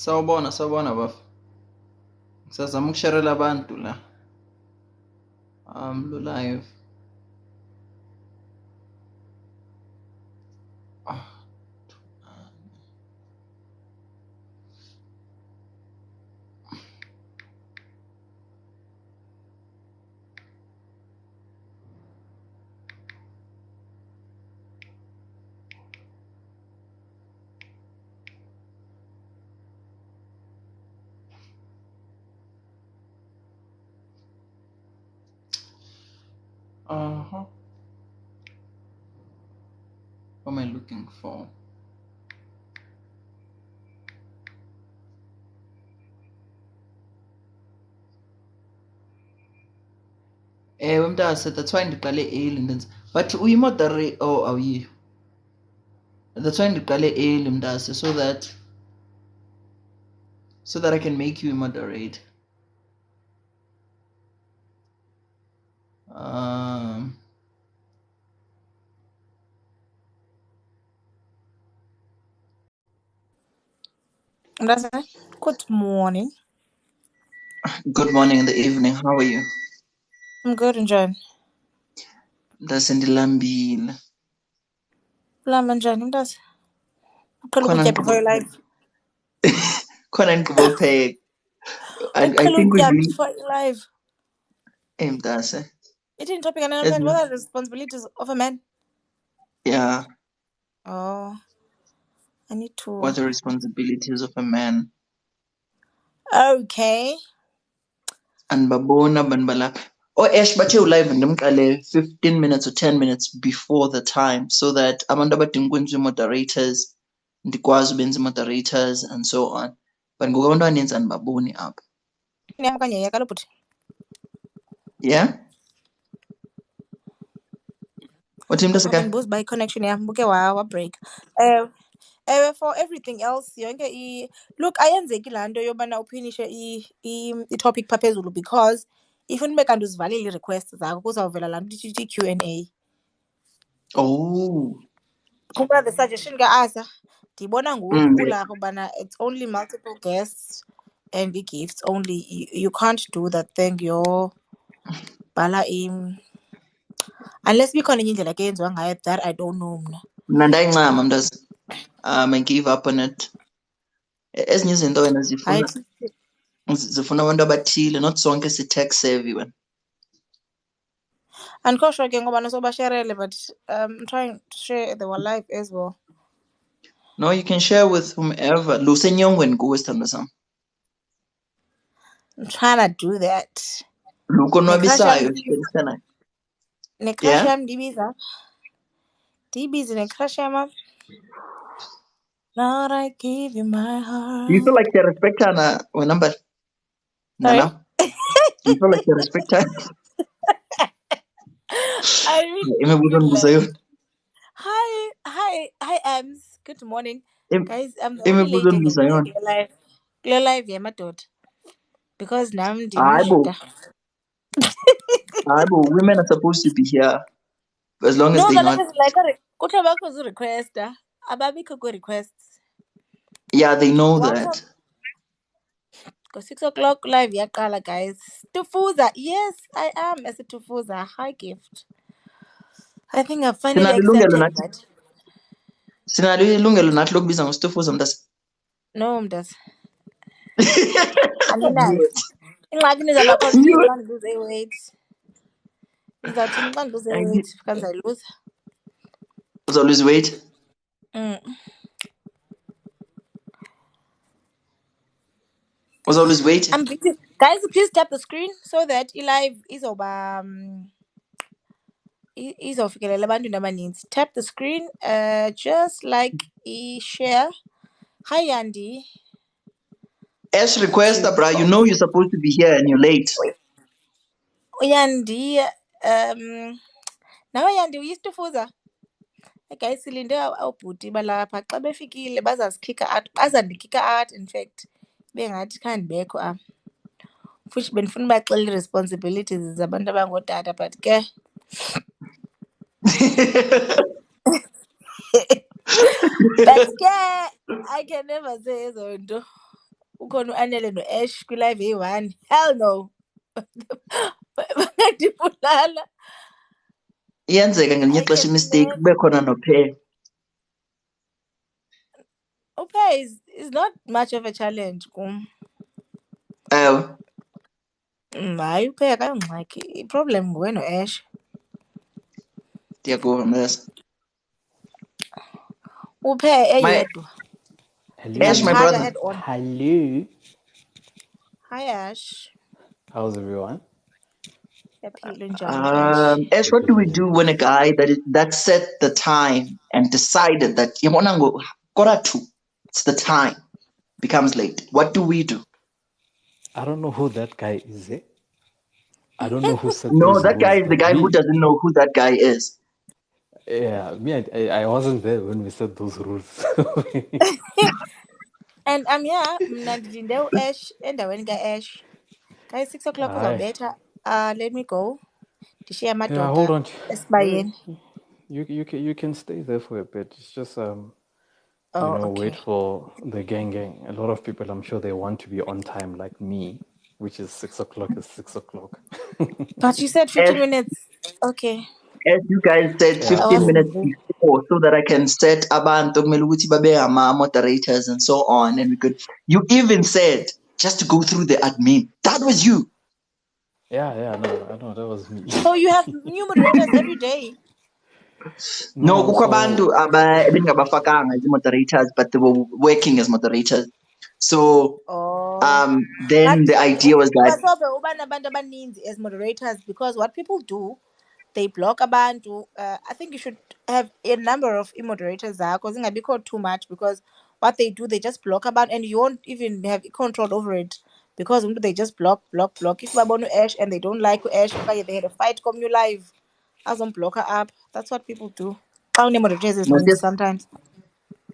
Sawubona bafo. Ngisazama ukusharela abantu la. Lo live. Ah, uh-huh. What am I looking for? Mntase, that's why ndiqale early ndenza. But uyi-moderate awuyiyo. That's why ndiqale early mntase, so that I can make you a moderate. Good morning. Good morning in the evening. How are you? I'm good, njani? Mntase ndilambile. Ulamba njani mntase? Uqhela ukutya before you live? Khona ndigqibopheka. I Uqhela think ukutya we've before you live. mntase. Ithini topic namhlanje? What are the responsibilities of a man? Yeah. Oh, I need to. What are the responsibilities of a man? Okay. Andibabona abantu balapha. Ash bathe ulive ndimqale 15 minutes or 10 minutes before the time so that abantu abadinga ukwenza ii-moderators ndikwazi ubenza ii-moderators and so on. But ngoku abantu abaninzi andibaboni apha. Nyam okanye yeka lo bhuti. Yeah? Uthi mntasekhaya? Ndibuza uba i-connection yam uke wabreak. For everything else yonke look ayenzeki laa nto yobana uphinishe i-topic phaa phezulu because ifuna ube kanti uzivalile ii-requests zakho kuzawuvela laa nto ithi i-Q&A. Oh. Kuba the suggestion ka-Asa ndiyibona ngoku kulapho ubana it's only multiple guests and i-gifts only. You can't do that thing yobhala unless bikhona enye indlela ke yenziwa ngayo that I don't know mna. Mna ndayincama mntase. I gave up on it. Ezinye izinto wena zifuna abantu abathile, not sonke si-tech savvy wena. Andikho sure ke ngoba nasobasharele but I'm trying to share the live as well. No, you can share with whomever. Lusenyongweni kuwe sithando sam. I'm trying to do that. Lukonwabisayo. Necrush yam ndiyibiza. Ndiyibize necrush yam. Lord, I give you my heart. Do you feel like you respect her when number? No. Do you feel like you respect her? I really Hi, Ems. Good morning, guys. I'm the only lady live. Live, yeah, madoda. Because now I'm the women are supposed to be here as long as they're not. Like request. Requests. Yeah, they know that. 6 o'clock live yaqala, guys. Tufuza. Yes, I am as a Tufuza. High gift. I think I've finally accepted that. Sinalo ilungelo nathi lokubiza ngositufuza mntase. No, mntase. Andinayo. Ingxaki nizawuba khona xa ndiluze i-weight. Ndizawuthini xa ndiluze i-weight? Because ndizayiluza. Uzawuluza i-weight? Uzawuluza i-weight? I'm busy. Guys, please tap the screen so that i-live izawuba izawufikelela ebantwini abaninzi. Tap the screen, just like i-share. Hi, Yandi. Ash requester, bra. You know you're supposed to be here and you're late. Yandi, nawe Yandi uyisitufuza. Guys, silinde awubhuti balapha xa befikile bazazikhika out, bazandikhika out in fact bengathi khandibekho apha. Futhi benifuna ubaxelela ii-responsibilities zabantu abangootata but ke but ke I can never say ezo nto. ukhona uAnele noAsh kwi-live eyi-1. Hell no. Bangandibulala. Iyenzeka ngelinye I ixesha can imistake never. kube khona noPair. uPair is not much of a challenge kum. Ewe, Hayi, uPair akayongxaki. I-problem nguwe noAsh. ndiyakuva mntase. uPair My eyedwa. Ash, my Ndingamthatha brother. head on. Hello. Hi, Ash. How's everyone? Yaphila njani, Ash? Ash, what do we do when a guy that set the time and decided that yabona quarter to, it's the time, becomes late? What do we do? I don't know who that guy is. I don't know who set No, those that guy rules, is the but guy who me, doesn't know who that guy is. yeah, me, I wasn't there when we set those rules. And yeah, mna ndilinde uAsh endaweni kaAsh. Guys, 6 o'clock Aye. uzawubetha. Let me go. Ndishiye Yeah, amadoda hold on. esibayeni. You can stay there for a bit. It's just Oh, wait okay. for the gang. A lot of people, I'm sure they want to be on time, like me, which is 6 o'clock is 6 o'clock. But you said 15 minutes. Okay. As you guys said, Yeah, 15 so minutes before, so that I can set abantu okumele ukuthi babe moderators and so on, and we could. You even said just to go through the admin. That was you. yeah, no, I know that was me. So you have new moderators every day. No, kukho so abantu ebengabafakanga as moderators, but they were working as moderators. So Oh. then the idea was that Basobe uba nabantu abaninzi as moderators, because what people do, they block abantu. I think you should have a number of moderators because ingabikho too much, because what they do, they just block abantu and you won't even have control over it, because they just block. If babona uAsh and they don't like uAsh, okay, they had a fight come you live, block her up. That's what people do. Xa une-moderators no, ezininzi sometimes.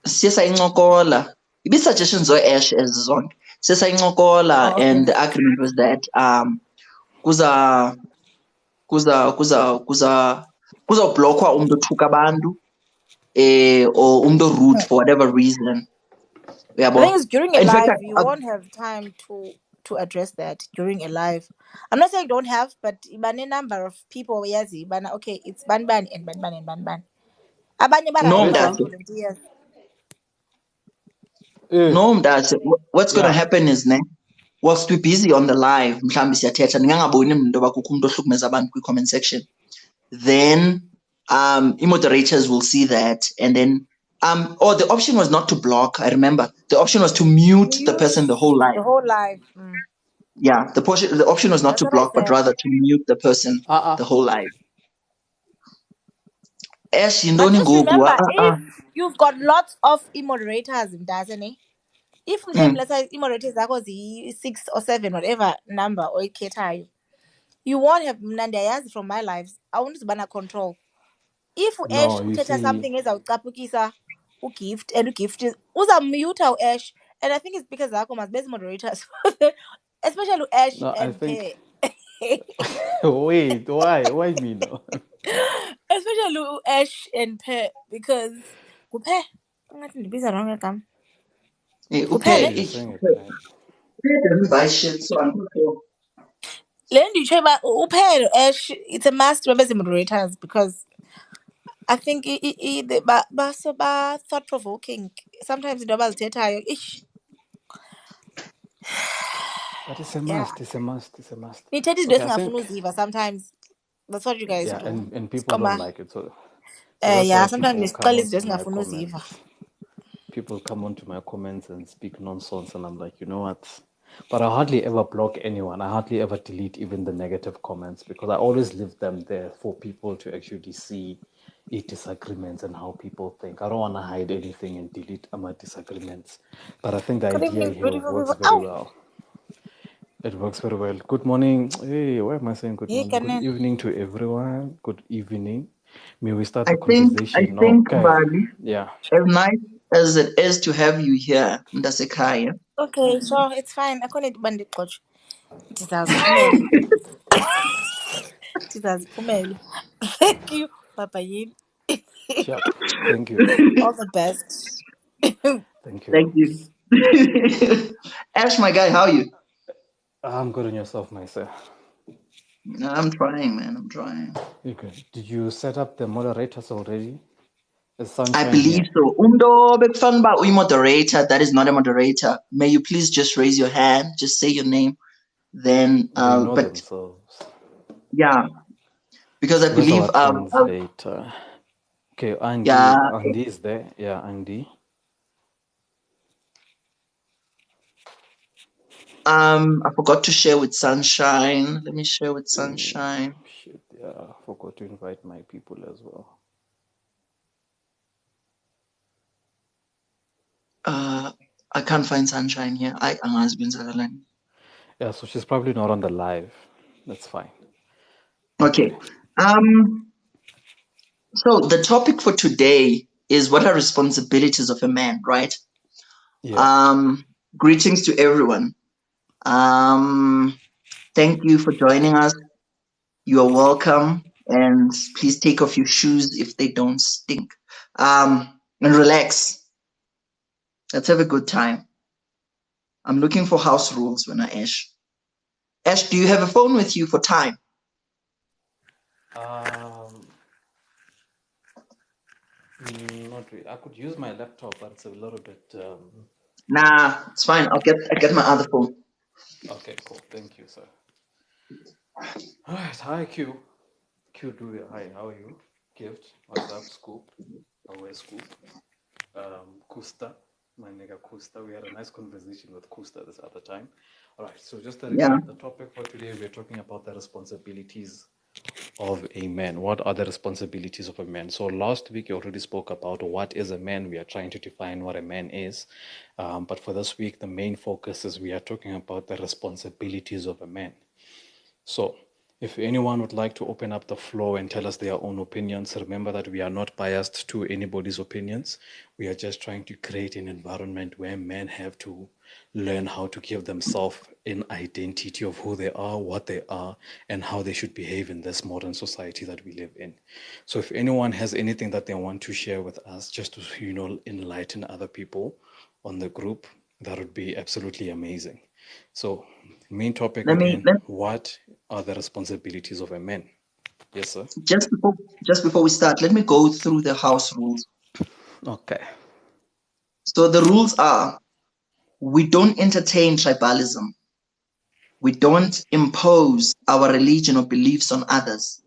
siye sayincokola ibi-suggestions zo-Ash ezi zonke siye sayincokola, Oh, okay. and the agreement was that kuzawublokhwa umntu othuka abantu or umntu rude for whatever reason. The thing is, during a In fact, live, you won't have time to address that during a live. I'm not saying don't have, but ibane number of people yazi ibana okay, it's ban and ban. Abanye no, bangayikho Mdase. volunteers. No, Mdase. What's going to yeah. happen is whilst we're busy on the live, mhlawumbi siyathetha ndingangaboni mntu oba kukho umntu ohlukumeza abantu kwi-comment section, then moderators will see that, and then or the option was not to block. I remember the option was to mute the person the whole live. The whole live. Yeah, the option was not That's to what I block, but said. rather to mute the person the whole live. Ash, But just ngoku, remember, if you've got lots of moderators, doesn't it? If let's say moderators zakho 6 or 7, whatever number oyikhethayo, you won't have mna ndiyayazi from my lives. I won't uzibana control. If uAsh No, you uthetha see, something ezawucaphukisa ugift and ugift uzamyutha uAsh, and I think it's because zakho must be moderators, especially uAsh no, I and think. Pear. Wait, why me no? Especially uAsh and Pear, because kuPear ungathi ndibiza wrong igama. uPair, Yeah, you're saying it right. Upair doesn't buy shit, so I'm not sure. Le nditsho uba uPear noAsh, it's a must babe moderators, because I think so thought provoking. Sometimes into abazithethayo, ish. But it's a Yeah. must. It's a must. It's a must. Nithetha izinto Okay, I esingafuni think. uziva sometimes. That's what you guys Yeah, do. and people don't like it, so that's Yeah, why sometimes people come nisixelela izinto onto my esingafuni uziva. comments. People come onto my comments and speak nonsense, and I'm like, you know what? But I hardly ever block anyone. I hardly ever delete even the negative comments, because I always leave them there for people to actually see disagreements and how people think. I don't want to hide anything and delete my disagreements. But I think the Good idea evening, here beautiful works people. very Ow! well. It works very well. Good morning. Hey, why am I saying good Hey, morning? Good Kanan. evening to everyone. Good evening. May we start I the think, conversation? Okay. Bali, Yeah. as nice as it is to have you here, Mdasekhaya. Okay, so it's fine. I can't uba ndixotshe. Ndizaziphumela. Ndizaziphumela. Thank you, Papa Yini. Sure. Thank you. All the best. Thank you. Thank you. Ash, my guy, how are you? I'm good on yourself, myself. I'm trying, man. I'm trying. You good? Did you set up the moderators already? Is I Sunshine believe here? so. Umdo bekufanga uyi moderator. That is not a moderator. May you please just raise your hand. Just say your name. Then, They know but themselves. yeah, because I Where's believe, our translator? Okay, Andy. yeah, Andy is there. Yeah, Andy. I forgot to share with Sunshine. Let me share with Sunshine. Shit, yeah, I forgot to invite my people as well. I can't find Sunshine here. Yeah, so she's probably not on the live. That's fine. Okay. So the topic for today is what are responsibilities of a man, right? Yeah. Greetings to everyone. Thank you for joining us. You are welcome, and please take off your shoes if they don't stink. And relax. Let's have a good time. I'm looking for house rules when I Ash. Ash, do you have a phone with you for time? Not really. I could use my laptop, but it's a little bit. Nah, it's fine. I'll get my other phone. Okay, cool. Thank you, sir. All right. Hi, Q. Q, hi. How are you? Gift. What's up? Scoop. Always Scoop. Kusta. My nigga Kusta. We had a nice conversation with Kusta this other time. All right. So just to recap, the topic for today, we're talking about the responsibilities of a man. What are the responsibilities of a man? So last week you already spoke about what is a man. We are trying to define what a man is. But for this week, the main focus is we are talking about the responsibilities of a man. So if anyone would like to open up the floor and tell us their own opinions, remember that we are not biased to anybody's opinions. We are just trying to create an environment where men have to learn how to give themselves an identity of who they are, what they are, and how they should behave in this modern society that we live in. So if anyone has anything that they want to share with us, just to, enlighten other people on the group, that would be absolutely amazing. So main topic again, what are the responsibilities of a man? Yes, sir. Just before we start, let me go through the house rules. Okay. So the rules are: we don't entertain tribalism. We don't impose our religion or beliefs on others.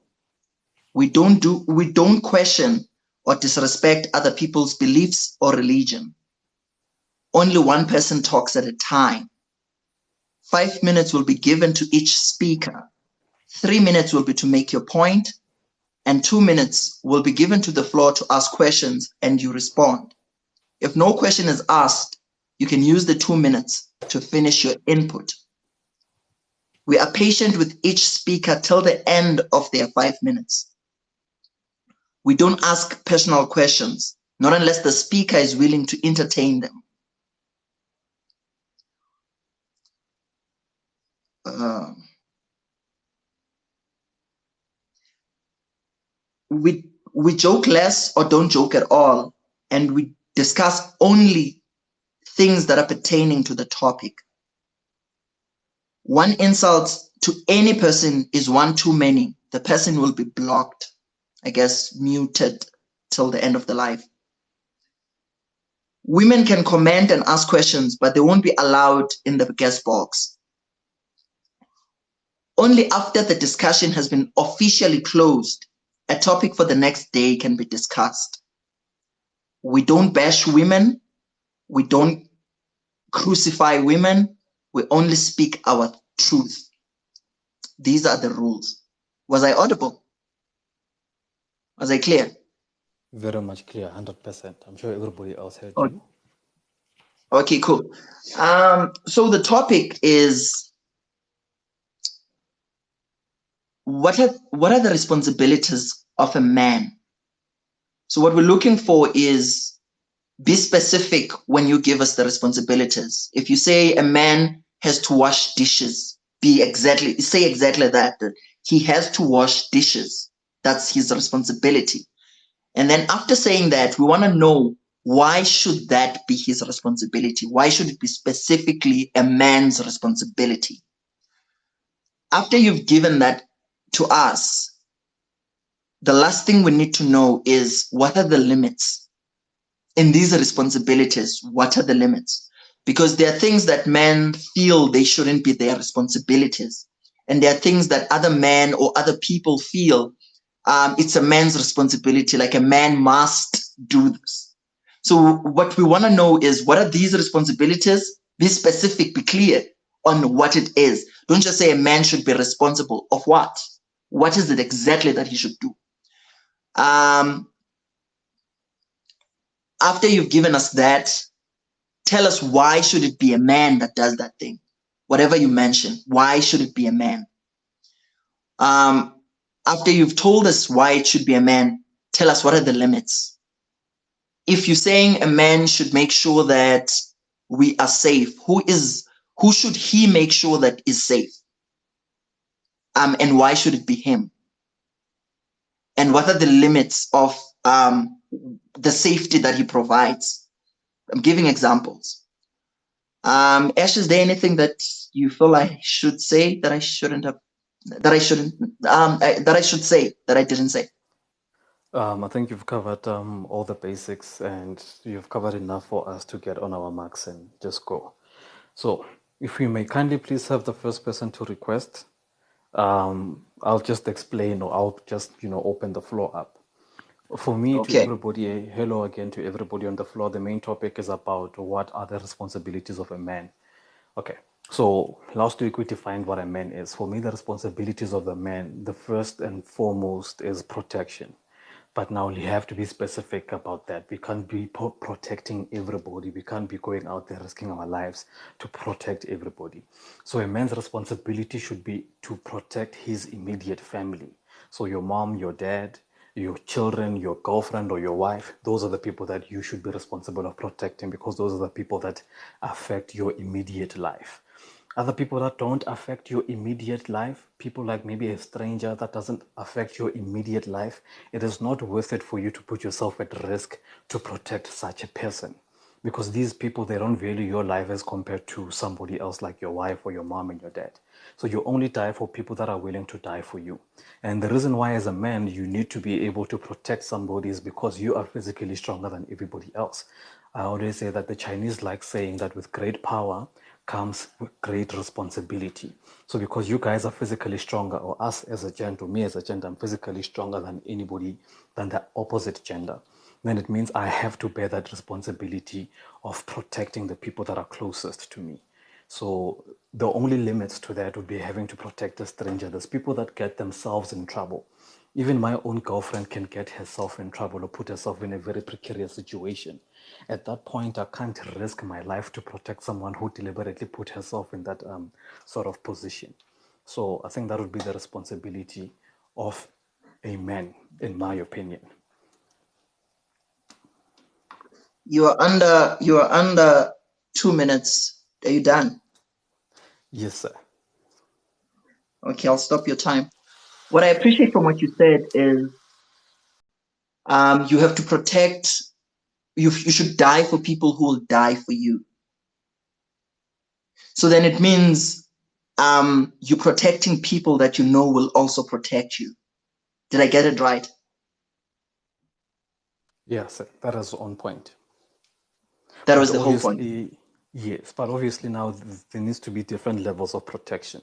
We don't question or disrespect other people's beliefs or religion. Only one person talks at a time. 5 minutes will be given to each speaker. 3 minutes will be to make your point, and 2 minutes will be given to the floor to ask questions and you respond. If no question is asked, you can use the 2 minutes to finish your input. We are patient with each speaker till the end of their 5 minutes. We don't ask personal questions, not unless the speaker is willing to entertain them. We joke less or don't joke at all, and we discuss only things that are pertaining to the topic. One insult to any person is one too many. The person will be blocked, I guess muted till the end of the life. Women can comment and ask questions, but they won't be allowed in the guest box. Only after the discussion has been officially closed, a topic for the next day can be discussed. We don't bash women. We don't crucify women. We only speak our truth. These are the rules. Was I audible? Was I clear? Very much clear, 100%. I'm sure everybody else heard you. Okay, cool. So the topic is, what are the responsibilities of a man? So what we're looking for is, be specific when you give us the responsibilities. If you say a man has to wash dishes, say exactly that he has to wash dishes. That's his responsibility. And then after saying that, we want to know why should that be his responsibility? Why should it be specifically a man's responsibility? After you've given that to us, the last thing we need to know is, what are the limits? In these responsibilities, what are the limits? Because there are things that men feel they shouldn't be their responsibilities. And there are things that other men or other people feel it's a man's responsibility, like a man must do this. So what we want to know is, what are these responsibilities? Be specific, be clear on what it is. Don't just say a man should be responsible of what? What is it exactly that he should do? After you've given us that, tell us, why should it be a man that does that thing? Whatever you mention, why should it be a man? After you've told us why it should be a man, tell us, what are the limits? If you're saying a man should make sure that we are safe, who should he make sure that is safe? And why should it be him? And what are the limits of the safety that he provides? I'm giving examples. Ash, is there anything that you feel I should say that I shouldn't have, that I should say that I didn't say? I think you've covered all the basics, and you've covered enough for us to get on our marks and just go. So if we may kindly please have the first person to request, I'll just explain, or I'll just, open the floor up. For me, to Okay. everybody, hello again to everybody on the floor. The main topic is about what are the responsibilities of a man. Okay, so last week we defined what a man is. For me, the responsibilities of a man, the first and foremost is protection. But now we have to be specific about that. We can't be protecting everybody. We can't be going out there risking our lives to protect everybody. So a man's responsibility should be to protect his immediate family. So your mom, your dad, your children, your girlfriend or your wife, those are the people that you should be responsible of protecting, because those are the people that affect your immediate life. Other people that don't affect your immediate life, people like maybe a stranger that doesn't affect your immediate life, it is not worth it for you to put yourself at risk to protect such a person. Because these people, they don't value your life as compared to somebody else like your wife or your mom and your dad. So you only die for people that are willing to die for you. And the reason why as a man you need to be able to protect somebody is because you are physically stronger than everybody else. I always say that the Chinese like saying that with great power comes with great responsibility. So because you guys are physically stronger, or us as a gender, or me as a gender, I'm physically stronger than anybody, than the opposite gender, then it means I have to bear that responsibility of protecting the people that are closest to me. So the only limits to that would be having to protect a stranger. There's people that get themselves in trouble. Even my own girlfriend can get herself in trouble or put herself in a very precarious situation. At that point, I can't risk my life to protect someone who deliberately put herself in that sort of position. So I think that would be the responsibility of a man, in my opinion. You are under 2 minutes. Are you done? Yes, sir. Okay, I'll stop your time. What I appreciate from what you said is you have to protect, you should die for people who will die for you. So then it means you're protecting people that you know will also protect you. Did I get it right? Yes, sir. That is on point. That But was the whole point. yes, but obviously now there needs to be different levels of protection.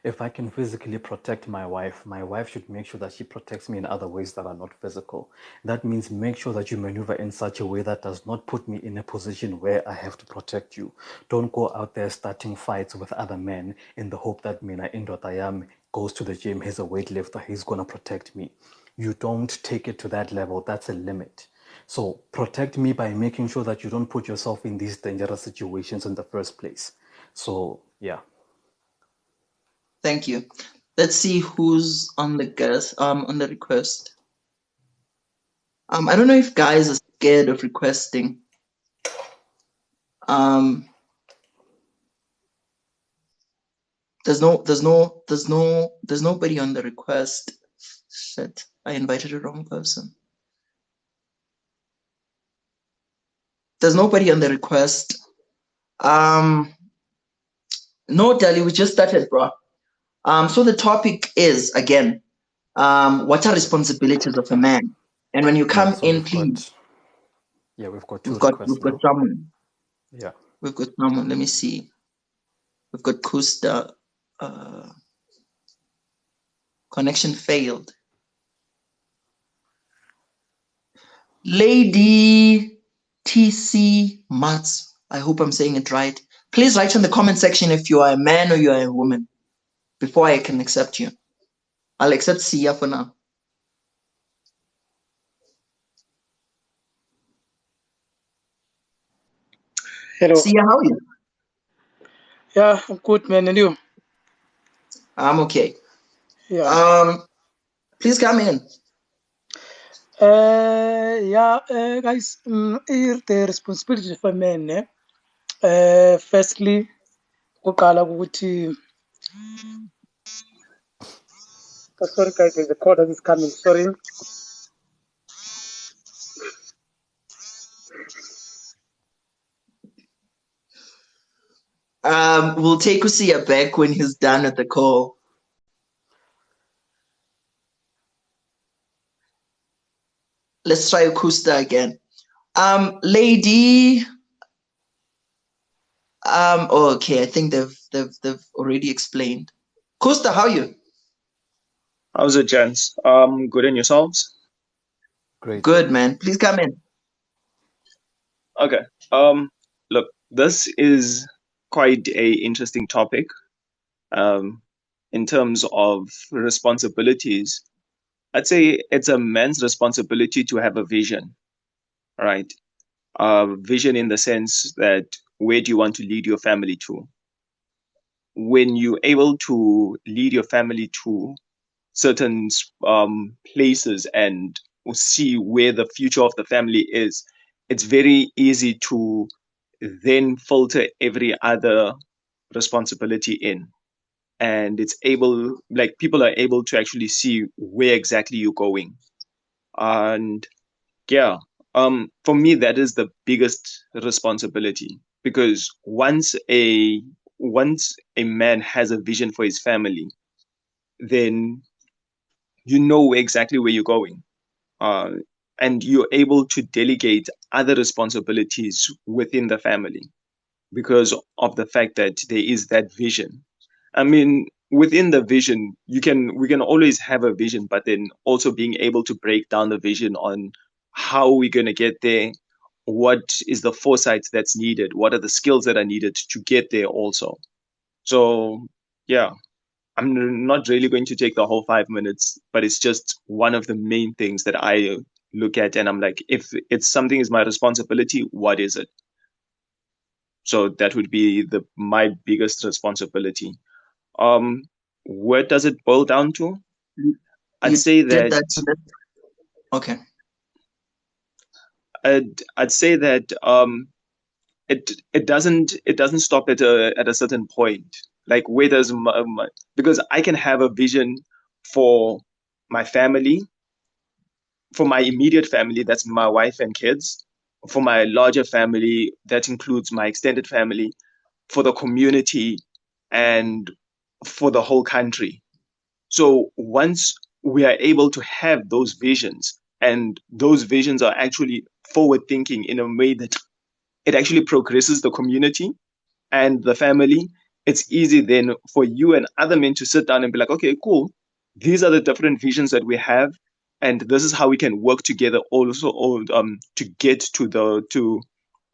If I can physically protect my wife should make sure that she protects me in other ways that are not physical. That means make sure that you maneuver in such a way that does not put me in a position where I have to protect you. Don't go out there starting fights with other men in the hope that Mina Indotayam goes to the gym, he's a weightlifter, he's going to protect me. You don't take it to that level. That's a limit. So protect me by making sure that you don't put yourself in these dangerous situations in the first place. So yeah. Thank you. Let's see who's on the request. I don't know if guys are scared of requesting. There's nobody on the request. Shit, I invited the wrong person. There's nobody on the request. No, Dali, we just started, bro. So the topic is, again, what are responsibilities of a man? And when you come so in, please. We've got two We've requests got now. someone. Yeah. We've got someone. Let me see. We've got Kusta. Connection failed. Lady TC Mats. I hope I'm saying it right. Please write in the comment section if you are a man or you are a woman before I can accept you. I'll accept Sia for now. Hello. Sia, how are you? Yeah, I'm good, man. And you? I'm okay. Yeah. Please come in. Guys, the responsibility of a man. Firstly, uqala ukuthi sorry guys, there's a call that is coming. Sorry. We'll take Usia back when he's done with the call. Let's try Kusta again. Lady. Okay, I think they've already explained. Kusta, how are you? How's it, gents? Good, and yourselves? Great. Good, man. Please come in. Okay. Look, this is quite a interesting topic. In terms of responsibilities, I'd say it's a man's responsibility to have a vision, right? Vision in the sense that where do you want to lead your family to? When you're able to lead your family to certain places and see where the future of the family is, it's very easy to then filter every other responsibility in. And it's able, like, people are able to actually see where exactly you're going. And yeah, for me, that is the biggest responsibility, because once a man has a vision for his family, then you know exactly where you're going, and you're able to delegate other responsibilities within the family because of the fact that there is that vision. I mean, within the vision, we can always have a vision, but then also being able to break down the vision on how we're going to get there, what is the foresight that's needed, what are the skills that are needed to get there also. So yeah, I'm not really going to take the whole 5 minutes, but it's just one of the main things that I look at, and I'm like, if it's something is my responsibility, what is it? So that would be my biggest responsibility. Where does it boil down to? I'd say that, Okay. I'd say that it doesn't stop at a certain point. Like, where does because I can have a vision for my family, for my immediate family, that's my wife and kids, for my larger family, that includes my extended family, for the community, and for the whole country. So once we are able to have those visions, and those visions are actually forward thinking in a way that it actually progresses the community and the family, it's easy then for you and other men to sit down and be like, okay, cool. These are the different visions that we have, and this is how we can work together also to get to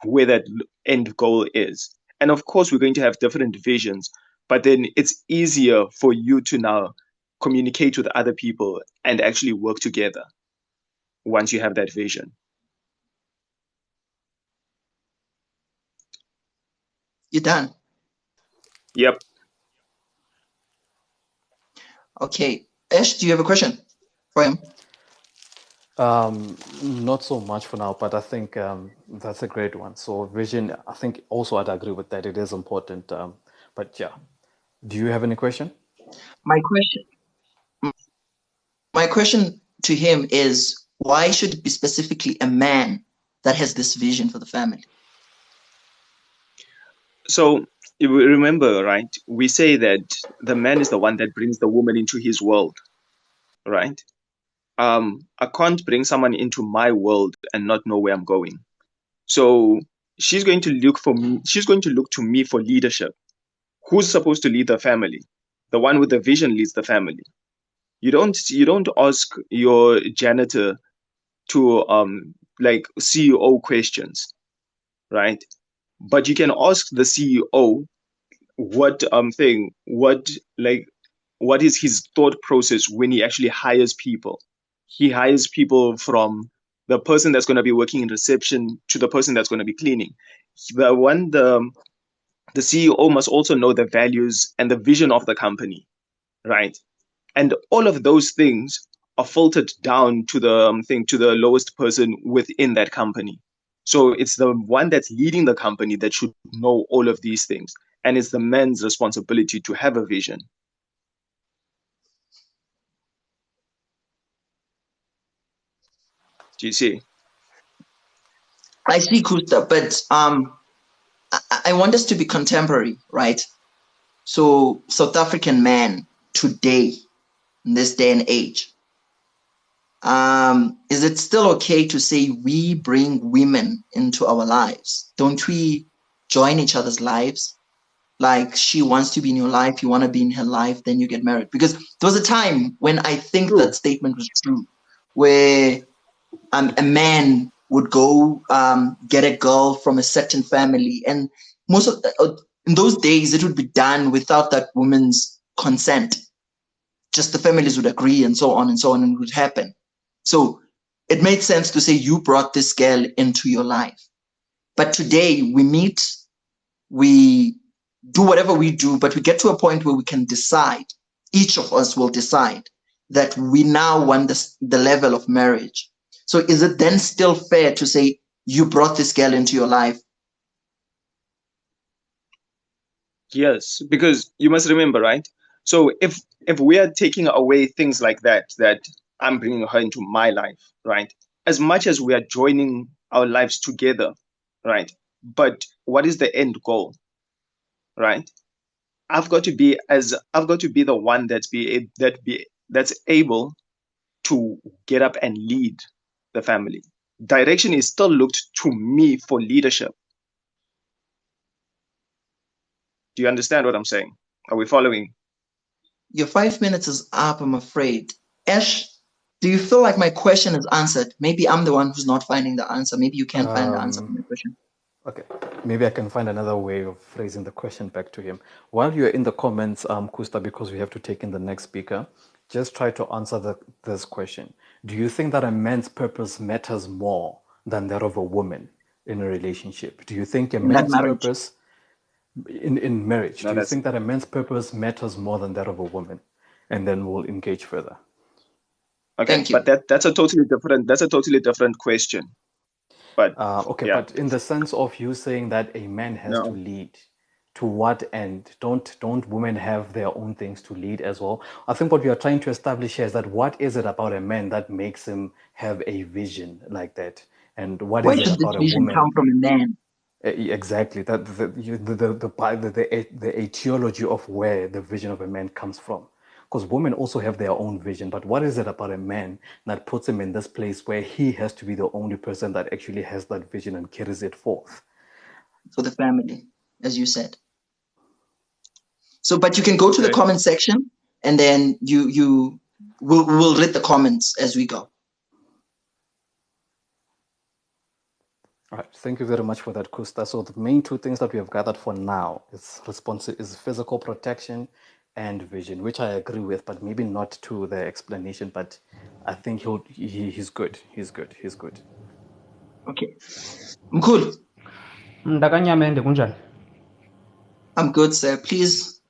where that end goal is. And of course, we're going to have different visions, but then it's easier for you to now communicate with other people and actually work together once you have that vision. You done? Yep. Okay. Ash, do you have a question for him? Not so much for now, but I think that's a great one. So vision, I think also I'd agree with that. It is important. But yeah, do you have any question? My question to him is, why should it be specifically a man that has this vision for the family? So you will remember, right? We say that the man is the one that brings the woman into his world, right? I can't bring someone into my world and not know where I'm going. So she's going to look for me. She's going to look to me for leadership. Who's supposed to lead the family? The one with the vision leads the family. You don't ask your janitor to like CEO questions, right? But you can ask the CEO what is his thought process when he actually hires people. He hires people from the person that's going to be working in reception to the person that's going to be cleaning. The CEO must also know the values and the vision of the company, right? And all of those things are filtered down to the lowest person within that company. So it's the one that's leading the company that should know all of these things, and it's the man's responsibility to have a vision. Do you see? I see, Kusta, but I want us to be contemporary, right? So South African man today, in this day and age, is it still okay to say we bring women into our lives? Don't we join each other's lives? Like, she wants to be in your life, you want to be in her life, then you get married. Because there was a time when I think that statement was true, where a man would go get a girl from a certain family, and most of in those days it would be done without that woman's consent. Just the families would agree, and so on and so on, and it would happen. So it made sense to say you brought this girl into your life. But today we meet, we do whatever we do, but we get to a point where we can decide, each of us will decide that we now want the level of marriage. So is it then still fair to say you brought this girl into your life? Yes, because you must remember, right? So if we are taking away things like that I'm bringing her into my life, right? As much as we are joining our lives together, right? But what is the end goal, right? I've got to be the one that's able to get up and lead the family. Direction is still looked to me for leadership. Do you understand what I'm saying? Are we following? Your 5 minutes is up, I'm afraid. Ash, do you feel like my question is answered? Maybe I'm the one who's not finding the answer. Maybe you can't find the answer for my question. Okay, maybe I can find another way of phrasing the question back to him. While you're in the comments, Kusta, because we have to take in the next speaker, just try to answer this question. Do you think that a man's purpose matters more than that of a woman in a relationship? Do you think a In that man's marriage. purpose in marriage, No, do you think that a man's purpose matters more than that of a woman? And then we'll engage further. Okay, Thank you. but that's a totally different question. But Okay, yeah, but in the sense of you saying that a man has to no. lead, to what end? Don't women have their own things to lead as well? I think what we are trying to establish here is that what is it about a man that makes him have a vision like that, and what Where is it should this about a vision come woman? from a man? Exactly, that the etiology of where the vision of a man comes from. Because women also have their own vision, but what is it about a man that puts him in this place where he has to be the only person that actually has that vision and carries it forth? For the family, as you said. So, but you can go to the Okay. comment section, and then we'll read the comments as we go. All right, thank you very much for that, Kusta. So the main two things that we have gathered for now is physical protection and vision, which I agree with, but maybe not to the explanation. But I think he's good. He's good. He's good. Okay. Mkhulu, Mntakanyamende kunjani? I'm good, sir. Please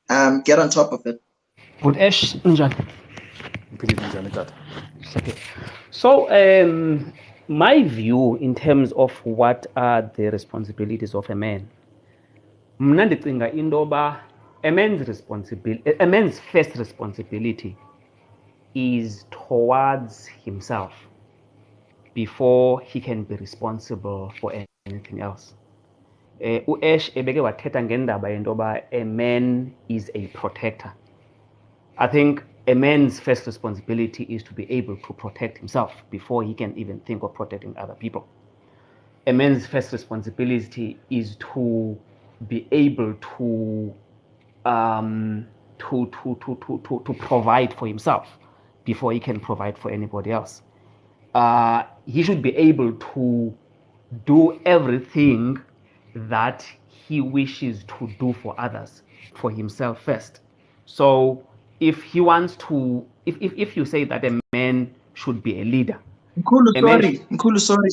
get on top of it. Good Ash njani? Mpilile njani, tata? Okay. So my view in terms of what are the responsibilities of a man. Mna ndicinga intoba a man's first responsibility is towards himself before he can be responsible for anything else. U-Ash ebeke wathetha ngendaba yentoba a man is a protector. I think a man's first responsibility is to be able to protect himself before he can even think of protecting other people. A man's first responsibility is to be able to provide for himself before he can provide for anybody else. He should be able to do everything that he wishes to do for others, for himself first. So if he wants to, if you say that a man should be a leader, Nkulu, a man sorry. Nkulu, sorry.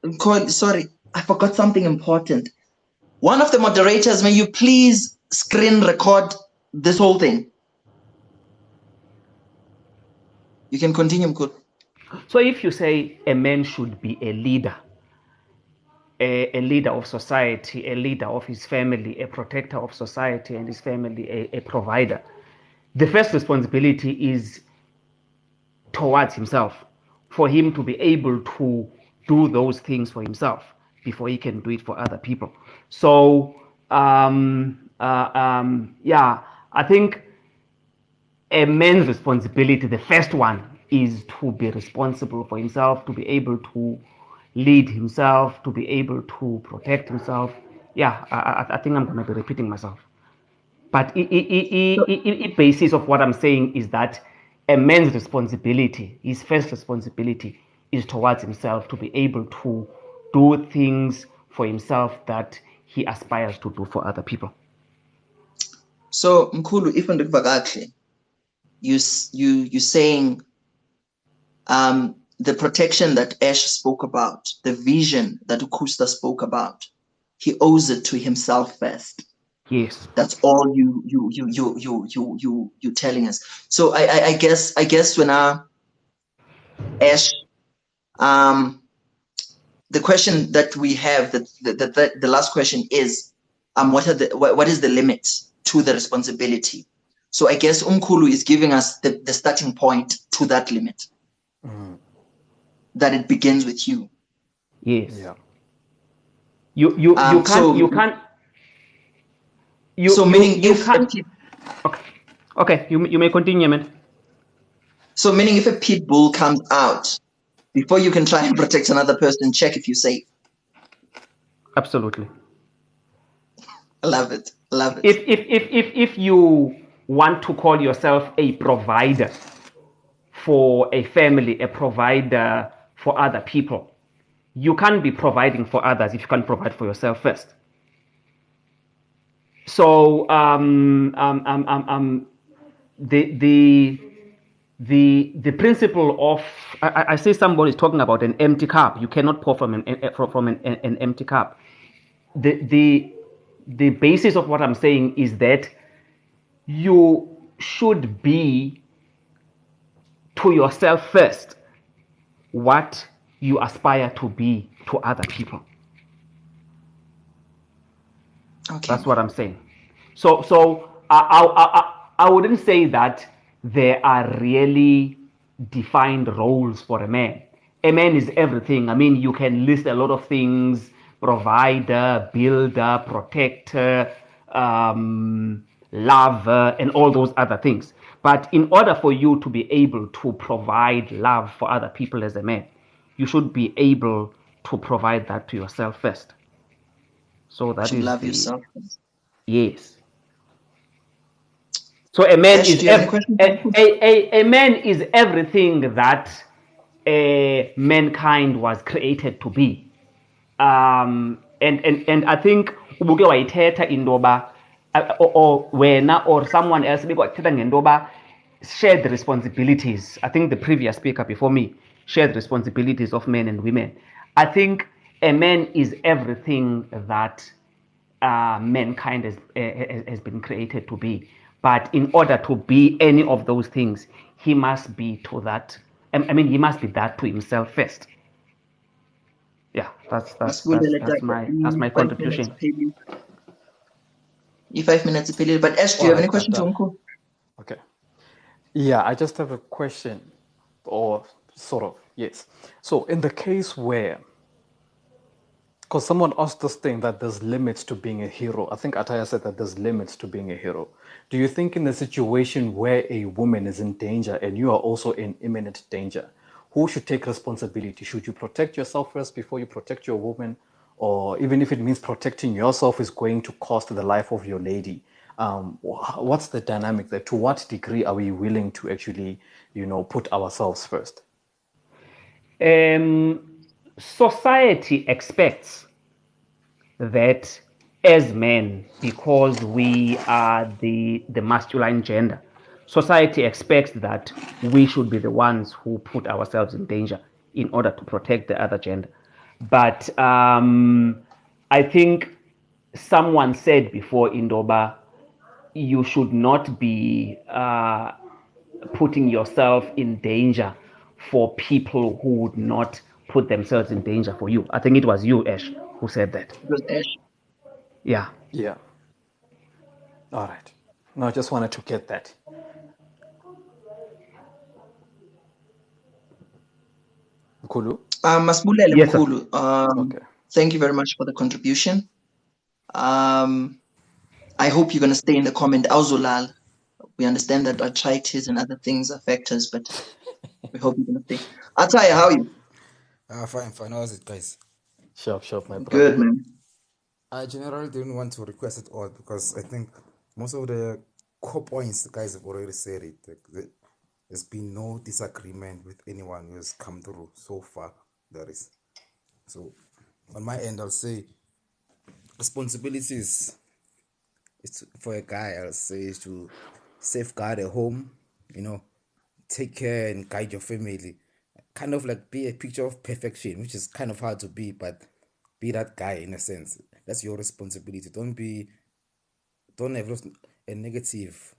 Nkulu, sorry. I forgot something important. One of the moderators, may you please screen record this whole thing? You can continue, Nkulu. So if you say a man should be a leader of society, a leader of his family, a protector of society and his family, a provider, the first responsibility is towards himself, for him to be able to do those things for himself before he can do it for other people. So yeah, I think a man's responsibility, the first one, is to be responsible for himself, to be able to lead himself, to be able to protect himself. Yeah, I think I'm going to be repeating myself. But the basis of what I'm saying is that a man's responsibility, his first responsibility, is towards himself, to be able to do things for himself that he aspires to do for other people. So, Nkulu, if ndikuvakakhe, you saying the protection that Ash spoke about, the vision that Ukusta spoke about, he owes it to himself first. Yes. That's all you telling us. So I guess when Ash, the question that we have, the last question is, what is the limit to the responsibility? So I guess Umkulu is giving us the starting point to that limit. That it begins with you. Yes. Yeah. You can't. Okay, you may continue, man. So meaning if a pit bull comes out, before you can try and protect another person, check if you're safe. Absolutely. I love it. Love it. If you want to call yourself a provider for a family, a provider for other people, you can't be providing for others if you can't provide for yourself first. So the principle of I say somebody is talking about an empty cup. You cannot pour from an empty cup. The basis of what I'm saying is that you should be to yourself first what you aspire to be to other people. Okay. That's what I'm saying. So I wouldn't say that there are really defined roles for a man. A man is everything. I mean, you can list a lot of things: provider, builder, protector, lover, and all those other things. But in order for you to be able to provide love for other people as a man, you should be able to provide that to yourself first. So that is love yourself. Yes. So a man Ash, is a man is everything that mankind was created to be. And I think ubuke wayithetha indoba or wena or someone else bekwathetha ngendoba shared responsibilities. I think the previous speaker before me shared responsibilities of men and women. I think a man is everything that mankind has been created to be. But in order to be any of those things, he must be to that. I mean, he must be that to himself first. Yeah, that's my contribution. 5 minutes, but Ash, do you have any question to Uncle? Okay. Yeah, I just have a question, or sort of, yes. So in the case where Because someone asked this thing that there's limits to being a hero. I think Ataya said that there's limits to being a hero. Do you think in a situation where a woman is in danger and you are also in imminent danger, who should take responsibility? Should you protect yourself first before you protect your woman? Or even if it means protecting yourself is going to cost the life of your lady? What's the dynamic there? To what degree are we willing to actually, put ourselves first? Society expects that as men, because we are the masculine gender, society expects that we should be the ones who put ourselves in danger in order to protect the other gender. But I think someone said before, Indoba, you should not be putting yourself in danger for people who would not put themselves in danger for you. I think it was you, Ash, who said that. It was Ash. Yeah. Yeah. All right. No, I just wanted to get that. Mkhulu? Masibulele Yes, sir. Mkhulu. Okay. Thank you very much for the contribution. I hope you're going to stay in the comment. Awuzolala. We understand that arthritis and other things are factors, but we hope you're going to stay. Ataya, how are you? Fine. How is it, guys? Sharp, my brother. Good, man. I generally didn't want to request it all because I think most of the core points the guys have already said it. There's been no disagreement with anyone who has come through so far. There is. So on my end, I'll say responsibilities. It's for a guy. I'll say is to safeguard a home. Take care and guide your family. Kind of like be a picture of perfection, which is kind of hard to be, but be that guy in a sense. That's your responsibility. Don't have a negative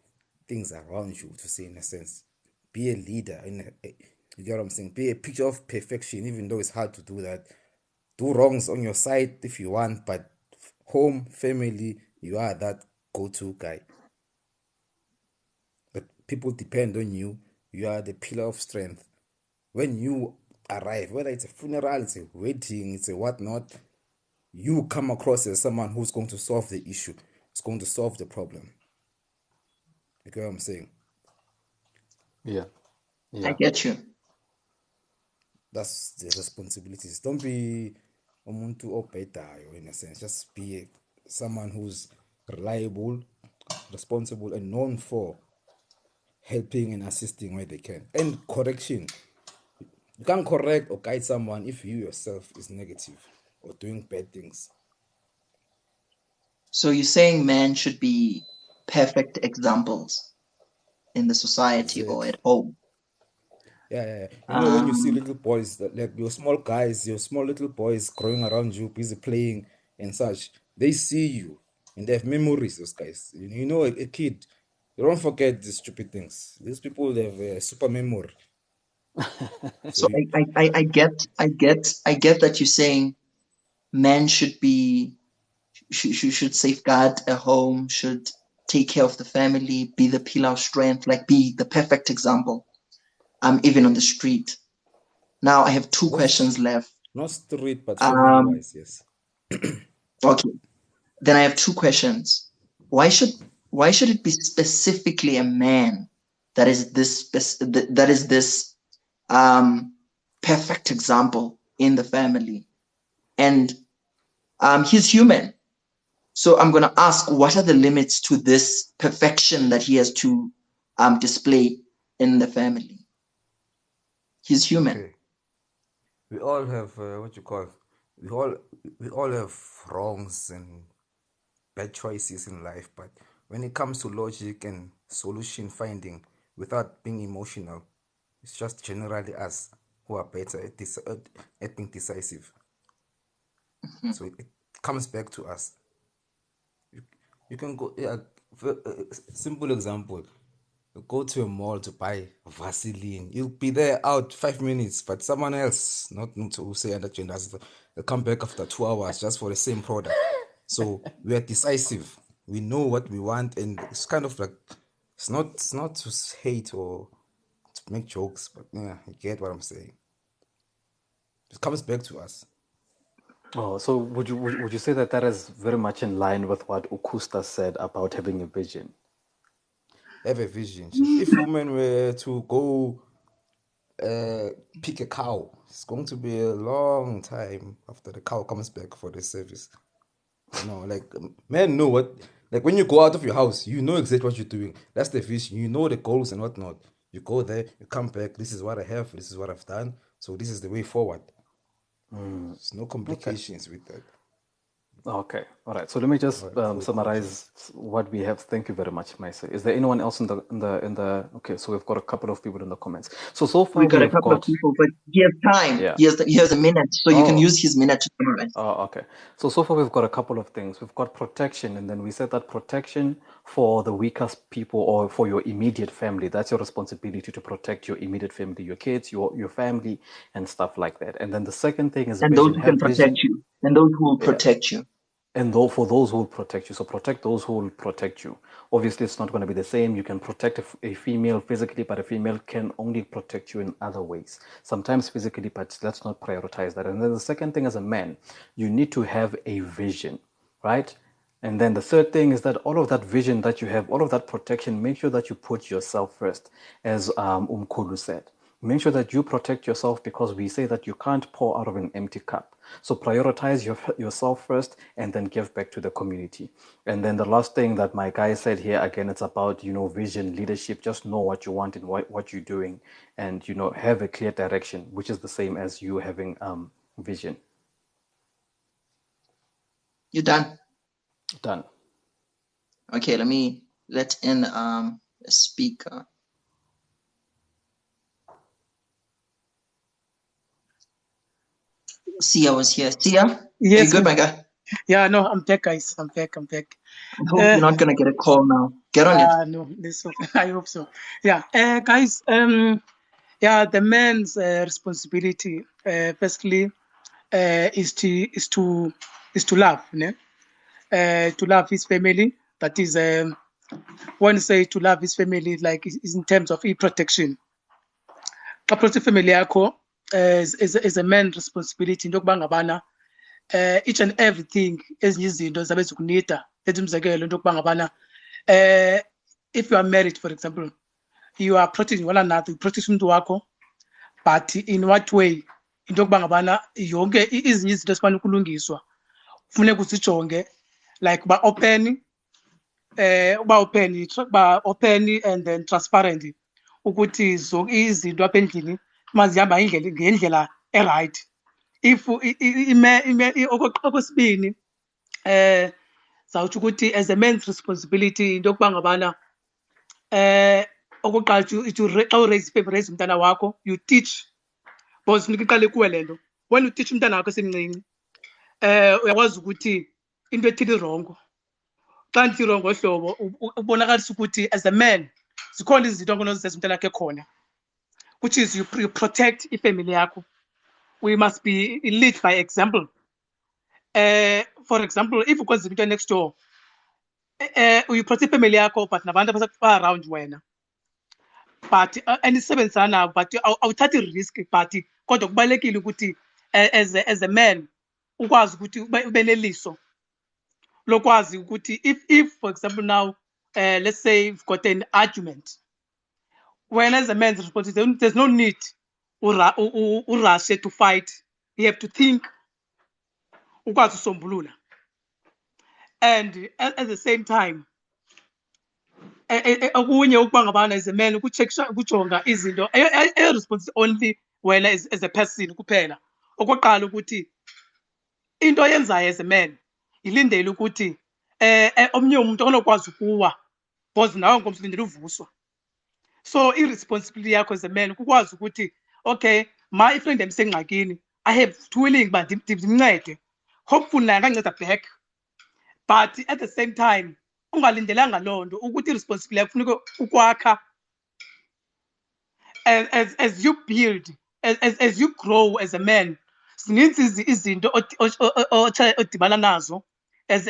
things around you, to say in a sense. Be a leader. You get what I'm saying? Be a picture of perfection, even though it's hard to do that. Do wrongs on your side if you want, but home, family, you are that go-to guy. But people depend on you. You are the pillar of strength. When you arrive, whether it's a funeral, it's a wedding, it's a whatnot, you come across as someone who's going to solve the issue. It's going to solve the problem. You get what I'm saying? Yeah. I get you. That's the responsibilities. Don't be umuntu obhedayo in a sense. Just be someone who's reliable, responsible, and known for helping and assisting where they can. And correction. You can't correct or guide someone if you yourself is negative or doing bad things. So you're saying men should be perfect examples in the society or at home? Yeah. When you see little boys, like your small guys, your small little boys growing around you, busy playing and such, they see you and they have memories, those guys. A kid, they don't forget these stupid things. These people, they have a super memory. So I get that you're saying men should safeguard a home, should take care of the family, be the pillar of strength, like be the perfect example. Even on the street. Now I have two questions left. Not street, but family-wise, yes. Okay. Then I have two questions. Why should it be specifically a man that is this perfect example in the family? And he's human. So I'm gonna ask, what are the limits to this perfection that he has to display in the family? He's human. Okay. We all have we all have wrongs and bad choices in life, but when it comes to logic and solution finding without being emotional, it's just generally us who are better at being decisive. Mm-hmm. So it comes back to us. You can go, simple example. Go to a mall to buy Vaseline. You'll be there out 5 minutes, but someone else, not to say other genders, they'll come back after 2 hours just for the same product. So we are decisive. We know what we want, and it's kind of like it's not to hate or to make jokes, but yeah, you get what I'm saying. It comes back to us. Oh, so would you say that that is very much in line with what Ukusta said about having a vision? Have a vision. If women were to go pick a cow, it's going to be a long time after the cow comes back for the service. Like men know what. Like when you go out of your house, you know exactly what you're doing. That's the vision. You know the goals and whatnot. You go there, you come back. This is what I have. This is what I've done. So this is the way forward. There's no complications with that. Okay, all right. So let me just summarize what we have. Thank you very much, Maisa. Is there anyone else in the? Okay, so we've got a couple of people in the comments. So far we got a couple of people, but he has time. Yeah. He has a minute, so you can use his minute to summarize. Oh, okay. So far we've got a couple of things. We've got protection, and then we said that protection for the weakest people or for your immediate family. That's your responsibility to protect your immediate family, your kids, your family, and stuff like that. And then the second thing is and those who can protect you, and those who will protect you. And for those who will protect you. So protect those who will protect you. Obviously, it's not going to be the same. You can protect a female physically, but a female can only protect you in other ways. Sometimes physically, but let's not prioritize that. And then the second thing, as a man, you need to have a vision, right? And then the third thing is that all of that vision that you have, all of that protection, make sure that you put yourself first, as Umkhulu said. Make sure that you protect yourself, because we say that you can't pour out of an empty cup. So prioritize yourself first and then give back to the community. And then the last thing that my guy said here, again, it's about, vision, leadership. Just know what you want and what you're doing, and, have a clear direction, which is the same as you having vision. You done? Done. Okay, let in a speaker. Sia was here. Sia? Yes. Are you good, my guy? Yeah, no, I'm back, guys. I'm back. I hope you're not gonna get a call now. Get on it. No, I hope so. Yeah, guys. The man's responsibility, firstly, is to love, to love his family. That is, when you say to love his family, like is in terms of protection. Protect family yakho is a man's responsibility. Into yokuba ngabana each and everything ezinye izinto zabe zikunida. Let's umzekelo into yokuba ngabana if you are married, for example, you are protecting one another, you protect umuntu wakho, but in what way? Into yokuba ngabana yonke izinye izinto esifana ukulungiswa kufuneka usijonge, like uba open and then transparent, ukuthi zonke izinto apha endlini mazihamba ngendlela right. If okwesibini zawutsho ukuthi as a man's responsibility into yokuba ngabana okokuqala xa uraise umntana wakho, you teach, because funeka iqale kuwe le nto. When you teach umntana wakho esemncinci uyakwazi ukuthi into ethile irongo. Xa ndithi irongo hlobo ubonakalisa ukuthi as a man zikhona izinto ongenozenza umntana wakhe khona, which is you protect ifamily yakho. We must be lead by example. For example, if ukwenzeka into next door, you protect family yakho, but nabantu around wena, but anisebenzisana nabo, but awuthathi risk, but kodwa kubalekile ukuthi as a man ukwazi ukuthi ube neliso lokwazi ukuthi if for example now let's say you've got an argument, when as a man's responsibility, there's no need rush to fight. You have to think ukwazi usombulula, and at the same time okunye ukuba ngabana as a man ukujonga izinto responsible only wena as a person kuphela. Okokuqala ukuthi into oyenzayo as a man ilindele ukuthi omnye umuntu onokwazi ukuwa, because nawe ngomsilindele uvuswa. So irresponsibility yakho as a man kukwazi ukuthi okay, my friend emsengxakini, I have to willing uba ndimncede, hopefully naye anganceda back, but at the same time ungalindelanga loo nto ukuthi irresponsibility yakho funeka ukwakha. As you build, as you grow as a man, zininzi izinto odibana nazo as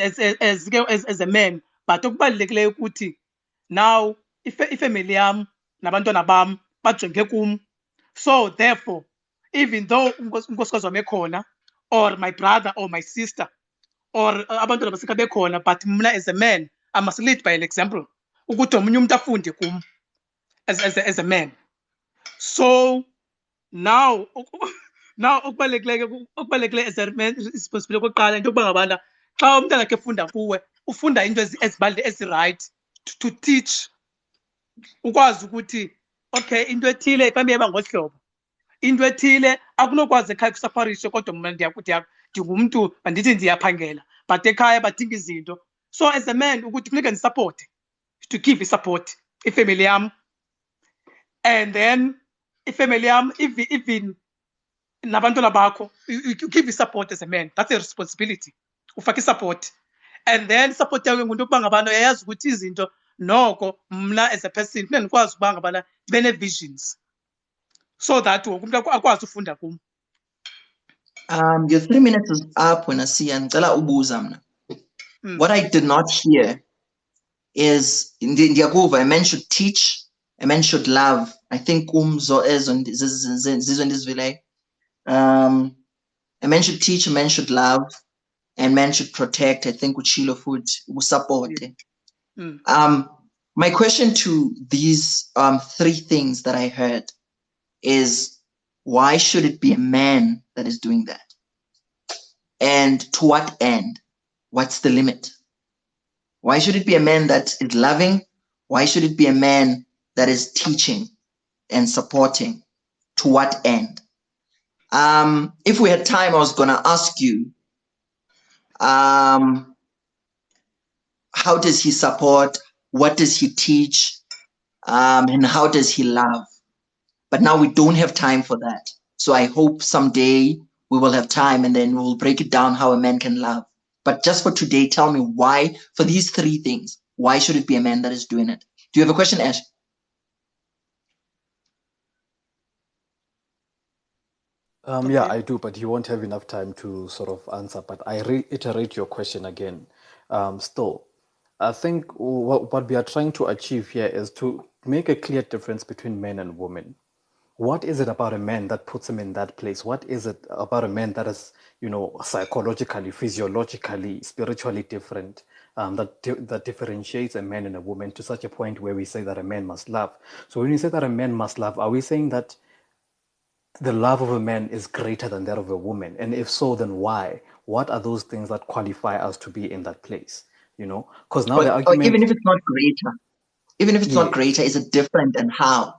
a man, but okubalulekileyo ukuthi now ifamily yam nabantwana bam bajonge kum. So therefore, even though unkosikazi wam ekhona, or my brother or my sister or abantwana baseka bekhona, but mna as a man I must lead by an example ukuthi omunye umuntu afunde kum as a man. So now okubalekile as a man responsibility okokuqala into yokuba ngabana xa umntana ke efunda kuwe ufunda into ezibalulekile ezi-right to teach, ukwazi ukuthi okay into ethile ifamily yaba ngohlobo, into ethile akunokwazi ekhaya kusafarishe kodwa mna ndingumntu bandithi ndiyaphangela but ekhaya badinga izinto. So as a man ukuthi kufuneka ndisupporte, to give support ifamily yam, and then ifamily yam even nabantwana bakho you give support as a man. That's a responsibility, ufake support. And then support yakho ngumuntu ukuba ngabana uyayazi ukuthi izinto noko mna as a person funeka ndikwazi ukuba ngabana ndibe ne-visions so that wonke umuntu akwazi ufunda kum. Your 3 minutes is up when I see ngicela ubuza mna. What I did not hear is ndiyakuva a man should teach, a man should love. I think umzo ezo zizo ndizivile. A man should teach, a man should love, and man should protect. I think uchilo food support. My question to these 3 things that I heard is, why should it be a man that is doing that? And to what end? What's the limit? Why should it be a man that is loving? Why should it be a man that is teaching and supporting? To what end? If we had time, I was going to ask you, how does he support? What does he teach? And how does he love? But now we don't have time for that. So I hope someday we will have time and then we'll break it down how a man can love. But just for today, tell me why, for these 3 things, why should it be a man that is doing it? Do you have a question, Ash? Yeah, I do, but you won't have enough time to sort of answer. But I reiterate your question again. Still, I think what we are trying to achieve here is to make a clear difference between men and women. What is it about a man that puts him in that place? What is it about a man that is, psychologically, physiologically, spiritually different, that differentiates a man and a woman to such a point where we say that a man must love? So when we say that a man must love, are we saying that the love of a man is greater than that of a woman? And if so, then why? What are those things that qualify us to be in that place? Because now the argument... even if it's not greater, is it different, and how?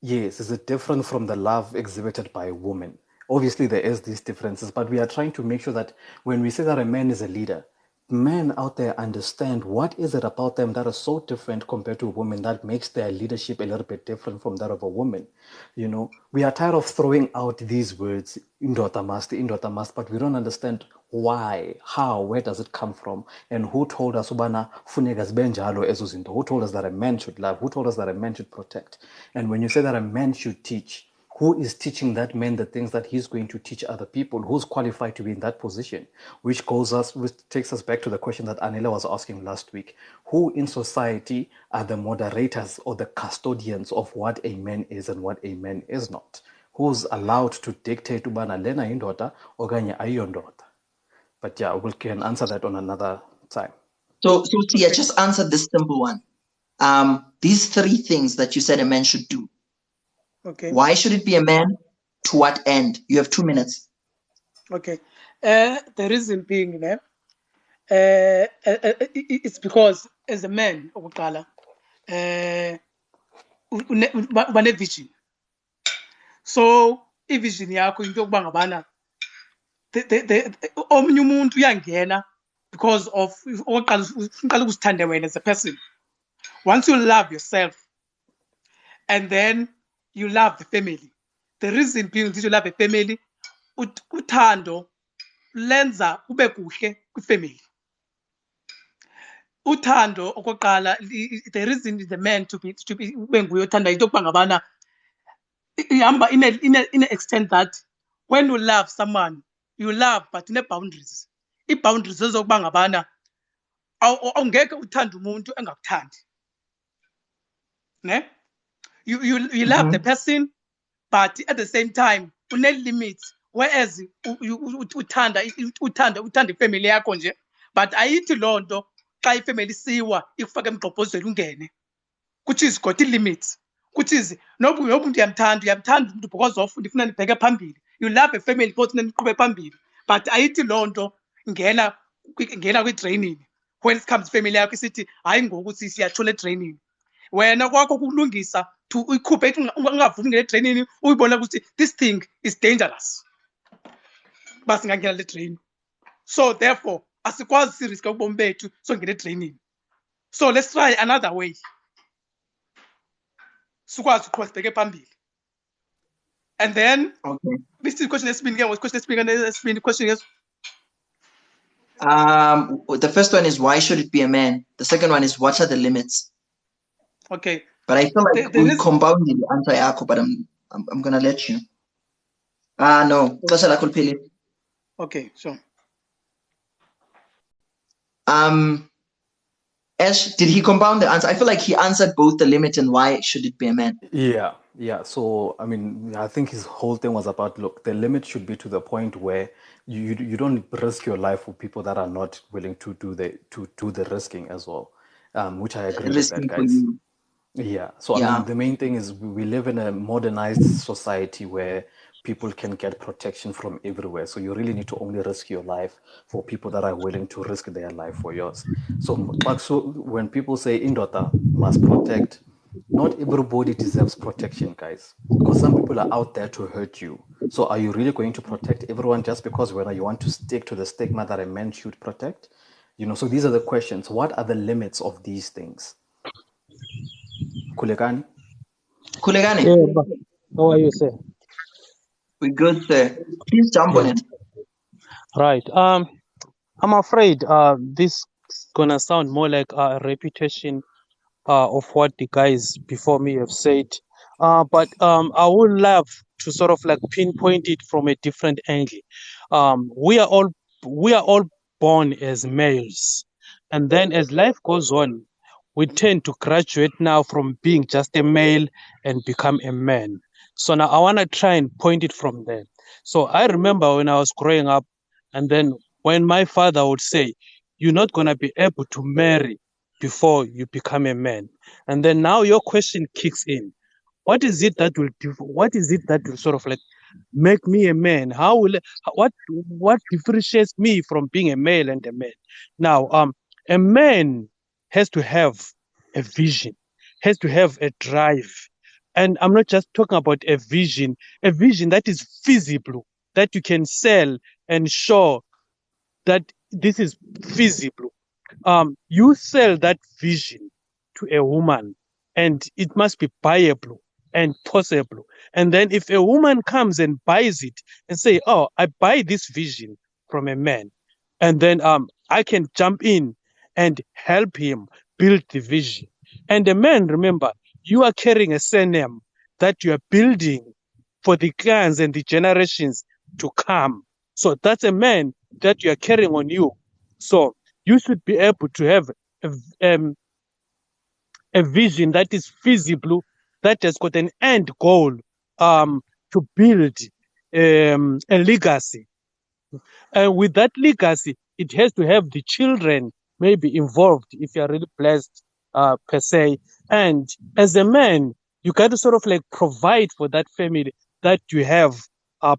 Yes, is it different from the love exhibited by a woman? Obviously, there is these differences, but we are trying to make sure that when we say that a man is a leader, men out there understand what is it about them that is so different compared to a woman that makes their leadership a little bit different from that of a woman. We are tired of throwing out these words, indoda must, but we don't understand why, how, where does it come from, and who told us ubana funeka zibenjalo ezo zinto? Who told us that a man should love? Who told us that a man should protect? And when you say that a man should teach, who is teaching that man the things that he's going to teach other people? Who's qualified to be in that position? Which takes us back to the question that Anela was asking last week. Who in society are the moderators or the custodians of what a man is and what a man is not? Who's allowed to dictate ubana lena indoda okanye ayondota? But yeah, we can answer that on another time. So yeah, just answer this simple one. These 3 things that you said a man should do. Okay. Why should it be a man? To what end? You have 2 minutes. Okay. The reason being, it's because as a man, one vision. So, a vision yakho into yokuba ngabana omunye umuntu uyangena because of oqala ukusithanda wena as a person. Once you love yourself and then you love the family, the reason being that you love a family, uthando lenza ube kuhle kwifamily. Uthando okoqala, the reason the man to be ube nguye othanda into yokuba ngabana ihamba in an extent that when you love someone, you love but boundaries. I-boundaries ezokuba ngabana awungeke uthanda umuntu engakuthandi. You love the person, but at the same time une limits whereas uthanda ifamily yakho nje, but ayithi loo nto xa ifamily siwa ikufaka emgqobhozweni ungene, which is got limits, which is nobu uyamthanda umuntu because of ndifuna ndibheke phambili. You love a family because niqhube phambili, but ayithi loo nto ngena kwi-draining when it comes family yakho isithi hayi ngoku siyatshola edrainini. Wena kwakho kulungisa to uyikhuphe ungavumi ngele draining, uyibona ukuthi this thing is dangerous, basingangena le drain. So therefore asikwazi siriske ubomi bethu songena edrainini. So let's try another way sikwazi ukuqhuba sibheke phambili. And then this is question esibini ke, question yes. The first one is why should it be a man? The second one is what are the limits? Okay. But I feel like we compounded the answer yakho, but I'm gonna let you. No. Okay, sure. Ash, did he compound the answer? I feel like he answered both the limit and why should it be a man. Yeah. So, I mean, I think his whole thing was about, look, the limit should be to the point where you don't risk your life for people that are not willing to do the risking as well, which I agree with that, guys. Yeah. So, I mean, the main thing is we live in a modernized society where people can get protection from everywhere. So you really need to only risk your life for people that are willing to risk their life for yours. So when people say Indota must protect, not everybody deserves protection, guys, because some people are out there to hurt you. So are you really going to protect everyone just because whether you want to stick to the stigma that a man should protect? So these are the questions. What are the limits of these things? Kulekani? Yeah, how are you, sir? We're good, sir. Please jump on it. Right. I'm afraid this is gonna sound more like a repetition of what the guys before me have said. But I would love to sort of like pinpoint it from a different angle. We are all born as males, and then as life goes on, we tend to graduate now from being just a male and become a man. So now I want to try and point it from there. So I remember when I was growing up, and then when my father would say, "You're not gonna be able to marry before you become a man," and then now your question kicks in: what is it that will sort of like make me a man? What differentiates me from being a male and a man? Now, a man has to have a vision, has to have a drive, and I'm not just talking about a vision that is feasible, that you can sell and show that this is feasible. You sell that vision to a woman, and it must be buyable and possible. And then if a woman comes and buys it and say, "Oh, I buy this vision from a man," and then I can jump in and help him build the vision. And the man, remember, you are carrying a surname that you are building for the clans and the generations to come. So that's a man that you are carrying on you. So you should be able to have a vision that is feasible, that has got an end goal, to build a legacy. And with that legacy, it has to have the children maybe involved if you are really blessed, per se. And as a man, you got to sort of like provide for that family that you have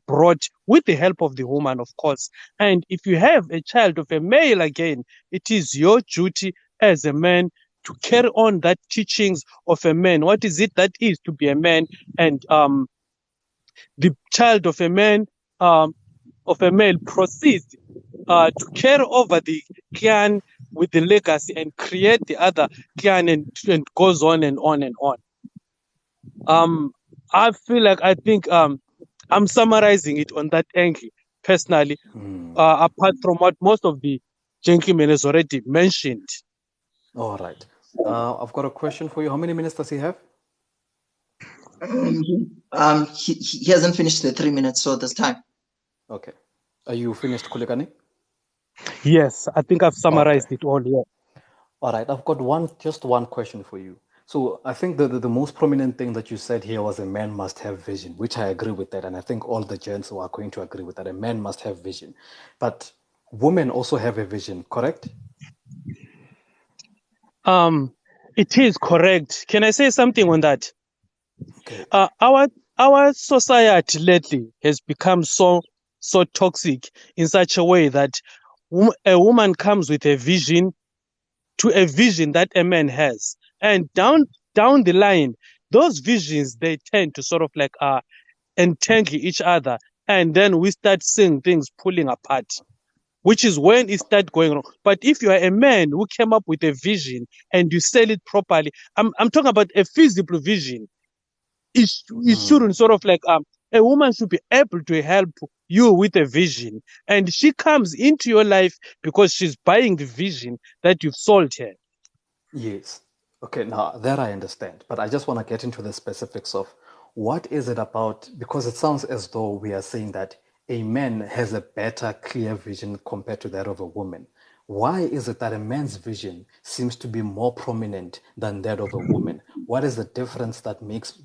brought with the help of the woman, of course. And if you have a child of a male, again, it is your duty as a man to carry on that teachings of a man. What is it that is to be a man? And the child of a man, of a male, proceeds to carry over the clan with the legacy and create the other clan, and goes on and on and on. I feel like I think I'm summarizing it on that angle personally, apart from what most of the gentlemen has already mentioned. All right. I've got a question for you. How many minutes does he have? He hasn't finished the 3 minutes, so there's time. Okay. Are you finished, Kulekani? Yes, I think I've summarized it all here. All right. I've got just one question for you. So I think the most prominent thing that you said here was a man must have vision, which I agree with that. And I think all the gents are going to agree with that. A man must have vision. But women also have a vision, correct? It is correct. Can I say something on that? Okay. Our society lately has become so toxic in such a way that a woman comes with a vision to a vision that a man has, and down the line, those visions, they tend to sort of like entangle each other, and then we start seeing things pulling apart, which is when it starts going wrong. But if you are a man who came up with a vision and you sell it properly, I'm talking about a feasible vision. It shouldn't sort of like a woman should be able to help you with a vision, and she comes into your life because she's buying the vision that you've sold her. Yes. Okay, now that I understand, but I just want to get into the specifics of what is it about, because it sounds as though we are saying that a man has a better, clear vision compared to that of a woman. Why is it that a man's vision seems to be more prominent than that of a woman? What is the difference that makes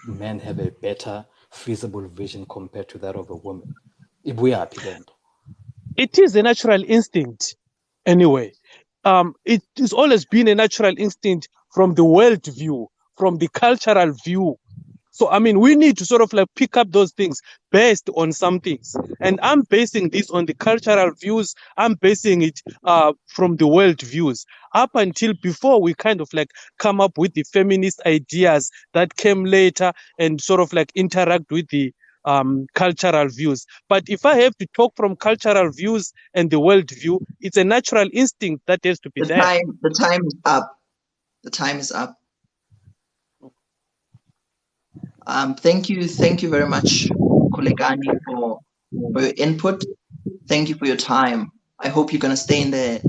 men have a better, feasible vision compared to that of a woman? If we are then. It is a natural instinct anyway. It has always been a natural instinct from the world view, from the cultural view. So, I mean, we need to sort of like pick up those things based on some things. And I'm basing this on the cultural views. I'm basing it from the world views. Up until before we kind of like come up with the feminist ideas that came later and sort of like interact with the cultural views. But if I have to talk from cultural views and the world view, it's a natural instinct that has to be there. The time is up. The time is up. Thank you very much, Kolegani, for your input. Thank you for your time. I hope you're gonna stay in the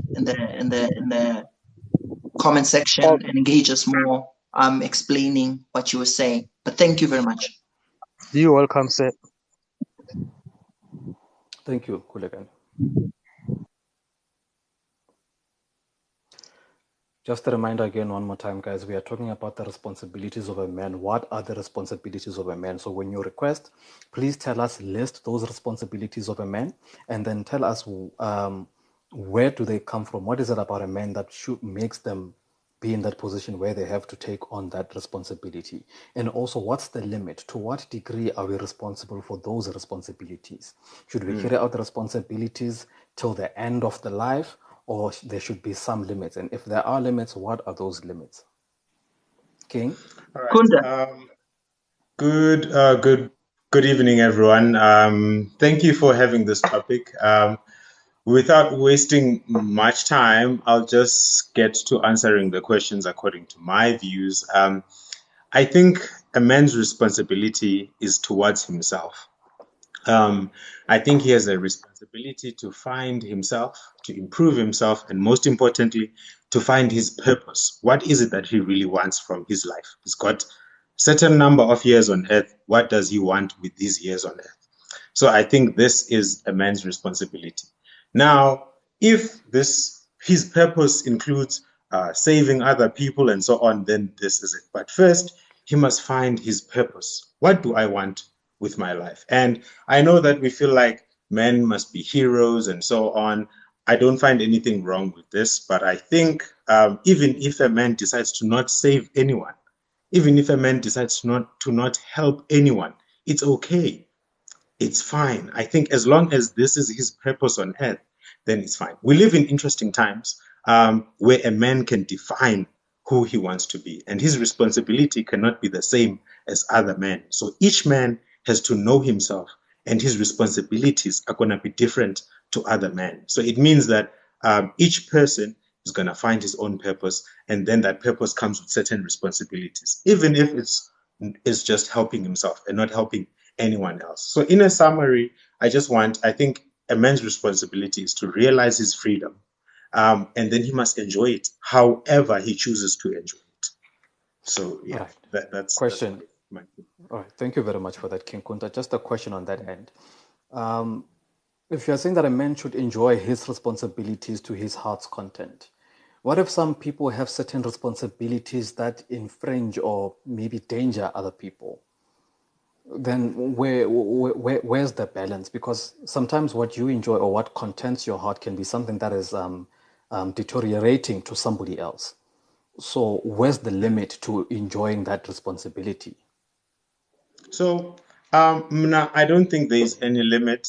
comment section and engage us more, explaining what you were saying. But thank you very much. You're welcome, sir. Thank you, Kolegani. Just a reminder again, one more time, guys, we are talking about the responsibilities of a man. What are the responsibilities of a man? So when you request, please tell us, list those responsibilities of a man, and then tell us where do they come from? What is it about a man that makes them be in that position where they have to take on that responsibility? And also, what's the limit? To what degree are we responsible for those responsibilities? Should we carry out the responsibilities till the end of the life? Or there should be some limits, and if there are limits, what are those limits? King? All right. Good evening, everyone. Thank you for having this topic. Without wasting much time, I'll just get to answering the questions according to my views. I think a man's responsibility is towards himself. I think he has a responsibility to find himself, to improve himself, and most importantly, to find his purpose. What is it that he really wants from his life? He's got a certain number of years on earth. What does he want with these years on earth? So I think this is a man's responsibility. Now, if his purpose includes saving other people and so on, then this is it. But first, he must find his purpose. What do I want with my life? And I know that we feel like men must be heroes and so on. I don't find anything wrong with this, but I think even if a man decides to not save anyone, even if a man decides to not help anyone, it's okay. It's fine. I think as long as this is his purpose on earth, then it's fine. We live in interesting times where a man can define who he wants to be, and his responsibility cannot be the same as other men. So each man has to know himself, and his responsibilities are going to be different to other men. So it means that each person is going to find his own purpose, and then that purpose comes with certain responsibilities, even if it's just helping himself and not helping anyone else. So in a summary, I think a man's responsibility is to realize his freedom, and then he must enjoy it however he chooses to enjoy it. So yeah, right. that's question. All right, thank you very much for that, King Kunta. Just a question on that end. If you're saying that a man should enjoy his responsibilities to his heart's content, What if some people have certain responsibilities that infringe or maybe danger other people? Then where's the balance? Because sometimes what you enjoy or what contents your heart can be something that is deteriorating to somebody else. So where's the limit to enjoying that responsibility? So, Mna, I don't think there's any limit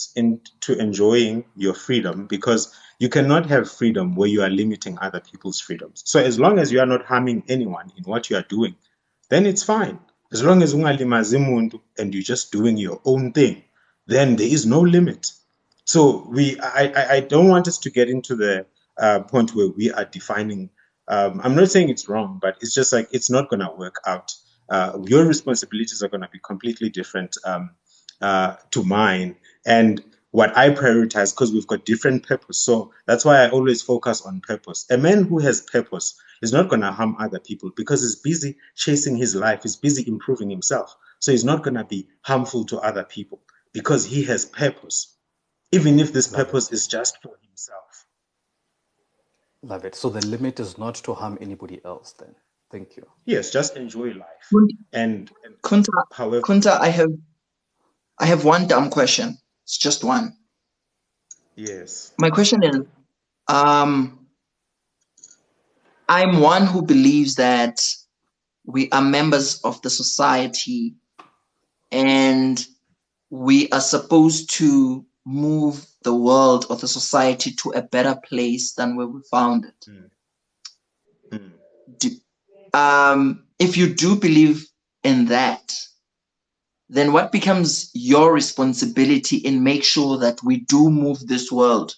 to enjoying your freedom, because you cannot have freedom where you are limiting other people's freedoms. So as long as you are not harming anyone in what you are doing, then it's fine. As long as ungalimazi muntu and you're just doing your own thing, then there is no limit. So I don't want us to get into the point where we are defining. I'm not saying it's wrong, but it's just like it's not going to work out. Your responsibilities are going to be completely different to mine, and what I prioritize, because we've got different purpose. So that's why I always focus on purpose. A man who has purpose is not going to harm other people because he's busy chasing his life, he's busy improving himself. So he's not going to be harmful to other people because he has purpose, even if this purpose is just for himself. Love it. So the limit is not to harm anybody else then. Thank you. Yes, just enjoy life. And however, Kunta, I have one dumb question. It's just one. Yes. My question is, I'm one who believes that we are members of the society and we are supposed to move the world or the society to a better place than where we found it. If you do believe in that, then what becomes your responsibility in make sure that we do move this world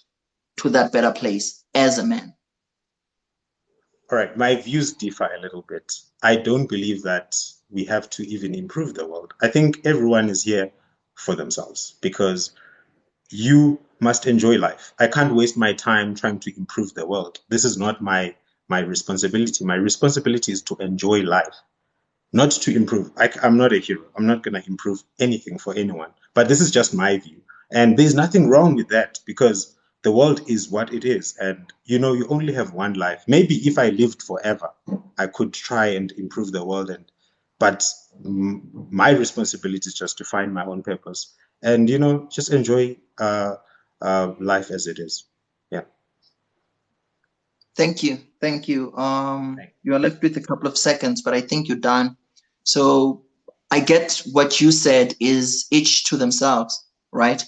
to that better place as a man? All right, my views differ a little bit. I don't believe that we have to even improve the world. I think everyone is here for themselves because you must enjoy life. I can't waste my time trying to improve the world. This is not my responsibility. My responsibility is to enjoy life, not to improve. I'm not a hero. I'm not going to improve anything for anyone. But this is just my view. And there's nothing wrong with that because the world is what it is. And, you only have one life. Maybe if I lived forever, I could try and improve the world. But my responsibility is just to find my own purpose and, just enjoy life as it is. Yeah. Thank you. Thank you. You are left with a couple of seconds, but I think you're done. So I get what you said is each to themselves, right?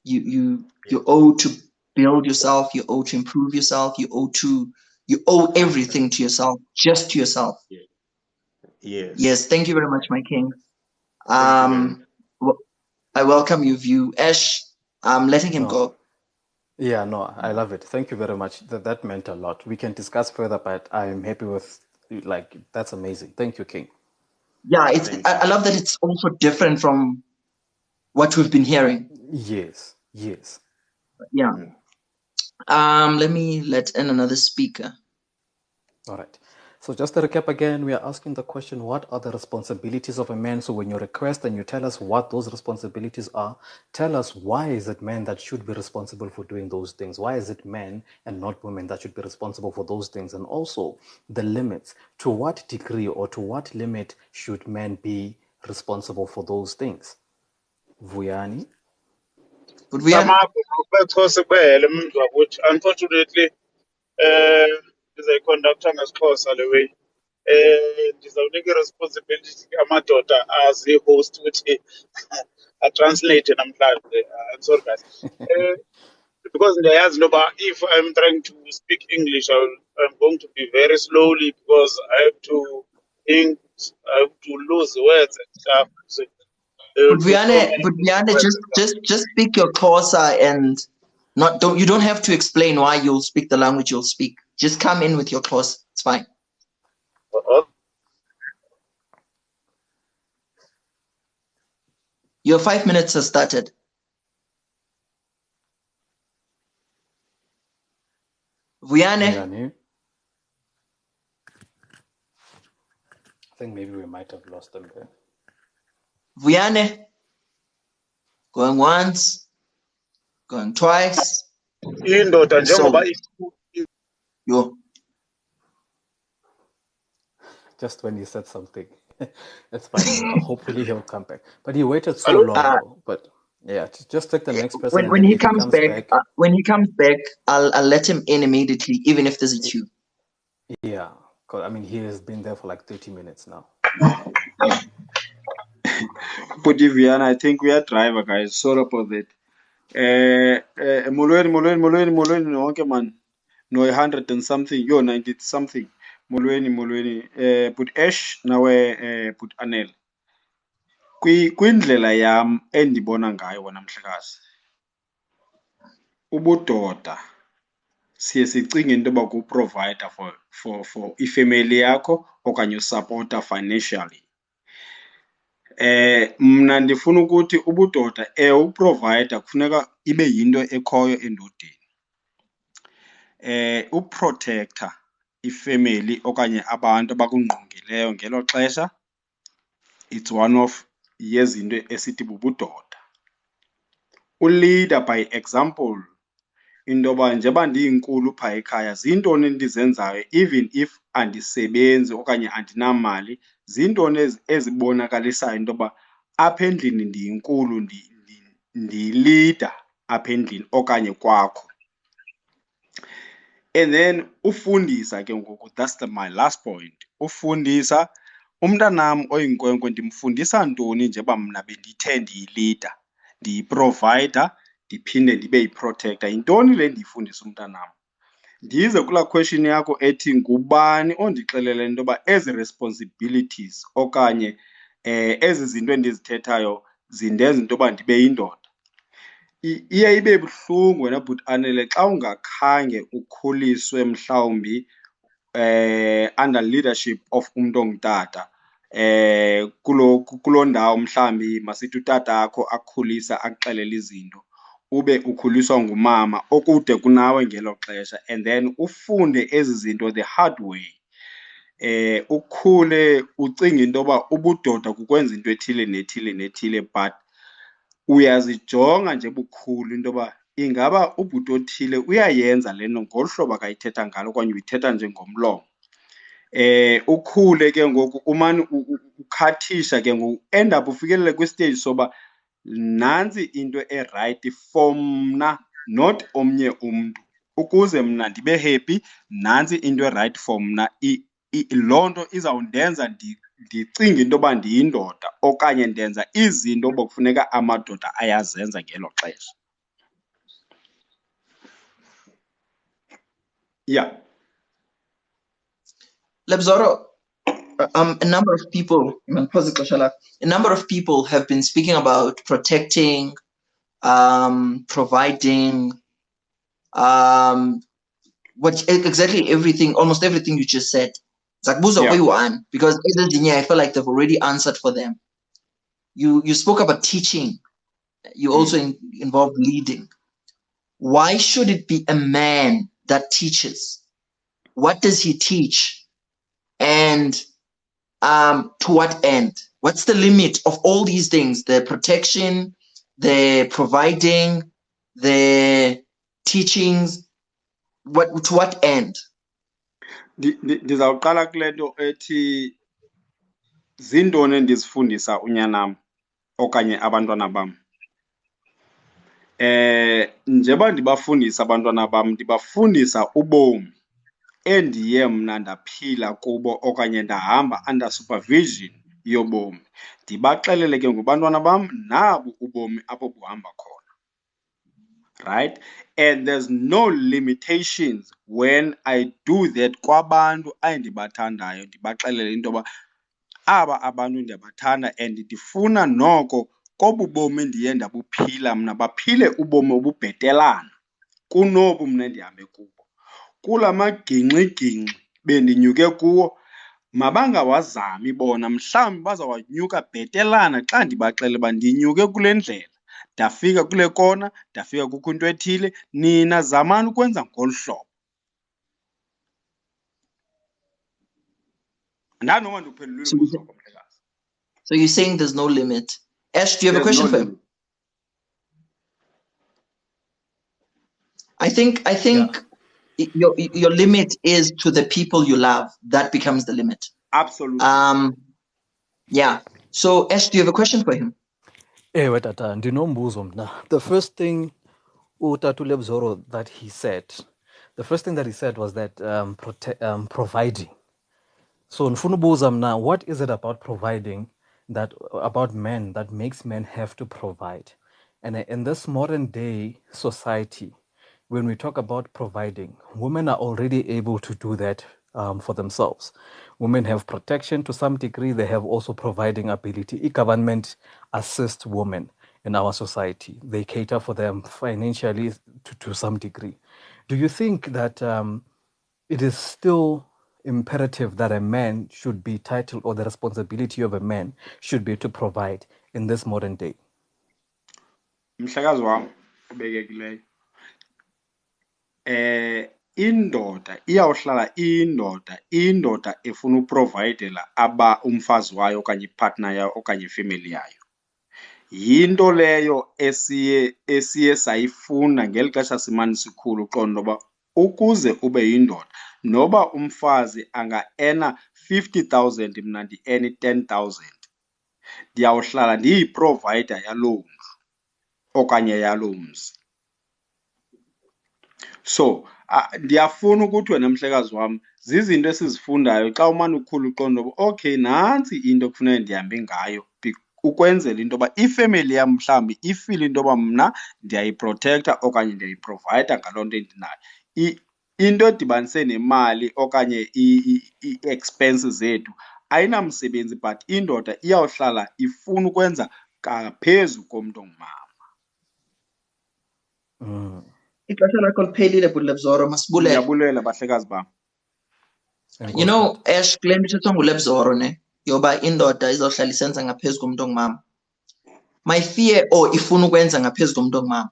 You owe to build yourself, you owe to improve yourself, you owe everything to yourself, just to yourself. Yes. Yes, thank you very much, my king. Thank you. I welcome your view. Ash, I'm letting him go. Yeah, no, I love it. Thank you very much. That meant a lot. We can discuss further, but I'm happy with, that's amazing. Thank you, King. Yeah, I love that it's also different from what we've been hearing. Yes, yes. Yeah. Let me let in another speaker. All right. So just to recap again, we are asking the question, what are the responsibilities of a man? So when you request and you tell us what those responsibilities are, tell us why is it men that should be responsible for doing those things? Why is it men and not women that should be responsible for those things? And also the limits. To what degree or to what limit should men be responsible for those things? Vuyani? Unfortunately, ndizayikhontacta ngesiXhosa le way. Ndizawunika i-responsibility amadoda as i-host ukuthi atranslate namhlanje. I'm sorry guys. Because ndiyayazi into yoba if I'm trying to speak English, I'm going to be very slowly because I have to think, I have to lose words and stuff. So, Viane, just speak your Xhosa and you don't have to explain why you'll speak the language you'll speak. Just come in with your Xhosa. It's fine. Your 5 minutes has started. Viane. I think maybe we might have lost them there. Viane. Going once, going twice. Indoda njengoba Yo. just when he said something. That's fine. Hopefully he'll come back. But he waited so Hello? long though. But yeah, just take the next person, and When then he if he comes comes back, back, I'll let him in immediately, even if there's a queue. yeah, because I mean he has been there for like 30 minutes now. But Vivian, I think we are driver guys. Sorry about that. Molweni, nonke man. No 100 and something, yo 90 something. Molweni. But Ash nawe but Anel. Kwindlela yam endibona ngayo wena mhlekazi. Ubudoda siye sicinge into yoba kuprovider for ifamily yakho okanye usupporter financially. Mna ndifuna ukuthi ubudoda uprovider kufuneka ibe yinto ekhoyo endodeni. Uprotector ifamily okanye abantu abakungqongileyo ngelo xesha, it's one of yezinto esithi bubudoda. Uleader by example, into yoba njengoba ndiyinkulu phaa ekhaya zintoni endizenzayo even if andisebenzi okanye andinamali, zintoni ezibonakalisayo into yoba apha endlini ndiyinkulu, ndiyilida apha endlini okanye kwakho. And then ufundisa ke ngoku, that's my last point. Ufundisa umntanam oyinkwenkwe, ndimfundisa ntoni njengoba mna bendithe ndiyilida, ndiyiprovider, ndiphinde ndibe yiprotector. Yintoni le ndiyifundisa umntanam? Ndize kulaa question yakho ethi ngubani ondixelele into yoba ezi responsibilities okanye ezi zinto endizithethayo zindenza into yoba ndibe yindoda. Iye ibe buhlungu wena but Anele xa ungakhange ukhuliswe mhlawumbi under leadership of umuntu ongutata, kuloo ndawo mhlawumbi masithi utata akho akukhulisa akuxelela izinto, ube ukhuliswa ngumama okude kunawe ngelo xesha, and then ufunde ezi zinto the hard way. Ukhule ucinga into yoba ubudoda kukwenza into ethile nethile, but uyazijonga nje bukhulu into yoba ingaba ubhuti othile uyayenza le nto ngolu hlobo akayithetha ngalo okanye uyithetha nje ngomlomo. Ukhule ke ngoku umane ukhathisha ke ngoku, end up ufikelele kwistage soba nantsi into erayithi for mna not omnye umntu, ukuze mna ndibe happy, nantsi into erayithi for mna. Loo nto izawundenza ndicinga into yoba ndiyindoda okanye ndenza izinto obokufuneka amadoda ayazenza ngelo xesha. Yeah. Lebzoro, a number of people have been speaking about protecting, providing, what exactly everything, almost everything you just said. Yeah. Because I feel like they've already answered for them. You spoke about teaching. You also involved leading. Why should it be a man that teaches? What does he teach? And to what end? What's the limit of all these things? The protection, the providing, the teachings. To what end? Ndizawuqala kule nto ethi zintoni endizifundisa unyanam okanye abantwana bam. Njengoba ndibafundisa abantwana bam, ndibafundisa ubomi endiye mna ndaphila kubo okanye ndahamba under supervision yobomi. Ndibaxelele ke ngobantwana bam nabo ubomi apho buhamba khona. Right? And there's no limitations when I do that kwabantu endibathandayo, ndibaxelele into yoba aba abantu ndiyabathanda and ndifuna noko kobu bomi ndiye ndabuphila mna baphile ubomi obubhetelana kunobu mna ndihambe kubo. Kula magingxigingxi bendinyuke kuwo mabangawazami bona, mhlawumbi bazawanyuka bhetelana xa ndibaxelela uba ndinyuke kule ndlela, ndafika kule kona, ndafika kukho into ethile, nina zamani ukwenza ngolu hlobo. Ndanoma ndiphendulile umbuzo wakho mhlekazi. So you're saying there's no limit. Ash, do you have a question for him? I think your limit is to the people you love. That becomes the limit. Absolutely. Yeah. So Ash, do you have a question for him? Wait, Tata, ndinombuzo mna. The first thing uTatuleb Zoro that he said, was that providing. So nifuna ubuza mna, what is it about providing about men that makes men have to provide? And in this modern day society, when we talk about providing, women are already able to do that for themselves. Women have protection to some degree. They have also providing ability. Government assists women in our society. They cater for them financially to some degree. Do you think that it is still imperative that a man should be titled, or the responsibility of a man should be to provide in this modern day? Mhlekazi wami obekekileyo. Indoda iyawuhlala indoda efuna uprovayidela umfazi wayo okanye ipartner yayo okanye ifemeli yayo. Yinto leyo esiye sayifuna ngeli xesha simane sikhulu uqonda uba ukuze ube yindoda noba umfazi anga-ena 50,000 mna ndi-ene 10,000, ndiyawuhlala ndiyiprovider yaloo ndlu okanye yaloo mzi. So ndiyafuna ukuthi wena mhlekazi wam zizinto esizifundayo xa umane ukhula uqonda uba okay, nantsi into ekufuneka ndihambe ngayo ukwenzela into yoba ifemeli yam mhlawumbi ifile into yoba mna ndiyayiprotektha okanye ndiyayiprovayida ngaloo nto endinayo. Into edibanise nemali okanye ii-expenses zethu ayinamsebenzi, but indoda iyawuhlala ifuna ukwenza ngaphezu komntu ongumama. Ixesha lakho liphelile bhuti Lebzoro, masibulele. Ndiyabulela bahlekazi bam. You know, Ash, kule nto ithethwa nguLebzoro ne yoba indoda izohlala isenza ngaphezu komuntu ongumama. My fear, or ifuna ukwenza ngaphezu komuntu ongumama.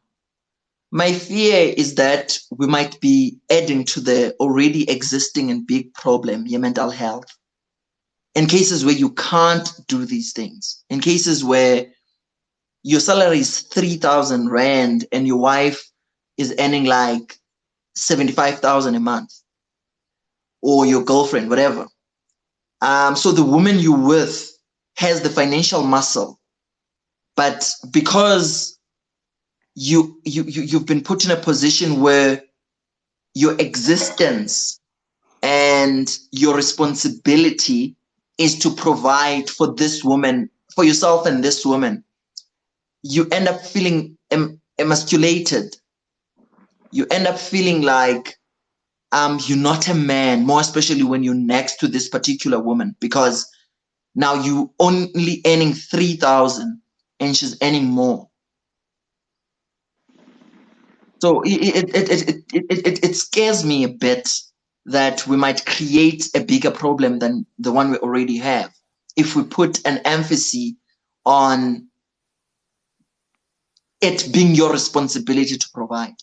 My fear is that we might be adding to the already existing and big problem, your mental health. In cases where you can't do these things, in cases where your salary is 3,000 Rand and your wife is earning like 75,000 a month, or your girlfriend, whatever. So the woman you're with has the financial muscle, but because you've been put in a position where your existence and your responsibility is to provide for this woman, for yourself and this woman, you end up feeling emasculated. You end up feeling like you're not a man, more especially when you're next to this particular woman, because now you only earning 3,000 and she's earning more. So it scares me a bit that we might create a bigger problem than the one we already have if we put an emphasis on it being your responsibility to provide.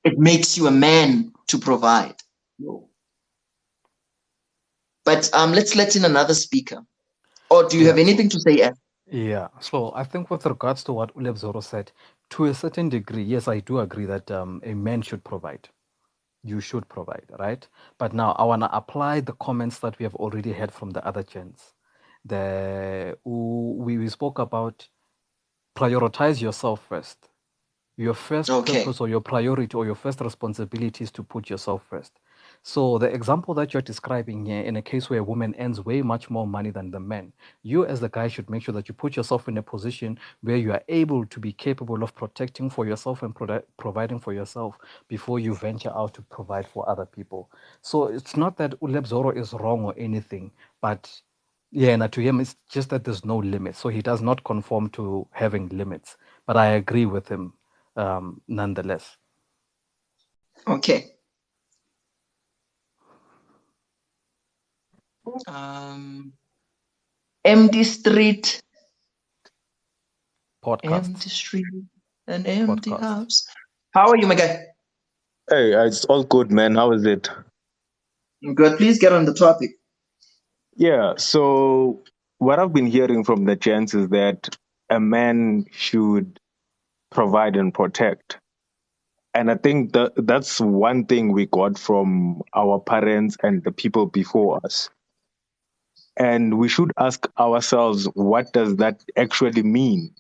It makes you a man to provide. But let's let in another speaker. Or do you have anything to say, Ed? Yeah, so I think with regards to what Lebzoro said, to a certain degree, yes, I do agree that a man should provide. You should provide, right? But now I want to apply the comments that we have already heard from the other gents. We spoke about prioritize yourself first. Your first purpose or your priority or your first responsibility is to put yourself first. So the example that you're describing here, in a case where a woman earns way much more money than the man, you as the guy should make sure that you put yourself in a position where you are able to be capable of protecting for yourself and providing for yourself before you venture out to provide for other people. So it's not that Lebzoro is wrong or anything, but yeah, and to him, it's just that there's no limit. So he does not conform to having limits. But I agree with him nonetheless. Okay. Empty street. Podcast. Empty street. An empty house. How are you, my guy? Hey, it's all good, man. How is it? Good. Please get on the topic. Yeah, so what I've been hearing from the gents is that a man should provide and protect. And I think that's one thing we got from our parents and the people before us. And we should ask ourselves, what does that actually mean?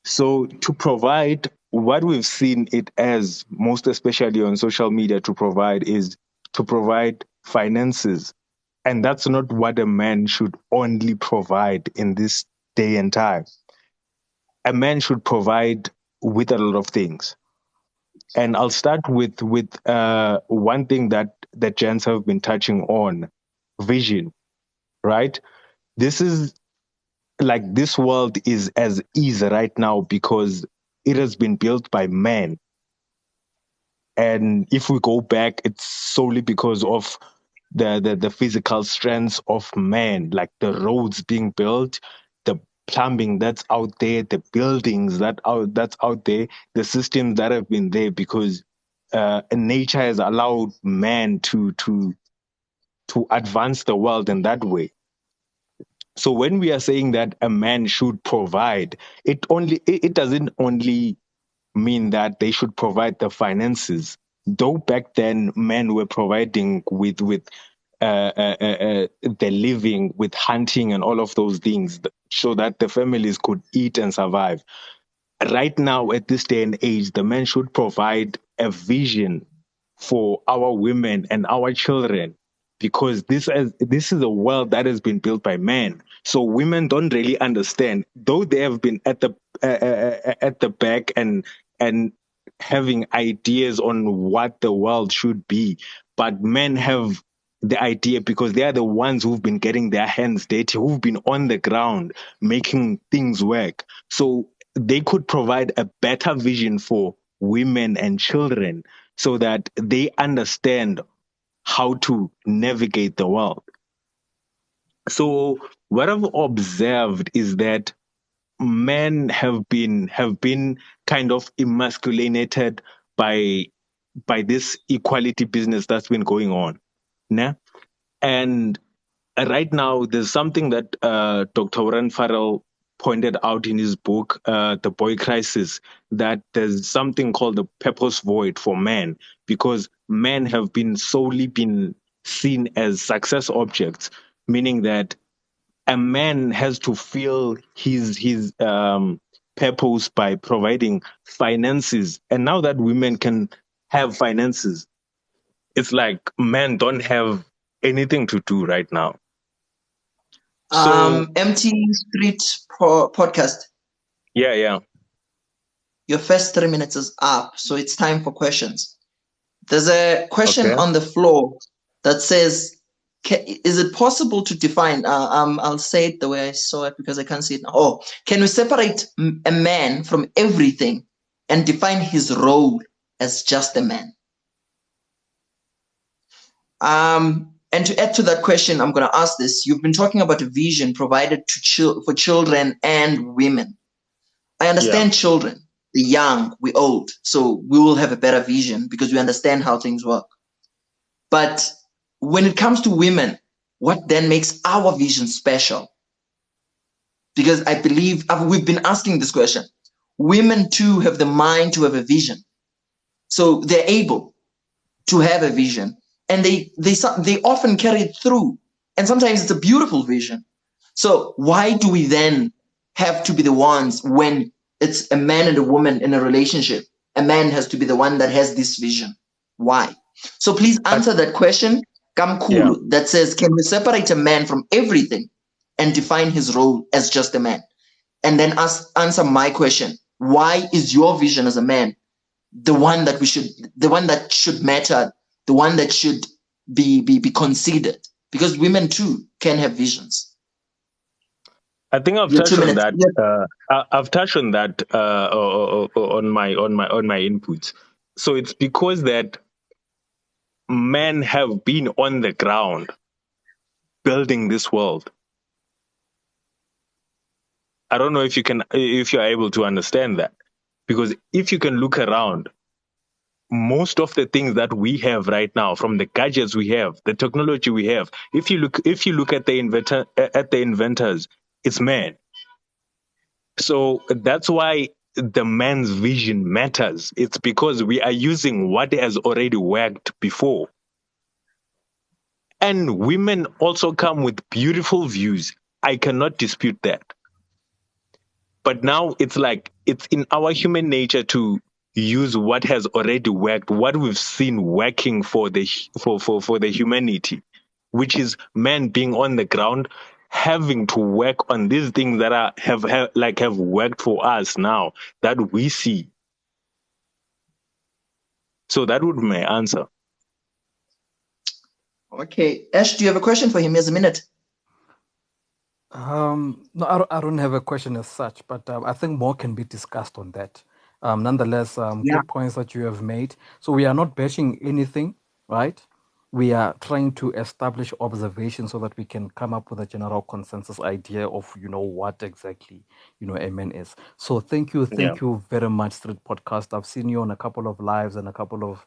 So to provide what we've seen it as, most especially on social media, to provide is to provide finances. And that's not what a man should only provide in this day and time. A man should provide with a lot of things. And I'll start with one thing that gents have been touching on, vision, right? This is like, this world is as is right now because it has been built by men. And if we go back, it's solely because of the physical strengths of man, like the roads being built, the plumbing that's out there, the buildings that's out there, the systems that have been there because nature has allowed man to advance the world in that way. So when we are saying that a man should provide, it doesn't only mean that they should provide the finances. Though back then men were providing with the living, with hunting and all of those things, so that the families could eat and survive. Right now, at this day and age, the men should provide a vision for our women and our children, because this is a world that has been built by men. So women don't really understand, though they have been at the back and having ideas on what the world should be, but men have the idea because they are the ones who've been getting their hands dirty, who've been on the ground making things work. So they could provide a better vision for women and children so that they understand how to navigate the world. So what I've observed is that men have been kind of emasculated by this equality business that's been going on. Nah? And right now, there's something that Dr. Warren Farrell pointed out in his book, The Boy Crisis, that there's something called the purpose void for men, because men have been solely been seen as success objects, meaning that a man has to feel his purpose by providing finances. And now that women can have finances, it's like men don't have anything to do right now. So Empty Street podcast. Yeah. Your first 3 minutes is up, so it's time for questions. There's a question on the floor that says, is it possible to define, I'll say it the way I saw it because I can't see it now. Oh, can we separate a man from everything and define his role as just a man? And to add to that question, I'm going to ask this. You've been talking about a vision provided for children and women. I understand children, the young, we old, so we will have a better vision because we understand how things work. But when it comes to women, what then makes our vision special? Because I believe we've been asking this question. Women too have the mind to have a vision. So they're able to have a vision. And they often carry it through. And sometimes it's a beautiful vision. So why do we then have to be the ones when it's a man and a woman in a relationship? A man has to be the one that has this vision. Why? So please answer that question, Kamkulu, that says, can we separate a man from everything and define his role as just a man? And then answer my question. Why is your vision as a man the one that should matter, the one that should be considered? Because women too can have visions. I think I've touched on that. I've touched on that on my inputs. So it's because that men have been on the ground building this world. I don't know if you're able to understand that, because if you can look around, most of the things that we have right now, from the gadgets we have, the technology we have, if you look at the inventors, it's men. So that's why the man's vision matters. It's because we are using what has already worked before. And women also come with beautiful views. I cannot dispute that. But now it's like it's in our human nature to use what has already worked, what we've seen working for the humanity, which is men being on the ground, having to work on these things that have worked for us now that we see. So that would be my answer. Okay, Ash, do you have a question for him? He has a minute. No, I don't have a question as such, but I think more can be discussed on that. Nonetheless, Yeah. good points that you have made. So we are not bashing anything, right? We are trying to establish observation so that we can come up with a general consensus idea of, what exactly, a man is. So thank you very much, Street Podcast. I've seen you on a couple of lives and a couple of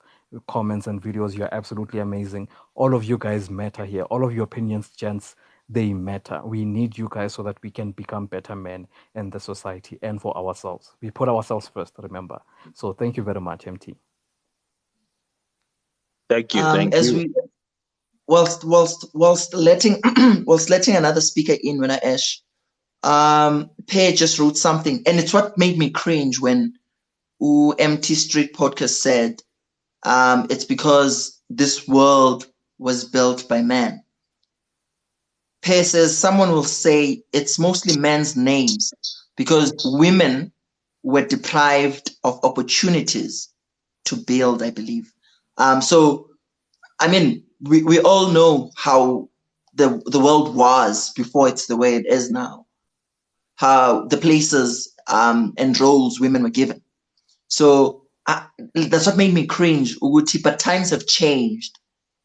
comments and videos. You're absolutely amazing. All of you guys matter here. All of your opinions, gents, they matter. We need you guys so that we can become better men in the society and for ourselves. We put ourselves first, remember. So thank you very much, MT. Thank you. As we whilst letting whilst letting another speaker in when I Ash, Pei just wrote something, and it's what made me cringe when MT Street Podcast said it's because this world was built by man. Pei says someone will say it's mostly men's names because women were deprived of opportunities to build, I believe. So, I mean, we all know how the world was before it's the way it is now, how the places and roles women were given. So that's what made me cringe, Uguti, but times have changed.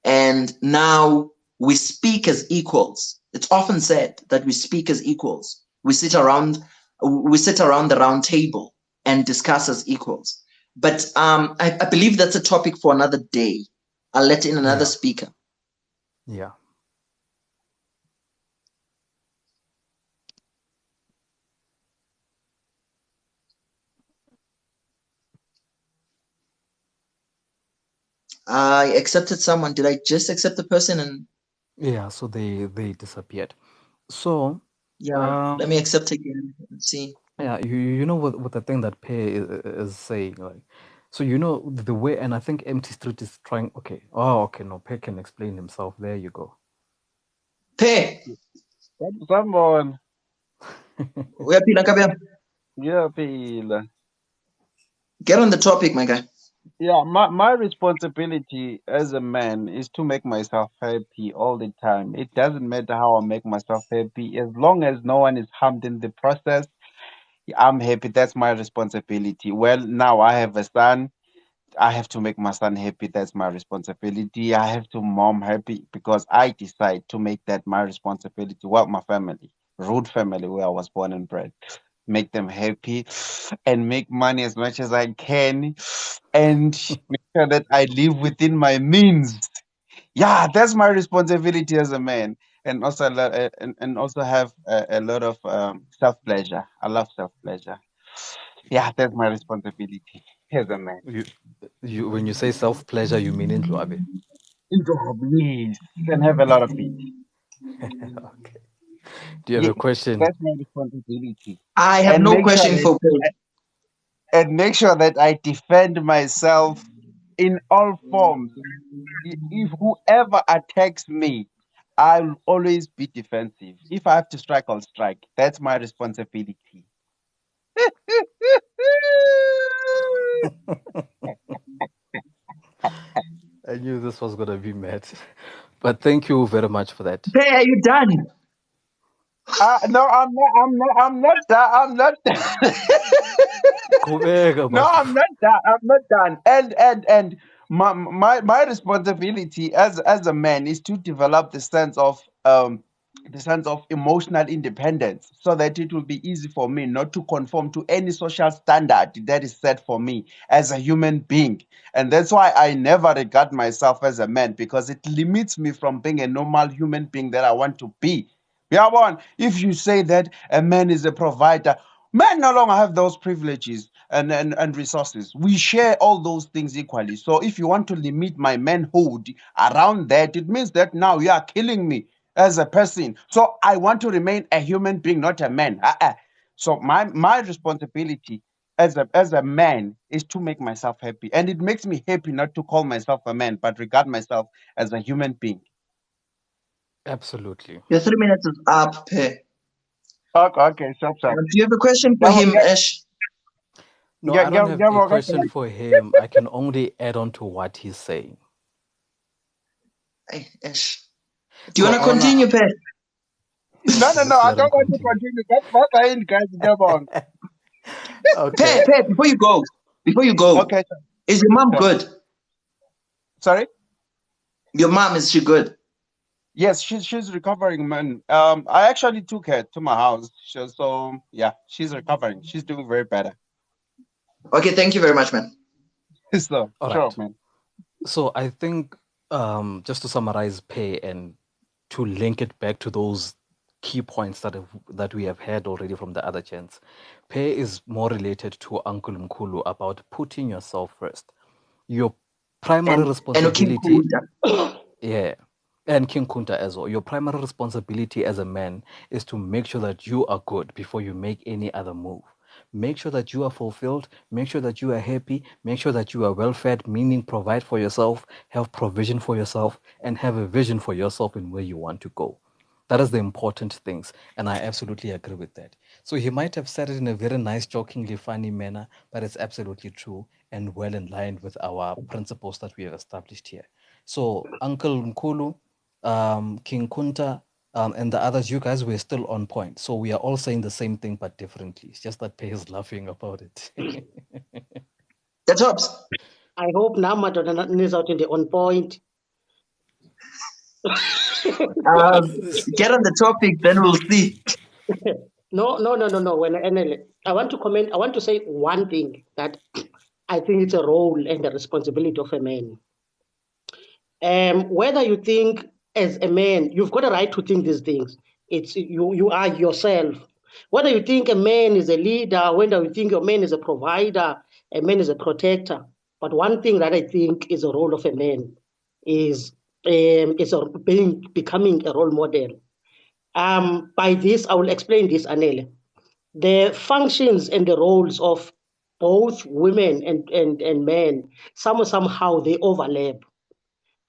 And now we speak as equals. It's often said that we speak as equals. We sit around the round table and discuss as equals. But I believe that's a topic for another day. I'll let in another speaker. Yeah. I accepted someone. Did I just accept the person and? Yeah, so they disappeared. So let me accept again. Let's see. Yeah, you know what the thing that Pei is saying, like, so the way, and I think Empty Street is trying. Okay, no, Pei can explain himself. There you go. Pei, Someone. Yeah, get on the topic, my guy. Yeah, my responsibility as a man is to make myself happy all the time. It doesn't matter how I make myself happy, as long as no one is harmed in the process. I'm happy. That's my responsibility. Well, now I have a son. I have to make my son happy. That's my responsibility. I have to mom happy because I decide to make that my responsibility. Well, my family, root family, where I was born and bred, make them happy and make money as much as I can and make sure that I live within my means. Yeah, that's my responsibility as a man. And also, and also have a lot of self pleasure. I love self pleasure. Yeah, that's my responsibility as a man. You when you say self pleasure, you mean Indluabe? Indluabe, yes, and have a lot of it. Okay. Do you have a question? That's my responsibility. I have no question for Pei. And make sure that I defend myself in all forms. If whoever attacks me, I'll always be defensive. If I have to strike, I'll strike. That's my responsibility. I knew this was gonna be mad, but thank you very much for that. Pei, are you done? No, I'm not. I'm not done. I'm not done. No, I'm not done. I'm not done. And my responsibility as a man is to develop the sense of emotional independence, so that it will be easy for me not to conform to any social standard that is set for me as a human being. And that's why I never regard myself as a man, because it limits me from being a normal human being that I want to be. Yeah, if you say that a man is a provider, men no longer have those privileges. and resources. We share all those things equally. So if you want to limit my manhood around that, it means that now you are killing me as a person. So I want to remain a human being, not a man. So my responsibility as a man is to make myself happy, and it makes me happy not to call myself a man, but regard myself as a human being. Absolutely. Your 3 minutes is up, Pe. Okay, sharp. Do you have a question for him, Ash? No, I don't have a question for him. I can only add on to what he's saying. Hey, Ash. Do you want to continue, Pe? No, I don't want to continue. That's what I ain't, guys. Okay. Pe, before you go. Okay. Is your mom good? Sorry? Your mom, is she good? Yes, she's recovering, man. I actually took her to my house. So yeah, she's recovering. She's doing very better. Okay, thank you very much, man. So, All sure, right. man. So I think just to summarize Pe and to link it back to those key points that we have heard already from the other chants, Pe is more related to Uncle Mkulu about putting yourself first. Your primary responsibility, and King Kunta as well. Your primary responsibility as a man is to make sure that you are good before you make any other move. Make sure that you are fulfilled, make sure that you are happy, make sure that you are well fed, meaning provide for yourself, have provision for yourself, and have a vision for yourself in where you want to go. That is the important things, and I absolutely agree with that. So he might have said it in a very nice, jokingly funny manner, but it's absolutely true and well in line with our principles that we have established here. So Uncle Mkulu, King Kunta, and the others, you guys were still on point. So we are all saying the same thing, but differently. It's just that Pe is laughing about it. That helps. I hope now Madonna is out in the on point. Get on the topic, then we'll see. No. When I want to comment, I want to say one thing that I think it's a role and the responsibility of a man. Whether you think as a man, you've got a right to think these things. It's you are yourself. Whether you think a man is a leader, whether you think a man is a provider, a man is a protector. But one thing that I think is a role of a man is becoming a role model. By this, I will explain this, Anele. The functions and the roles of both women and men, somehow they overlap.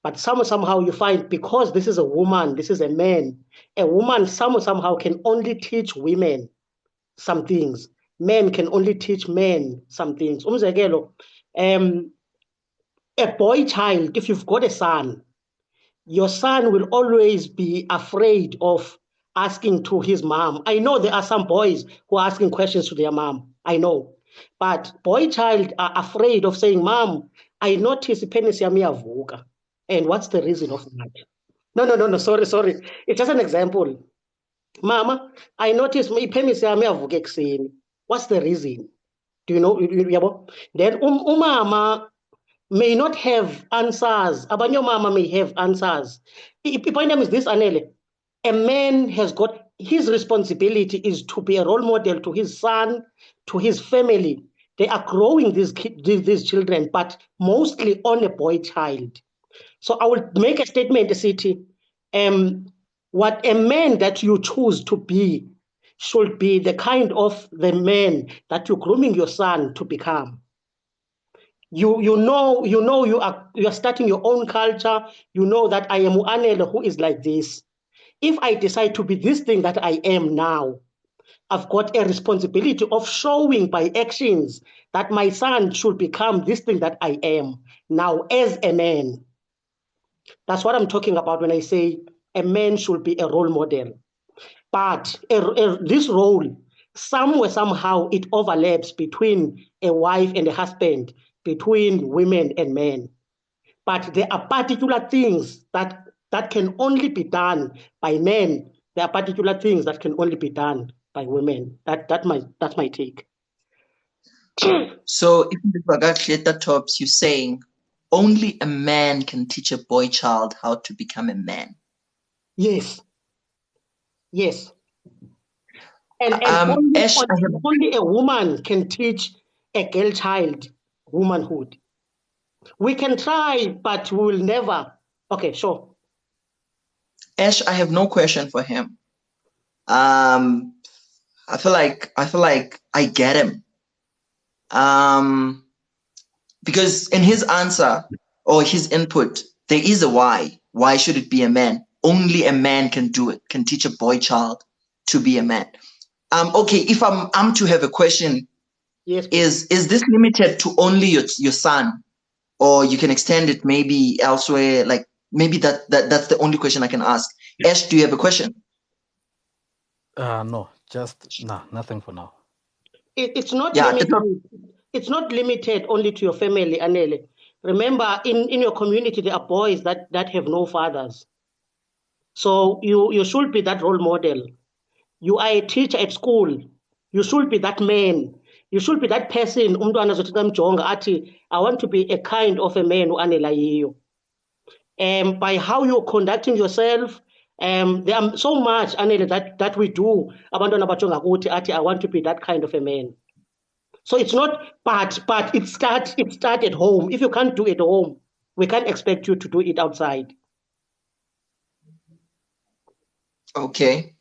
But somehow you find, because this is a woman, this is a man, a woman somehow can only teach women some things. Men can only teach men some things. Umzekelo, a boy child, if you've got a son, your son will always be afraid of asking to his mom. I know there are some boys who are asking questions to their mom. I know. But boy child are afraid of saying, Mom, I notice penis yami yavuka. And what's the reason of that? No, sorry. It's just an example. Mama, I noticed my penis yami yavuka ekuseni. What's the reason? Do you know? Then umama may not have answers. Abanyo mama may have answers. The point is this, Anele. A man has got, his responsibility is to be a role model to his son, to his family. They are growing these children, but mostly on a boy child. So I will make a statement, City. What a man that you choose to be should be the kind of the man that you're grooming your son to become. You know you are starting your own culture. You know that I am Anele who is like this. If I decide to be this thing that I am now, I've got a responsibility of showing by actions that my son should become this thing that I am now as a man. That's what I'm talking about when I say a man should be a role model. But this role, somehow it overlaps between a wife and a husband, between women and men. But there are particular things that can only be done by men. There are particular things that can only be done by women. That's my take. So if the tops, you're saying only a man can teach a boy child how to become a man. Yes. And only a woman can teach a girl child womanhood. We can try, but we will never. Okay, sure. Ash, I have no question for him. I feel like I get him. Because in his answer or his input, there is a why. Why should it be a man? Only a man can do it, can teach a boy child to be a man. Okay, if I'm to have a question, Yes, please. is this limited to only your son, or you can extend it maybe elsewhere? Like maybe that's the only question I can ask. Ash, do you have a question? No, just nothing for now. It's not Yeah, limited. It's not limited only to your family, Anele. Remember, in your community, there are boys that have no fathers. So you should be that role model. You are a teacher at school. You should be that man. You should be that person. Umntwana azothi xa emjonga athi, I want to be a kind of a man uAnela yiyo. By how you're conducting yourself, there are so much Anele that we do. Abantwana bajonga kuthi athi, I want to be that kind of a man. So it's not, but it starts at home. If you can't do it at home, we can't expect you to do it outside. Okay.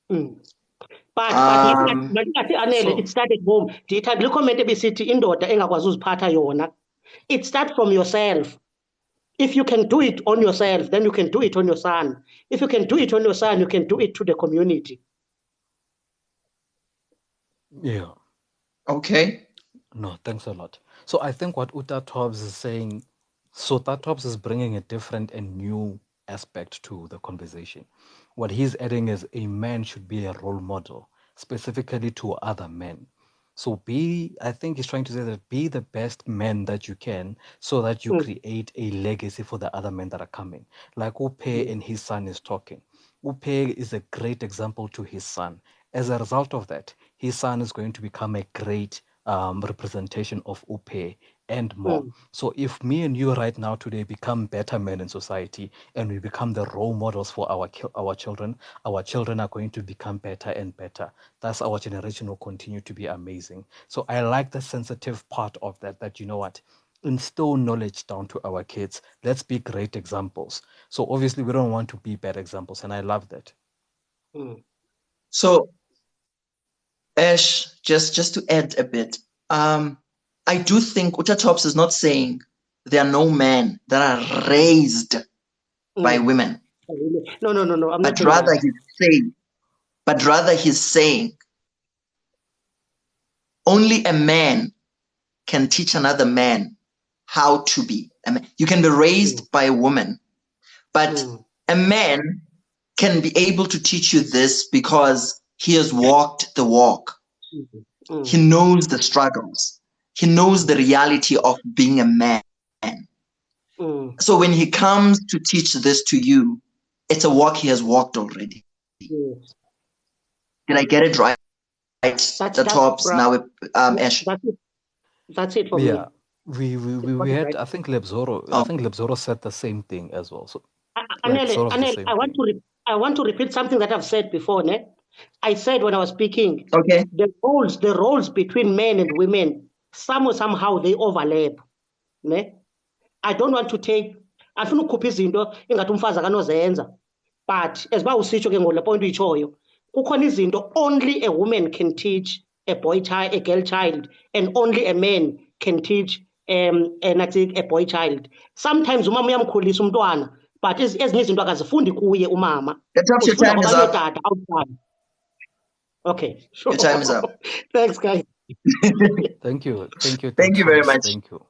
But Um, Anele, it started home. Ndithi comment ebisithi indoda engakwazi uziphatha yona. It starts from yourself. If you can do it on yourself, then you can do it on your son. If you can do it on your son, you can do it to the community. Yeah. Okay. No, thanks a lot. So I think what Uta Tobbs is saying, so that Tobbs is bringing a different and new aspect to the conversation. What he's adding is a man should be a role model, specifically to other men. So I think he's trying to say that be the best man that you can so that you create a legacy for the other men that are coming. Like Upe and his son is talking. Upe is a great example to his son. As a result of that, his son is going to become a great representation of Upe and more. So if me and you right now today become better men in society and we become the role models for our children are going to become better and better. Thus our generation will continue to be amazing. So I like the sensitive part of that you know what? Instill knowledge down to our kids. Let's be great examples. So obviously we don't want to be bad examples, and I love that. So Ash, just to add a bit, I do think Uta Tops is not saying there are no men that are raised by women. No. I'm But not rather he's saying only a man can teach another man how to be a man. You can be raised by a woman, but a man can be able to teach you this because he has walked the walk. He knows the struggles. He knows the reality of being a man. So when he comes to teach this to you, it's a walk he has walked already. Did I get it right? The Tops right. now, Ash. That's it for me. Yeah. We had, I think Lebzoro said the same thing as well. So Anele, I want to repeat something that I've said before, ne? I said when I was speaking, the roles between men and women, somehow they overlap. Ne? I don't want to take, afuna ukukhupha izinto engathi umfazi akanozenza. But as ba usitsho ke ngole point uyichoyo, kukhona izinto only a woman can teach a boy child, a girl child, and only a man can teach a boy child. Sometimes umama uyamkhulisa umntwana, but ezinye izinto akazifundi kuye umama. The Tops, your time is up. Outside. Okay, sure. Your time is up. Thanks, guys. Thank you. Thank you very much. Thank you.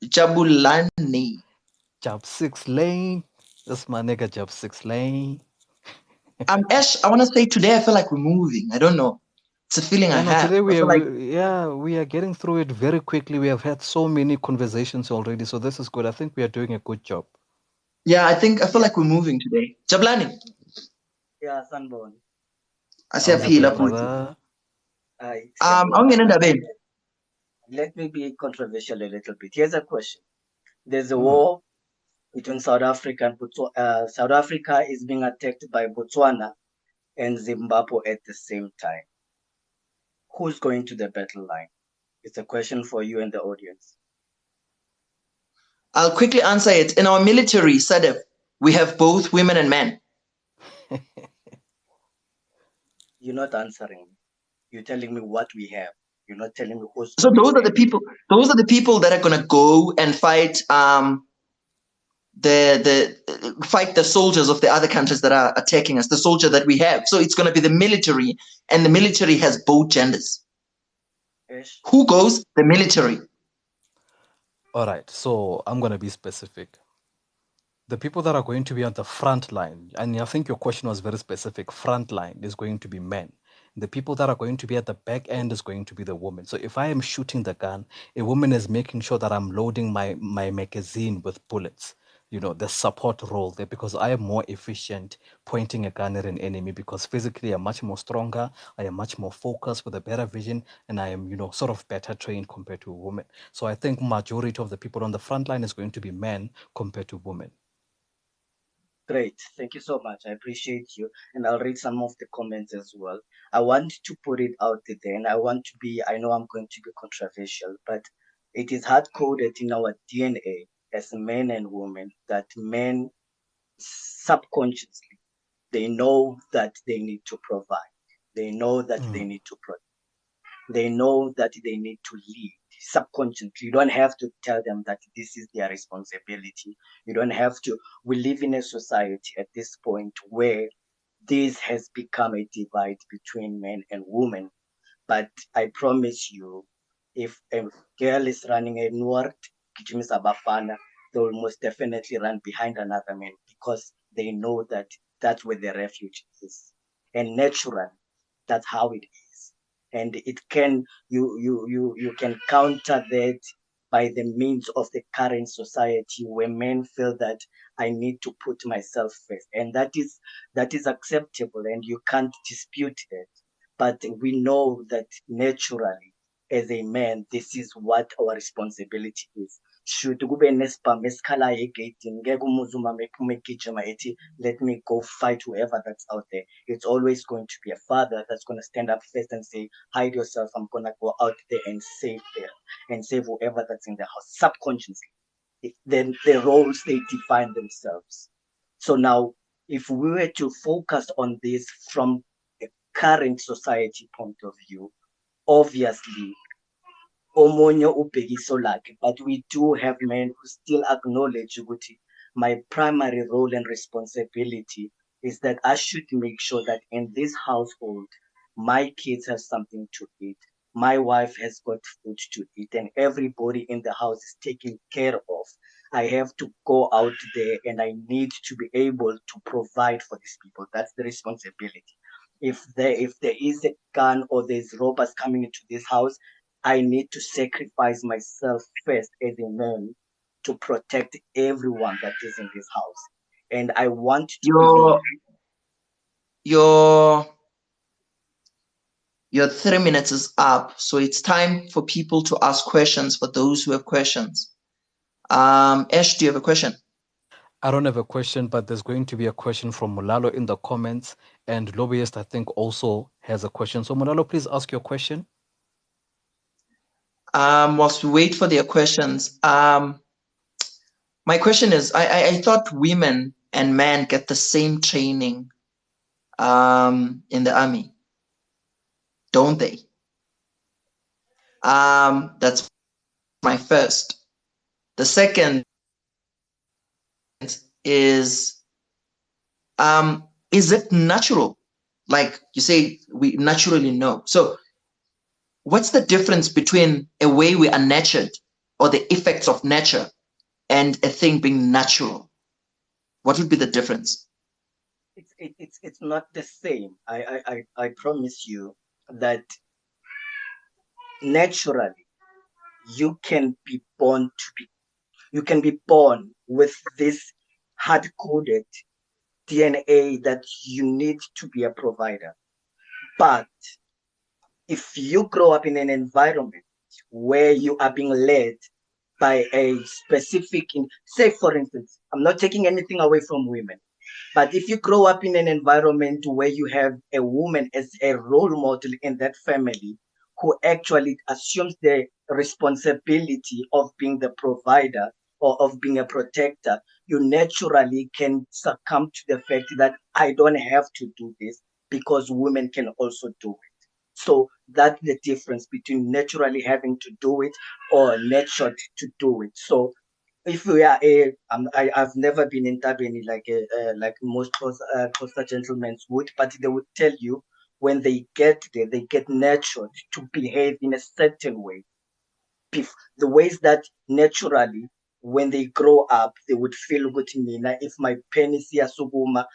Jabulani. Job 6 lane. That's my nigga, Job 6 lane. Ash, I want to say today I feel like we're moving. I don't know. It's a feeling I have. Today we are getting through it very quickly. We have had so many conversations already, so this is good. I think we are doing a good job. Yeah, I feel like we're moving today. Jabulani. Yeah, Sanborn. Asiyaphila futhi. Let me be controversial a little bit. Here's a question. There's a war between South Africa and Botswana. South Africa is being attacked by Botswana and Zimbabwe at the same time. who's going to the battle line? It's a question for you and the audience. I'll quickly answer it. In our military, SADF, we have both women and men. You're not answering me. You're telling me what we have. You're not telling me who's So going those to are the people. Those are the people that are gonna go and fight. Fight the soldiers of the other countries that are attacking us. The soldier that we have. So it's gonna be the military, and the military has both genders. Ish. Who goes? The military. All right, so I'm going to be specific. The people that are going to be on the front line, and I think your question was very specific, front line is going to be men. The people that are going to be at the back end is going to be the woman. So if I am shooting the gun, a woman is making sure that I'm loading my magazine with bullets. You know, the support role there, because I am more efficient pointing a gun at an enemy, because physically I'm much more stronger, I am much more focused with a better vision, and I am, you know, sort of better trained compared to a woman. So I think majority of the people on the front line is going to be men compared to women. Great. Thank you so much. I appreciate you. And I'll read some of the comments as well. I want to put it out there, and I know I'm going to be controversial, but it is hard coded in our DNA as men and women that men subconsciously, they know that they need to provide. They know that they need to protect. They know that they need to lead subconsciously. You don't have to tell them that this is their responsibility. You don't have to. We live in a society at this point where this has become a divide between men and women. But I promise you, if a girl is running a Nwart, Kijimisa Bafana, they will most definitely run behind another man because they know that that's where the refuge is. And naturally, that's how it is. And it can you can counter that by the means of the current society where men feel that I need to put myself first. And that is acceptable and you can't dispute that. But we know that naturally, as a man, this is what our responsibility is. Should kube nesibhamu esikhalayo egeyidini, ngeke umuzi umama ephume egijima ethi, let me go fight whoever that's out there. It's always going to be a father that's going to stand up first and say, hide yourself, I'm going to go out there and save whoever that's in the house. Subconsciously, then the roles, they define themselves. So now, if we were to focus on this from a current society point of view, obviously, omonye ubhekiso lakhe, but we do have men who still acknowledge ukuthi my primary role and responsibility is that I should make sure that in this household, my kids have something to eat, my wife has got food to eat, and everybody in the house is taken care of. I have to go out there and I need to be able to provide for these people. That's the responsibility. If there is a gun or there's robbers coming into this house, I need to sacrifice myself first as a man to protect everyone that is in this house. And I want to believe. Your 3 minutes is up, so it's time for people to ask questions for those who have questions. Ash, do you have a question? I don't have a question, but there's going to be a question from Mulalo in the comments, and Lobbyist, I think, also has a question. So Mulalo, please ask your question. Whilst we wait for their questions, my question is, I thought women and men get the same training in the army, don't they? That's my first. The second is it natural? Like you say, we naturally know. So what's the difference between a way we are nurtured or the effects of nature and a thing being natural? What would be the difference? It's not the same. I promise you that naturally you can be born with this hard-coded DNA that you need to be a provider. But if you grow up in an environment where you are being led by a specific, say for instance, I'm not taking anything away from women, but if you grow up in an environment where you have a woman as a role model in that family, who actually assumes the responsibility of being the provider or of being a protector, you naturally can succumb to the fact that I don't have to do this because women can also do it. So that's the difference between naturally having to do it or nurtured to do it. So if we are I've never been in Tabeni like most Xhosa gentlemen would, but they would tell you when they get there, they get nurtured to behave in a certain way. The ways that naturally, when they grow up, they would feel good in me. Now, if my penis is suguma,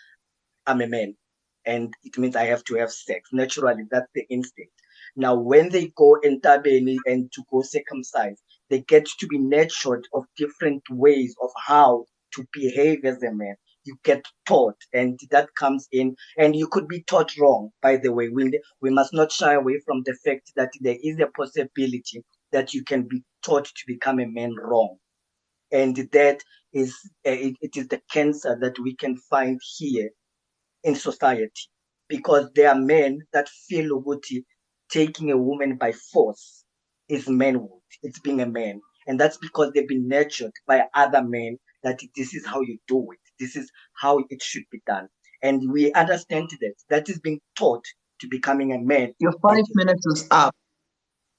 I'm a man, and it means I have to have sex. Naturally, that's the instinct. Now, when they go in Tabeni and to go circumcised, they get to be nurtured of different ways of how to behave as a man. You get taught, and that comes in, and you could be taught wrong, by the way. We must not shy away from the fact that there is a possibility that you can be taught to become a man wrong. And that is, it is the cancer that we can find here in society, because there are men that feel ukuthi taking a woman by force is manhood, it's being a man, and that's because they've been nurtured by other men that this is how you do it, this is how it should be done, and we understand that is being taught to becoming a man. Your 5 minutes is up.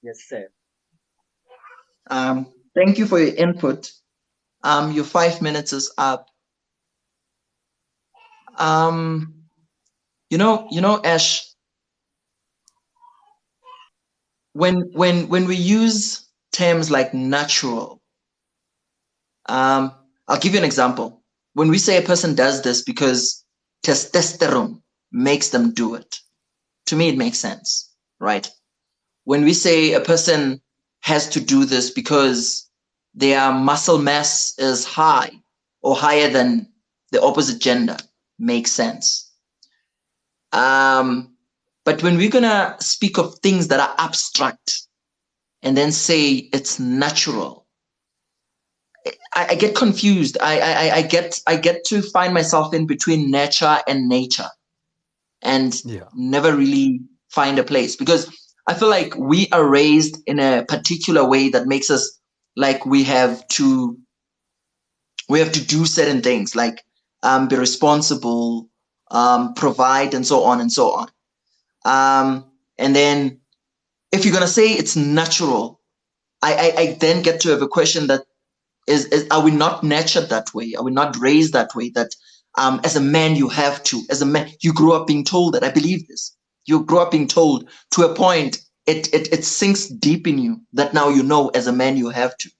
Yes, sir. Thank you for your input. Your 5 minutes is up. You know, Ash, when we use terms like natural, I'll give you an example. When we say a person does this because testosterone makes them do it, to me it makes sense, right? When we say a person has to do this because their muscle mass is high or higher than the opposite gender, makes sense. But when we're gonna speak of things that are abstract and then say it's natural, I get confused. I get to find myself in between nurture and nature, and never really find a place, because I feel like we are raised in a particular way that makes us like we have to do certain things, like be responsible, provide, and so on and so on. And then if you're gonna say it's natural, I then get to have a question that is are we not nurtured that way? Are we not raised that way? That as a man you have to, as a man you grew up being told that. I believe this. You grew up being told to a point it sinks deep in you that now you know as a man you have to.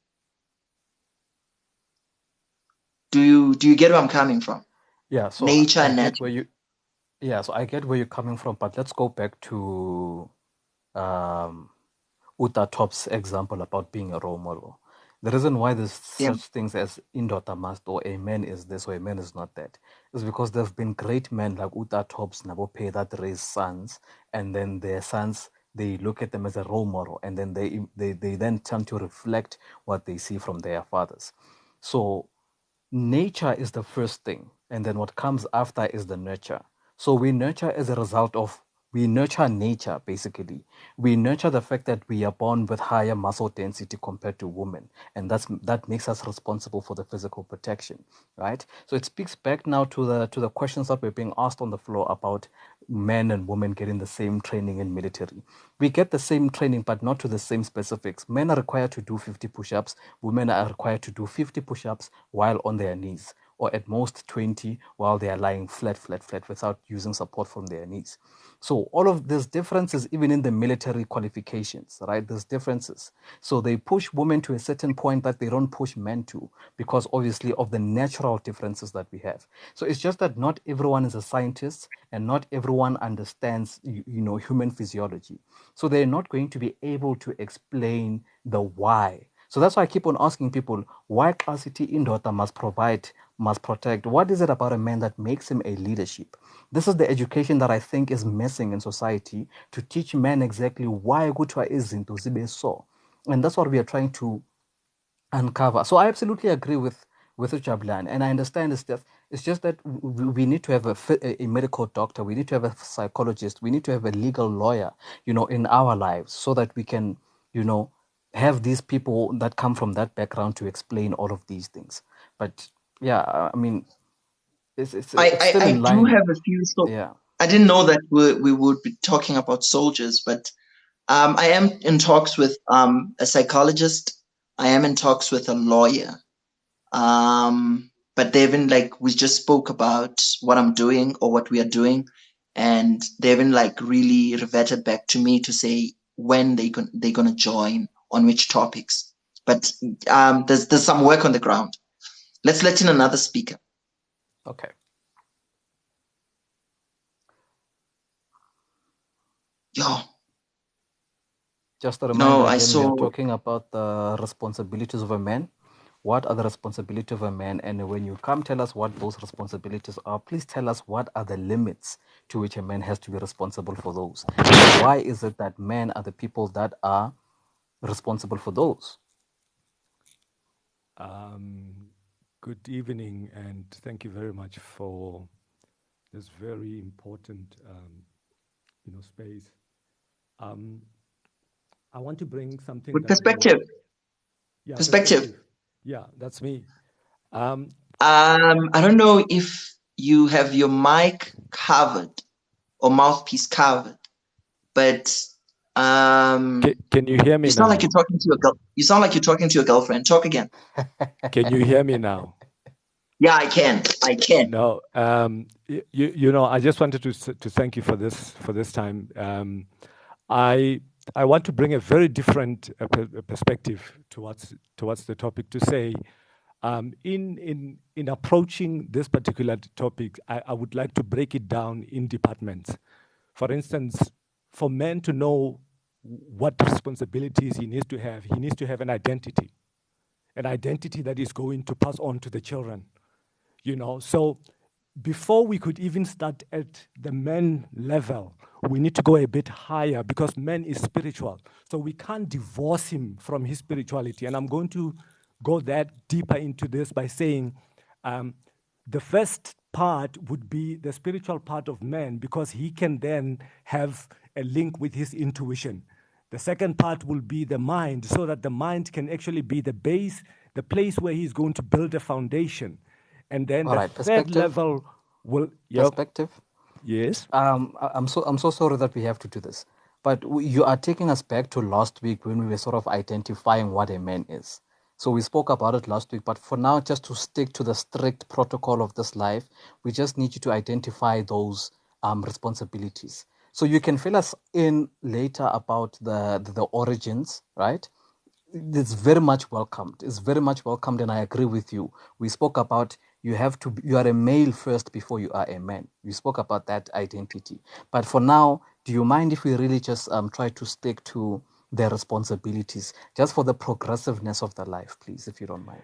Do you get where I'm coming from? Yeah, so nature I and get nature. where you so I get where you're coming from, but let's go back to Uta Top's example about being a role model. The reason why there's such things as Indota must, or a man is this or a man is not that, is because there have been great men like Uta Tops, Nabope, that raise sons, and then their sons, they look at them as a role model, and then they then turn to reflect what they see from their fathers. So nature is the first thing, and then what comes after is the nurture. So we nurture as a result of, we nurture nature, basically. We nurture the fact that we are born with higher muscle density compared to women, and that makes us responsible for the physical protection, right? So it speaks back now to the questions that were being asked on the floor about men and women getting the same training in military. We get the same training, but not to the same specifics. Men are required to do 50 push-ups. Women are required to do 50 push-ups while on their knees, or at most 20 while they are lying flat without using support from their knees. So all of these differences, even in the military qualifications, right? There's differences. So they push women to a certain point that they don't push men to, because obviously of the natural differences that we have. So it's just that not everyone is a scientist and not everyone understands, human physiology. So they're not going to be able to explain the why. So that's why I keep on asking people, why Xasi Indota must provide, must protect? What is it about a man that makes him a leadership? This is the education that I think is missing in society, to teach men exactly why Gutwa is into Zibe so. And that's what we are trying to uncover. So I absolutely agree with with Jablan, and I understand it's just that we need to have a medical doctor, we need to have a psychologist, we need to have a legal lawyer, in our lives, so that we can, have these people that come from that background to explain all of these things. But yeah, I mean, it's still I in do line. have a few. So Yeah. I didn't know that we would be talking about soldiers, but I am in talks with a psychologist. I am in talks with a lawyer. But they haven't we just spoke about what I'm doing or what we are doing, and they haven't really reverted back to me to say when they're gonna join on which topics. But there's some work on the ground. Let's let in another speaker. Okay. Yo. Just a reminder, I again, we saw. are talking about the responsibilities of a man. What are the responsibilities of a man? And when you come tell us what those responsibilities are, please tell us what are the limits to which a man has to be responsible for those. And why is it that men are the people that are responsible for those? Good evening, and thank you very much for this very important, space. I want to bring something With that perspective. Yeah, Perspective. Yeah, that's me. I don't know if you have your mic covered or mouthpiece covered, but Can you hear me you sound now? like you're talking to your girl. You sound like you're talking to your girlfriend. Talk again. Can you hear me now? Yeah, I can. No, I just wanted to thank you for this time. I want to bring a very different perspective towards the topic, to say, in approaching this particular topic, I would like to break it down in departments. For instance, for men to know what responsibilities he needs to have an identity that is going to pass on to the children. So before we could even start at the men level, we need to go a bit higher, because man is spiritual. So we can't divorce him from his spirituality. And I'm going to go that deeper into this by saying the first part would be the spiritual part of man, because he can then have a link with his intuition. The second part will be the mind, so that the mind can actually be the base, the place where he's going to build a foundation. And then the third level will perspective. Yes. I'm so sorry that we have to do this, but you are taking us back to last week when we were sort of identifying what a man is. So we spoke about it last week, but for now, just to stick to the strict protocol of this life, we just need you to identify those responsibilities. So you can fill us in later about the origins, right? It's very much welcomed. It's very much welcomed, and I agree with you. We spoke about you are a male first before you are a man. We spoke about that identity. But for now, do you mind if we really just try to stick to their responsibilities, just for the progressiveness of the life, please, if you don't mind?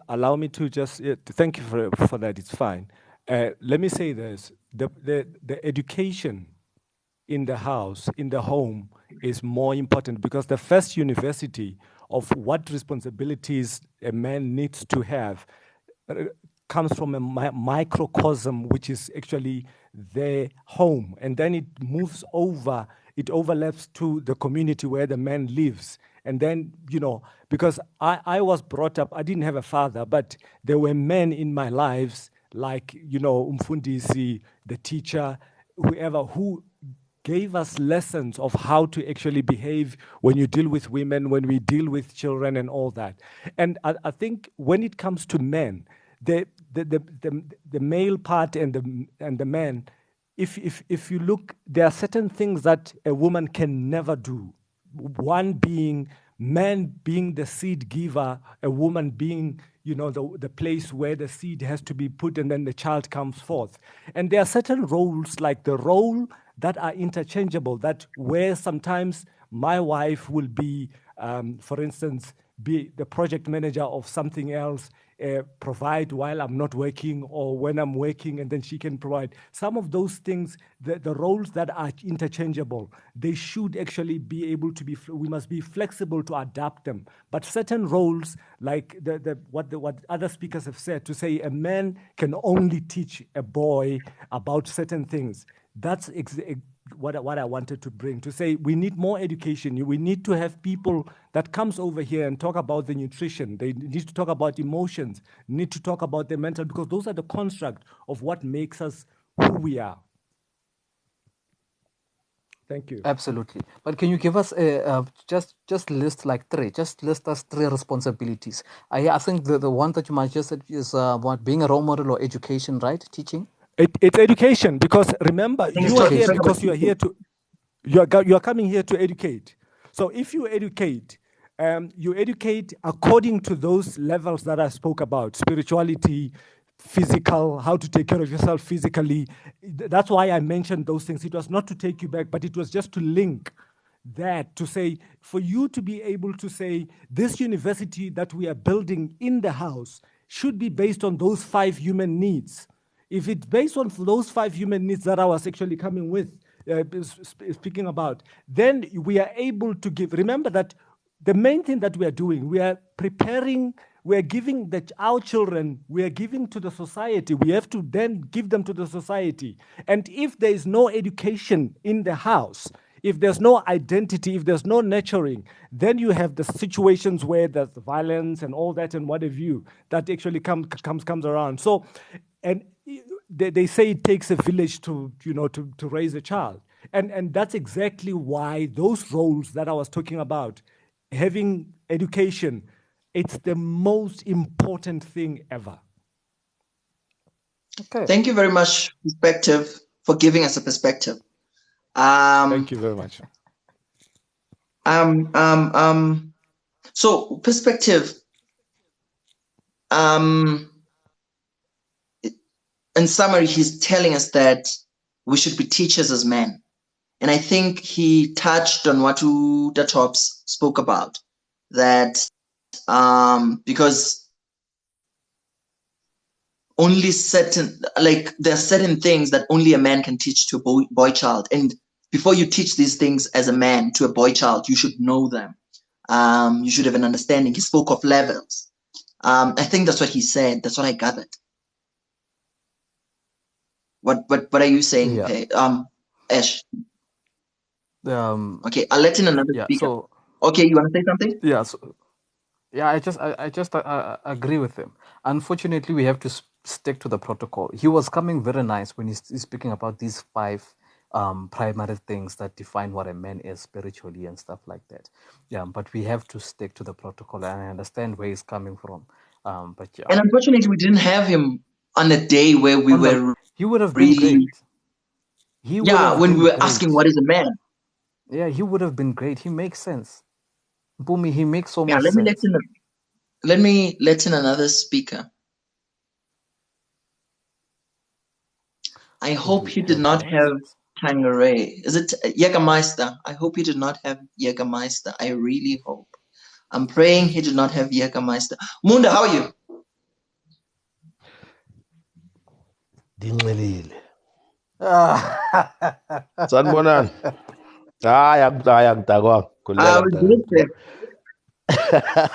Allow me to just thank you for that. It's fine. Let me say this: the education in the house, in the home, is more important, because the first university of what responsibilities a man needs to have comes from a microcosm, which is actually their home. And then it moves over, it overlaps to the community where the man lives. And then, because I was brought up, I didn't have a father, but there were men in my lives, like, Umfundisi, the teacher, whoever, who gave us lessons of how to actually behave when you deal with women, when we deal with children and all that. And I think when it comes to men, the male part and the man, if you look, there are certain things that a woman can never do. One being man being the seed giver, a woman being, the place where the seed has to be put and then the child comes forth. And there are certain roles, like the role that are interchangeable, that where sometimes my wife will be, for instance, be the project manager of something else, provide while I'm not working or when I'm working, and then she can provide. Some of those things, the roles that are interchangeable, they should actually be able to be, we must be flexible to adapt them. But certain roles, like what other speakers have said, to say a man can only teach a boy about certain things, that's what I wanted to bring, to say we need more education. We need to have people that comes over here and talk about the nutrition. They need to talk about emotions, need to talk about the mental, because those are the construct of what makes us who we are. Thank you. Absolutely. But can you give us just list like three? Just list us three responsibilities. I think the one that you might just said is what, being a role model or education, right? Teaching. It's education, because remember, you are here because you are here to, you are coming here to educate. So if you educate according to those levels that I spoke about: spirituality, physical, how to take care of yourself physically. That's why I mentioned those things. It was not to take you back, but it was just to link that, to say, for you to be able to say, this university that we are building in the house should be based on those 5 human needs. If it's based on those 5 human needs that I was actually coming with, speaking about, then we are able to give. Remember that the main thing that we are doing, we are preparing, we are giving our children, we are giving to the society. We have to then give them to the society. And if there is no education in the house, if there's no identity, if there's no nurturing, then you have the situations where there's violence and all that and what have you, that actually comes around. So, and they say it takes a village to raise a child. And that's exactly why those roles that I was talking about, having education, it's the most important thing ever. Okay. Thank you very much, Perspective, for giving us a perspective. Thank you very much. So Perspective, in summary, he's telling us that we should be teachers as men. And I think he touched on what Uda Tops spoke about, that because only there are certain things that only a man can teach to a boy child. And before you teach these things as a man to a boy child, you should know them. You should have an understanding. He spoke of levels. I think that's what he said. That's what I gathered. What are you saying? Yeah. Okay. Ash. Okay, I'll let in another speaker. So, okay, you want to say something? Yeah. So, yeah, I just agree with him. Unfortunately, we have to stick to the protocol. He was coming very nice when he's speaking about these 5 primary things that define what a man is spiritually and stuff like that. Yeah, but we have to stick to the protocol, and I understand where he's coming from. But yeah. And unfortunately, we didn't have him on a day where we were. He would have really, been great. When we were asking what is a man. Yeah, he would have been great. He makes sense. Bumi, he makes so much let me sense. let me let in another speaker. I hope he did not have Tangeray. Is it Jägermeister? I hope he did not have Jägermeister. I really hope. I'm praying he did not have Jägermeister. Munda, how are you? Dingelile. Sanibonani. Hayi angidakwa.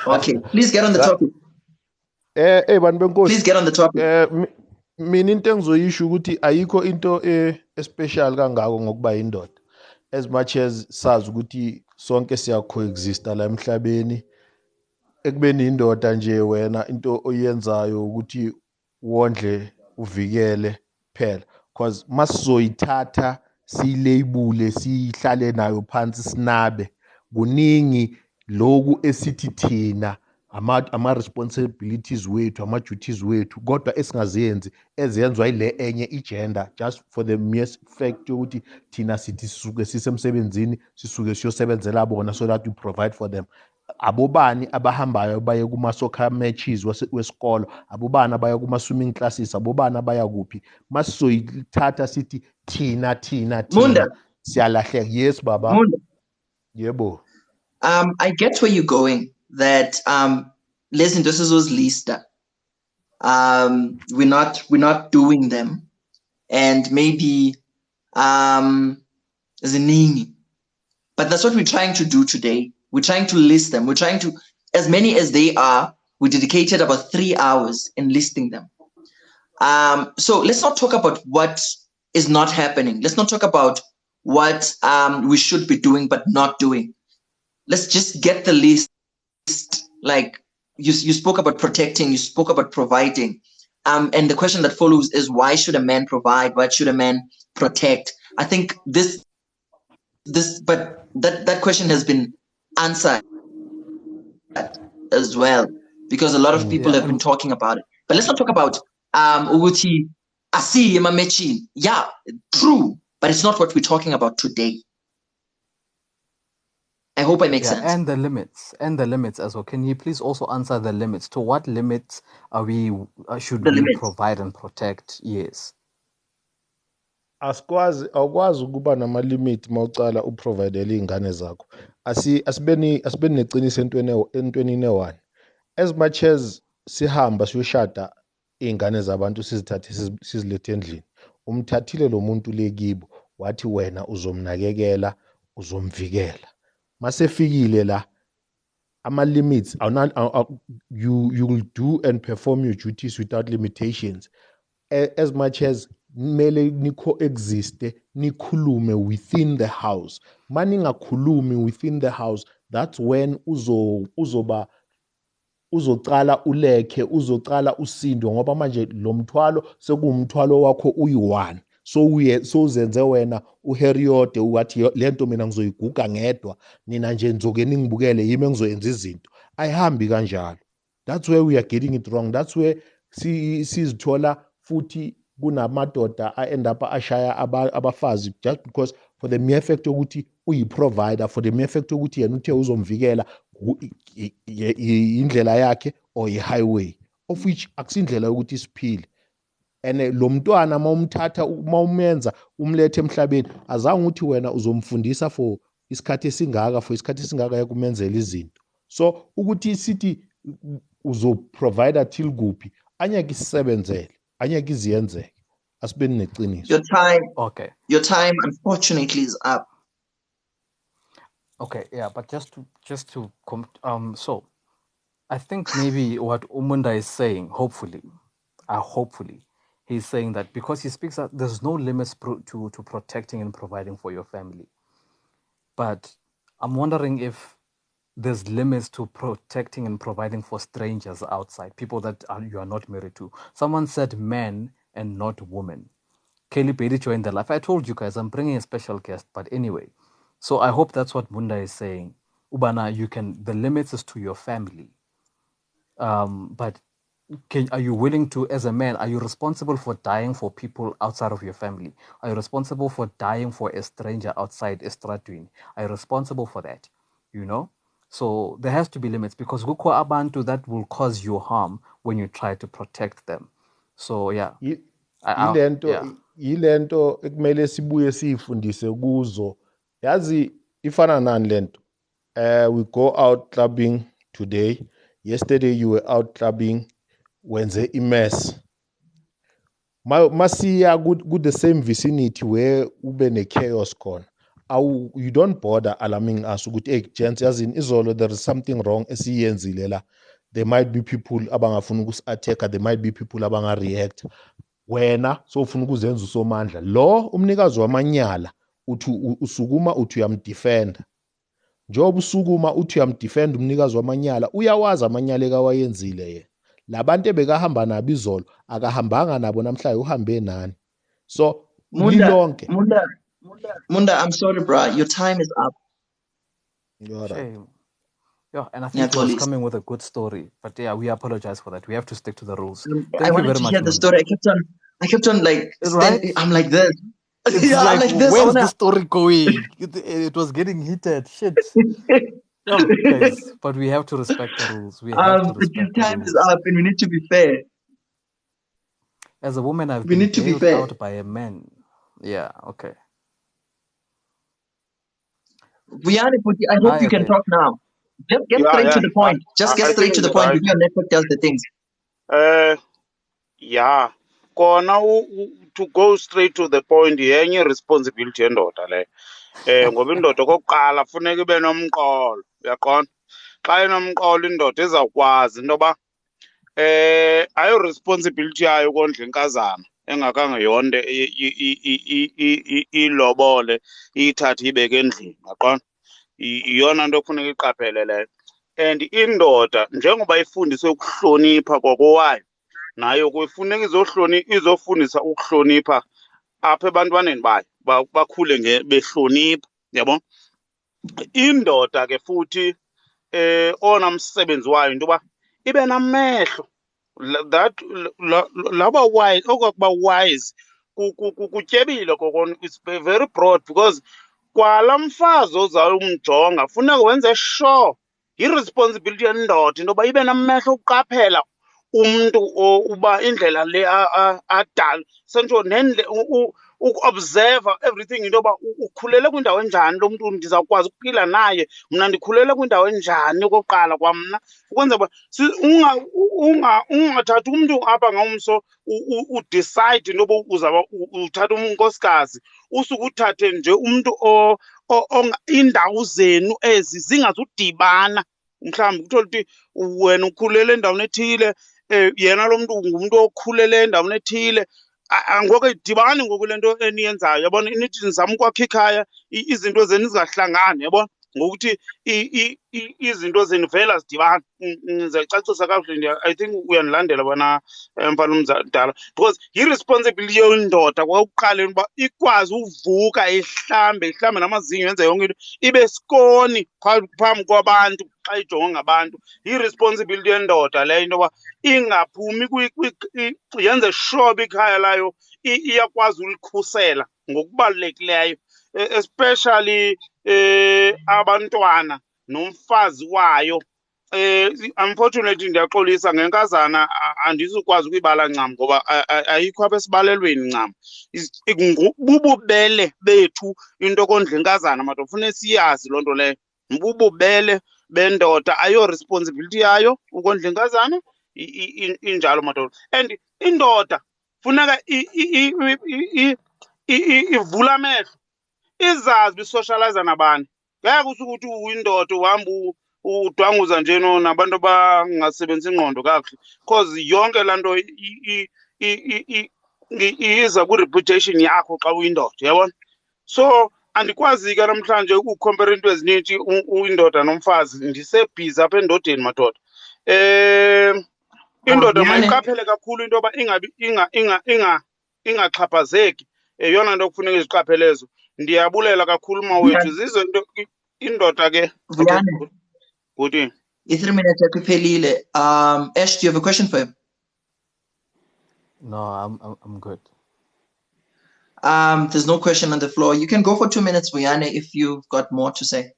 Okay, please get on the topic. Bantu benkosi. Please get on the topic. Mina into engizoyisho ukuthi ayikho into especial kangako ngokuba indoda. As much as sazi ukuthi sonke siya coexist la emhlabeni, ekubeni indoda nje wena into oyenzayo ukuthi wondle uvikele phela, because masizoyithatha siyilabule sihlale nayo phansi sinabe kuningi lokhu esithi thina ama responsibilities wethu, ama duties wethu, kodwa esingazenzi ezenzwa ile enye igender, just for the mere fact ukuthi thina sithi sisuke sisemsebenzini, sisuke siyosebenzela bona so that we provide for them. Abobani abahambayo baye kuma soccer matches wesikolo, abobani abaya kuma swimming classes, abobani abaya kuphi, masizoyithatha sithi thina siyalahleka. Yes baba. Munda. Yebo. I get where you're going, that listen, this is was Lista. We're not doing them, and maybe Zinini. But that's what we're trying to do today. We're trying to list them. We're trying to, as many as they are, we dedicated about 3 hours in listing them. So let's not talk about what is not happening. Let's not talk about what we should be doing but not doing. Let's just get the list. Like you spoke about protecting, you spoke about providing. And the question that follows is, why should a man provide? Why should a man protect? I think but that question has been answered as well, because a lot of people have been talking about it. But let's not talk about ukuthi asiye ema-matchini. Yeah, true, but it's not what we're talking about today. I hope I make sense. And the limits as well. Can you please also answer the limits? To what limits should The we limits. provide and protect? Yes. Awukwazi ukuba nama-limit mawucala uprovidele iy'ngane zakho. Asibeni neqiniso entwenini one. As much as sihamba siyoshada iy'ngane zabantu sizithathe sizilethe endlini, umthathile lo muntu le kibo, wathi wena uzomnakekela, uzomvikela. Masefikile la, ama-limits, you will do and perform your duties without limitations. As much as mele ni-coexiste, nikhulume within the house. Maningakhulumi within the house, that's when uzocala ulekhe, uzocala usindwe, ngoba manje lo mthwalo sekuwumthwalo wakho uyi-one. So uzenze wena uHeriode wathi lento mina ngizoyiguga ngedwa, nina nje nizoke ningibukele yimi engizoyenza izinto. Ayihambi kanjalo. That's where we are getting it wrong. That's where sizithola futhi kunamadoda end up ashaya abafazi just because for the mere fact ukuthi uyi-provider, for the mere fact ukuthi yena uthe uzomvikela indlela yakhe or i-highway, of which akusindlela ukuthi siphile. And lo mntwana mawumthatha, mawumenza umlethe emhlabeni, azange uthi wena uzomfundisa for isikhathi esingaka yakumenzela izinto. So ukuthi sithi uzoprovide till kuphi, anyeke isebenzele, anyeke iziyenzeke. Asibeni neqiniso. Your time unfortunately is up. Okay, yeah, but so I think maybe what Umunda is saying, hopefully, he's saying that because he speaks that there's no limits to protecting and providing for your family. But I'm wondering if there's limits to protecting and providing for strangers outside, people that you are not married to. Someone said men and not women. Kelly Bailey joined the life. I told you guys I'm bringing a special guest, but anyway. So I hope that's what Munda is saying. Ubana, the limits is to your family. But are you willing to, as a man, are you responsible for dying for people outside of your family? Are you responsible for dying for a stranger outside Estradwini? Are you responsible for that? You know? So there has to be limits, because kukho abantu that will cause you harm when you try to protect them. So yeah. Yilento ekumele sibuye siyifundise kuzo. Yazi ifana nani lento? We go out clubbing today. Yesterday you were out clubbing. Wenze imess. Masiya good the same vicinity where ube ne chaos khona. You don't bother alarming us ukuthi hey gents, yazini izolo there is something wrong esiyenzile la. There might be people abangafuna ukusi-attack, there might be people abanga-react. Wena so ufuna ukuzenza usomandla. Lo umnikazi wamanyala uthi usukuma uthi uyamdefenda. Njoba usukuma uthi uyamdefenda umnikazi wamanyala, uyawazi amanyala ekawayenzile yena. Labantu ebekahamba nabo izolo akahambanga nabo namhlanje, uhambe nani. So lilonke. Munda, I'm sorry, bro. Your time is up. Shame. Yeah, and I think he was coming with a good story, but yeah, we apologize for that. We have to stick to the rules. I wanted to hear the story. I kept on like, I'm like this. Yeah, like, I'm like this. Where's the story going? It was getting heated. Shit. Yeah, guys, but we have to respect the rules. We have to respect your time is up, and we need to be fair. As a woman, I've been bailed out by a man. Yeah, okay. I hope you can talk now. Just get Yeah, straight to yeah. the point. Just get I straight think to the you're point right. before your network does the things. Yeah. Kona to go straight to the point yenye responsibility yendoda le. Ngoba indoda okokuqala funeka ibe nomqolo, uyaqonda? Xa inomqolo indoda izawukwazi into yoba ayo responsibility yayo ukondla inkazana engakhange yonde ilobole iyithathe iyibeke endlini, uyaqonda? Iyona nto kufuneka iqaphele leyo. And indoda njengoba ifundiswe ukuhlonipha kokowayo, nayo kufuneka izofundisa ukuhlonipha apha ebantwaneni bayo, bakhule behlonipha, yabo. Indoda ke futhi owona msebenzi wayo into yoba ibe namehlo. Laba wise, okwakuba wise kutyebile kokona, it's very broad because kwala mfazi ozawumjonga funeka wenze sure, yi-responsibility yendoda into yoba ibe namehlo okuqaphela umntu uba indlela le adala sentsho ukuobserva everything into yoba ukhulele kwindawo enjani lo mntu ndizawukwazi ukuphila naye, mna ndikhulele kwindawo enjani okokuqala kwamna, ukwenzela uba ungathathi umntu apha ngomso udicide into yoba uzawuba uthatha unkosikazi usuke uthathe nje umntu iindawo zenu ezi zingazudibana. Mhlawumbi kuthiwe ukuthi wena ukhulele endaweni ethile, yena lo mntu ngumntu okhulele endaweni ethile. Ngoko idibani ngoku le nto eniyenzayo, yabona, nithi nizama ukwakha ikhaya izinto zenu zingahlangani, yabona, ngokuthi izinto zenu vela zidibana. Ndizayicacisa kakuhle, I think uyandilandela wena mfana omdala, because yi-responsibility yendoda kwakuqaleni uba ikwazi uvuka ihlambe namazinyo yenze yonke into, ibe skoni phambi kwabantu xa ijongwe ngabantu. Yi-responsibility yendoda leyo into yoba ingaphumi yenze sure uba ikhaya layo iyakwazi ulikhusela ngokubalulekileyo, especially abantwana nomfazi wayo. Unfortunately ndiyaxolisa, ngenkazana andizukwazi ukuyibala ncam ngoba ayikho apha esibalelweni ncam. Bububele bethu into okondla inkazana madoda, funeka siyazi loo nto leyo. Bububele bendoda, ayo responsibility yayo ukondla inkazana, injalo madoda. And indoda funeka ivule amehlo, izazi uba isocializa nabani. Ngeke usuke uthi uyindoda uhamba udwanguza nje nabantu abangasebenzisi ingqondo kakuhle, because yonke laa nto iza kwi-reputation yakho xa uyindoda, yabona. So andikwazi ke namhlanje ukukhompera into ezininzi uyindoda nomfazi, ndisebhizi apha endodeni madoda. Indoda mayiqaphele kakhulu into yoba ingaxhaphazeki, yeyona nto kufuneka iziqaphele ezo. Ndiyabulela kakhulu mawethu, zizo into indoda ke. Okay, good. I-3 minutes yakho iphelile. Ash, do you have a question for him? No, I'm good. There's no question on the floor. You can go for 2 minutes, Vuyane, if you've got more to say.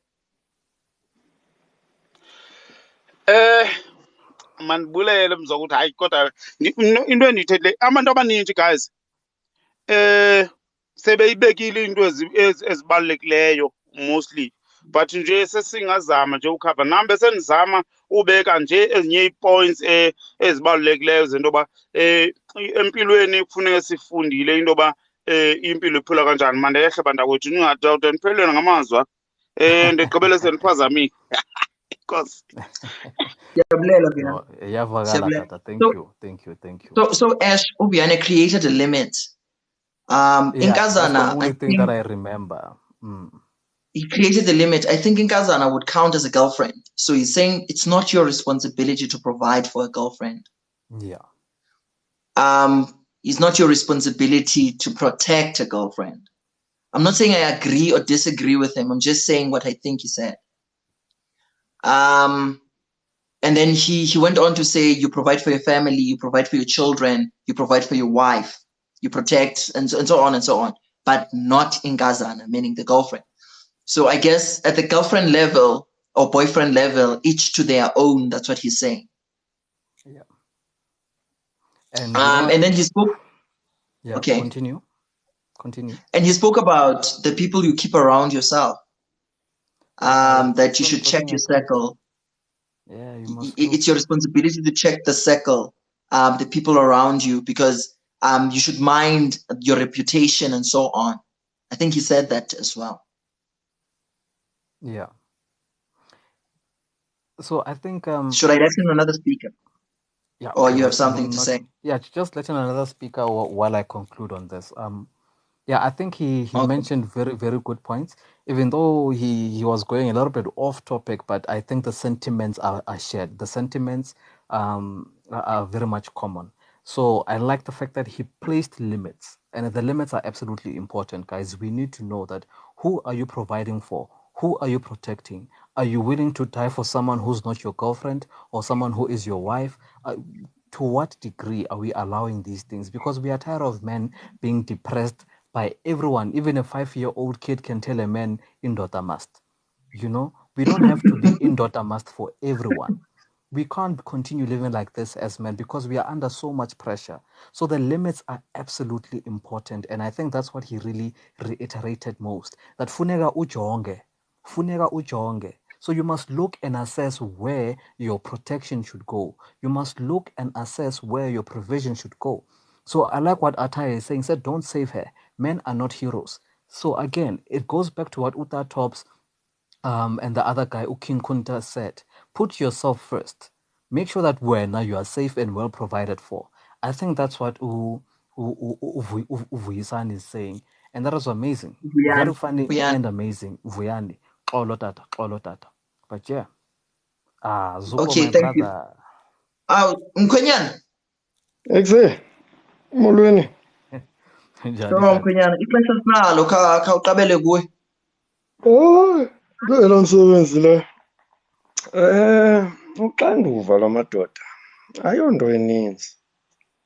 Mandibulele mzokuthi hayi, kodwa into endiyithethe abantu abaninzi guys sebeyibekile into ezibalulekileyo mostly, but nje sesingazama nje ukhava. Nam besendizama ubeka nje ezinye ii-points ezibalulekileyo zento yoba empilweni kufuneka sifundile into yoba impilo iphila kanjani. Mandehle bantakwethu, ningadawude ndiphelelwe ngamazwa, ndigqibele sendiphazamile. Enkosi. No, iyavakala, tata. Thank you. So Ash, Ubuyane created a limit. Yeah, in that's the Kazana, only I thing think that I remember. he created the limit. I think in Kazana would count as a girlfriend. So he's saying it's not your responsibility to provide for a girlfriend. Yeah. It's not your responsibility to protect a girlfriend. I'm not saying I agree or disagree with him. I'm just saying what I think he said. And then he went on to say, you provide for your family, you provide for your children, you provide for your wife, you protect, and so on and so on, but not in Kazana, meaning the girlfriend. So I guess at the girlfriend level or boyfriend level, each to their own. That's what he's saying. Yeah. And you know and then he spoke. Yeah. Okay. Continue. And he spoke about the people you keep around yourself. That you should check your circle. Yeah, you must It's your responsibility to check the circle, the people around you, because you should mind your reputation and so on. I think he said that as well. Yeah. So I think Should I let in another speaker? yeah, Or you have something to not, say? yeah, just let in another speaker while I conclude on this. Yeah, I think he Okay. mentioned very, very good points, even though he was going a little bit off topic, but I think the sentiments are shared. The sentiments are very much common. So I like the fact that he placed limits, and the limits are absolutely important, guys. We need to know that who are you providing for? Who are you protecting? Are you willing to die for someone who's not your girlfriend or someone who is your wife? To what degree are we allowing these things? Because we are tired of men being depressed by everyone. Even a 5-year-old kid can tell a man, "Indota must." You know, we don't have to be Indota must for everyone. We can't continue living like this as men because we are under so much pressure. So the limits are absolutely important. And I think that's what he really reiterated most. That funeka ujonge. Funeka ujonge. So you must look and assess where your protection should go. You must look and assess where your provision should go. So I like what Atai is saying. He said, don't save her. Men are not heroes. So again, it goes back to what Uta Tops and the other guy, Uking Kunta, said. Put yourself first. Make sure that when you are safe and well provided for. I think that's what Vuyisani is saying. And that was amazing. Very funny and amazing. Vuyani. Xolo tata. But yeah. Zuko, Okay, my thank you. brother. Mkhwenyana. Exe, molweni. Njani So tata? Mkhwenyana, ixesha sinalo khawuqabele kuwe. Oh, lo msebenzi lo. Uxanduva lwamadoda ayonto eninzi.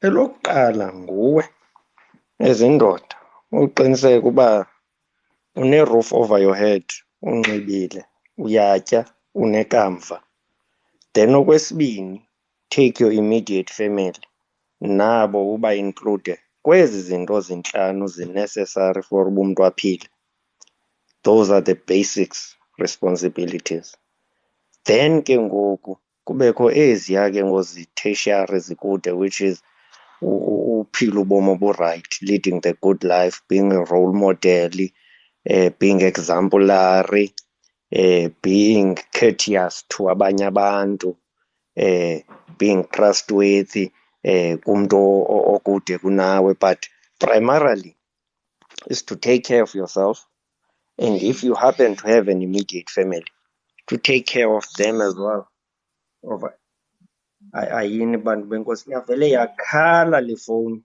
Elokuqala nguwe ezindoda uqiniseke uba une-roof over your head, unxibile, uyatya, unekamva. Then okwesibini, take your immediate family, nabo uba include kwezi zinto zintlanu zi-necessary for uba umntu aphile. Those are the basics responsibilities. Then ke ngoku kubekho eziya ke ngozi-tertiary zikude, which is uphila ubomi oburayithi, leading the good life, being a role model, being exemplary, being courteous to abanye abantu, being trustworthy kumntu okude kunawe. But primarily is to take care of yourself, and if you happen to have an immediate family, to take care of them as well. Over ayini bantu benkosi, yavele yakhala le fowuni.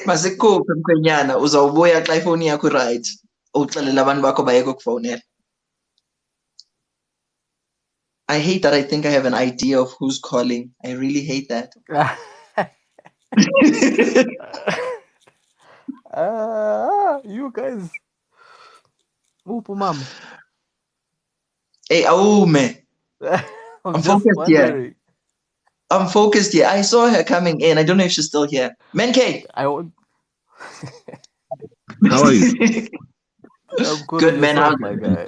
Masikhuphe Mkhwenyana, uzawubuya xa ifowuni yakho right. Uxelela abantu bakho bayeke ukufowunela. I hate that I think I have an idea of who's calling. I really hate that. You guys. Upu mama. Hey, Aume. I'm focused here. I'm focused here. I saw her coming in. I don't know if she's still here. Menkei. I won't. How are you? I'm good, man. How's my guy?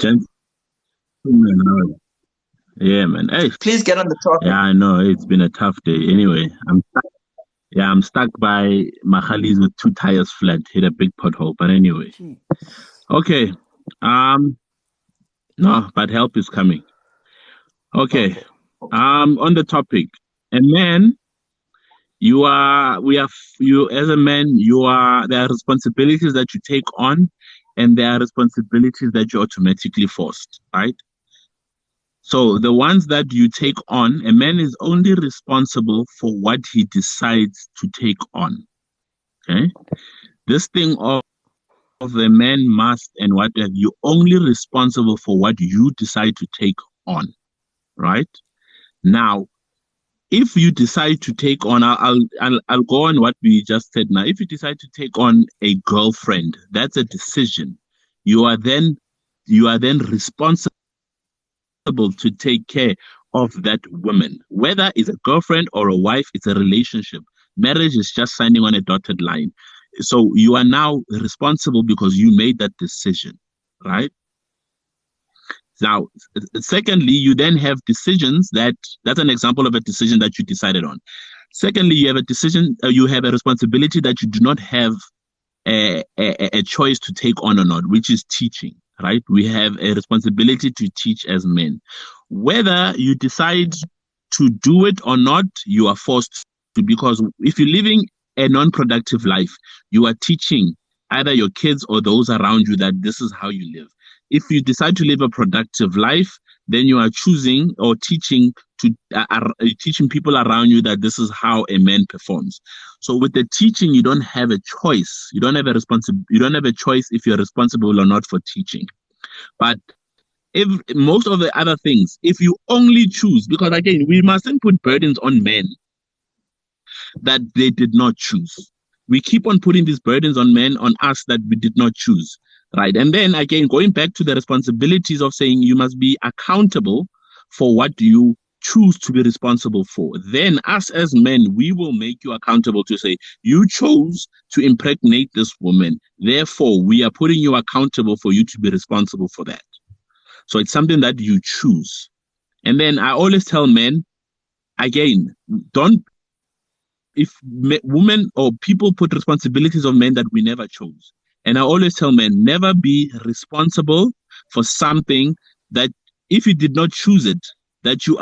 Yeah, man. Hey, please get on the topic. Yeah, I know it's been a tough day. Anyway, I'm stuck by Mahalis with 2 tires flat. Hit a big pothole. But anyway, okay. No, but help is coming. Okay. On the topic, a man. You as a man, there are responsibilities that you take on, and there are responsibilities that you're automatically forced, right? So the ones that you take on, a man is only responsible for what he decides to take on. Okay? This thing of the man must and what have you, only responsible for what you decide to take on, right? Now, if you decide to take on, I'll go on what we just said now. If you decide to take on a girlfriend, that's a decision. You are then responsible to take care of that woman. Whether it's a girlfriend or a wife, it's a relationship. Marriage is just signing on a dotted line. So you are now responsible because you made that decision, right? Now, secondly, you then have decisions that's an example of a decision that you decided on. Secondly, you have a decision, you have a responsibility that you do not have a choice to take on or not, which is teaching, right? We have a responsibility to teach as men. Whether you decide to do it or not, you are forced to, because if you're living a non-productive life, you are teaching either your kids or those around you that this is how you live. If you decide to live a productive life, then you are choosing or teaching teaching people around you that this is how a man performs. So with the teaching, you don't have a choice. You don't have a choice if you're responsible or not for teaching. But if most of the other things, if you only choose, because again, we mustn't put burdens on men that they did not choose. We keep on putting these burdens on men, on us, that we did not choose, right? And then again, going back to the responsibilities of saying you must be accountable for what you choose to be responsible for. Then us as men, we will make you accountable to say, you chose to impregnate this woman. Therefore, we are putting you accountable for you to be responsible for that. So it's something that you choose. And then I always tell men, again, if women or people put responsibilities on men that we never chose. And I always tell men, never be responsible for something that if you did not choose it, that you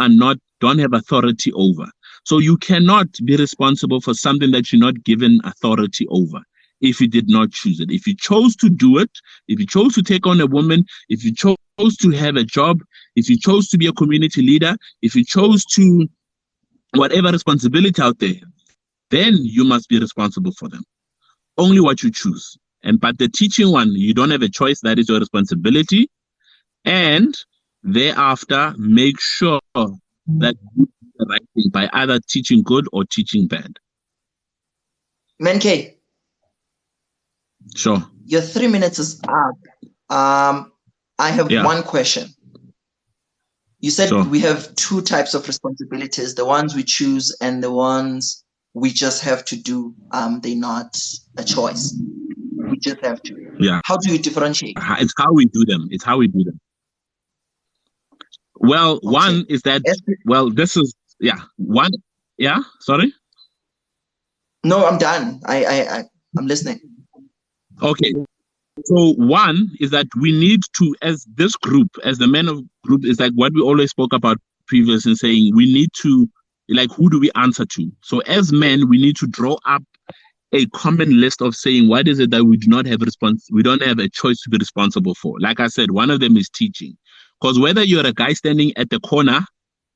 don't have authority over. So you cannot be responsible for something that you're not given authority over if you did not choose it. If you chose to do it, if you chose to take on a woman, if you chose to have a job, if you chose to be a community leader, if you chose to whatever responsibility out there, then you must be responsible for them. Only what you choose. But the teaching one, you don't have a choice. That is your responsibility. And thereafter, make sure that you do the right thing by either teaching good or teaching bad. Menke, sure. Your 3 minutes is up. I have one question. You said we have two types of responsibilities, the ones we choose and the ones we just have to do. They're not a choice. We just have to. Yeah. How do you differentiate? It's how we do them. It's how we do them. Well, okay. One is that, well, this is, one, sorry? No, I'm done. I'm listening. Okay. So one is that we need to, as this group, as the men of group, is like what we always spoke about previously, saying we need to, like, who do we answer to? So as men, we need to draw up a common list of saying what is it that we do not have we don't have a choice to be responsible for. Like I said, one of them is teaching. Because whether you're a guy standing at the corner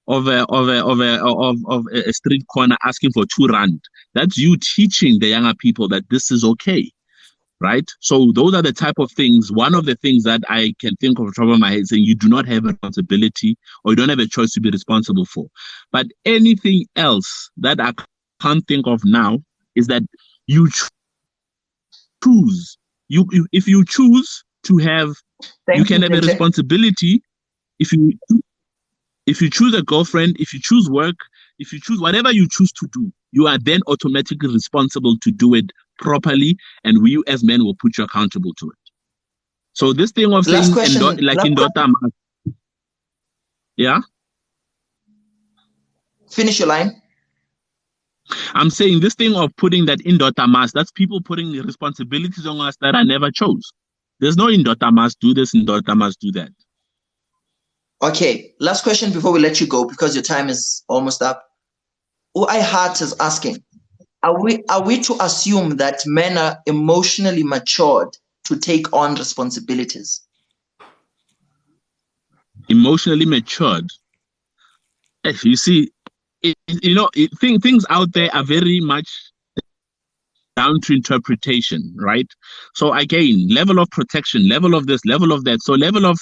of a street corner asking for 2 rand, that's you teaching the younger people that this is okay, right? So those are the type of things. One of the things that I can think of top of my head saying you do not have a responsibility or you don't have a choice to be responsible for. But anything else that I can't think of now is that you choose. If you choose to have, you can have a responsibility. If you choose a girlfriend, if you choose work, if you choose whatever you choose to do, you are then automatically responsible to do it properly, and we as men will put you accountable to it. So this thing of saying, yeah? Finish your line. I'm saying this thing of putting that indota must, that's people putting the responsibilities on us that I never chose. There's no indota must do this, indota must do that. Okay, last question before we let you go, because your time is almost up. UI Heart is asking, are we to assume that men are emotionally matured to take on responsibilities? Emotionally matured? You see, things out there are very much down to interpretation, right? So again, level of protection, level of this, level of that. So level of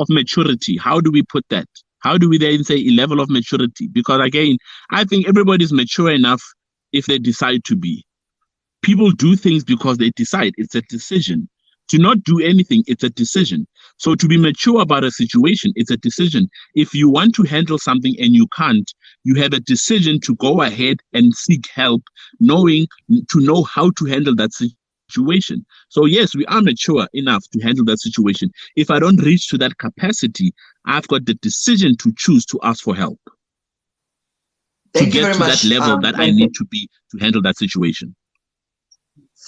maturity, how do we put that? How do we then say a level of maturity? Because again, I think everybody's mature enough if they decide to be. People do things because they decide. It's a decision. To not do anything, it's a decision. So to be mature about a situation, it's a decision. If you want to handle something and you can't, you have a decision to go ahead and seek help, to know how to handle that situation. So yes, we are mature enough to handle that situation. If I don't reach to that capacity, I've got the decision to choose to ask for help to Thank you get very to that much, level that I Man K. need to be to handle that situation.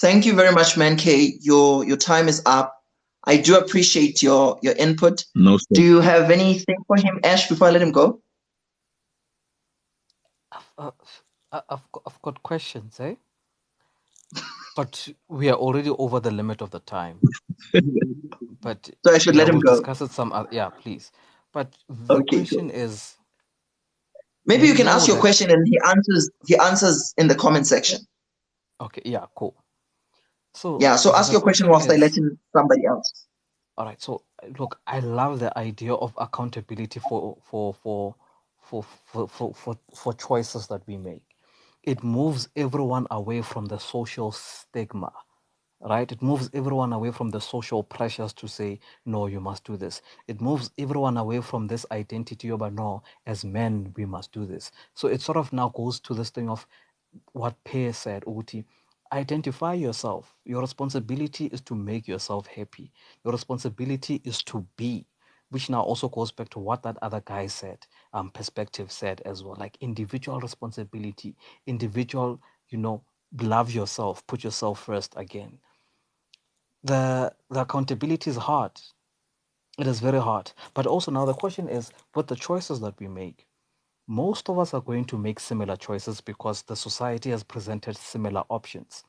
Thank you very much, Man K. Your time is up. I do appreciate your input. No, sir. Do you have anything for him, Ash, before I let him go? I've got questions, eh? But we are already over the limit of the time. But So I should let him we'll go. discuss it some other, yeah, please. But the Okay, question cool. is, Maybe we you can know ask your that. question and he answers in the comment section. Okay, yeah, cool. So Yeah, so ask the your question question whilst I let is, somebody else. all right. So look, I love the idea of accountability for choices that we make. It moves everyone away from the social stigma, right? It moves everyone away from the social pressures to say, no, you must do this. It moves everyone away from this identity of, no, as men, we must do this. So it sort of now goes to this thing of what Pear said, Uti. Identify yourself. Your responsibility is to make yourself happy. Your responsibility is to be, which now also goes back to what that other guy said, perspective said as well, like individual responsibility, individual, love yourself, put yourself first again. The accountability is hard. It is very hard. But also now the question is, with the choices that we make, most of us are going to make similar choices because the society has presented similar options.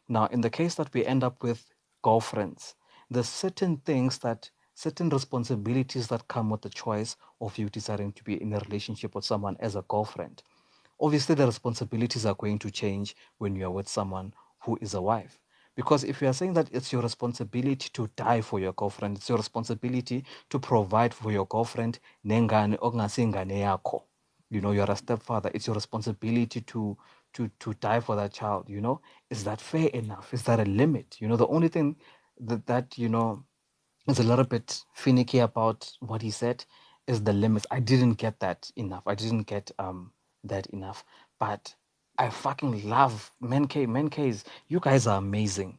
Now, in the case that we end up with girlfriends, there's certain responsibilities that come with the choice of you deciding to be in a relationship with someone as a girlfriend. Obviously, the responsibilities are going to change when you are with someone who is a wife. Because if you are saying that it's your responsibility to die for your girlfriend, it's your responsibility to provide for your girlfriend, nengane okungasingane yakho. You're a stepfather. It's your responsibility to die for that child. Is that fair enough? Is that a limit? The only thing that is a little bit finicky about what he said is the limits. I didn't get that enough. I didn't get that enough. But I fucking love Men K. You guys are amazing.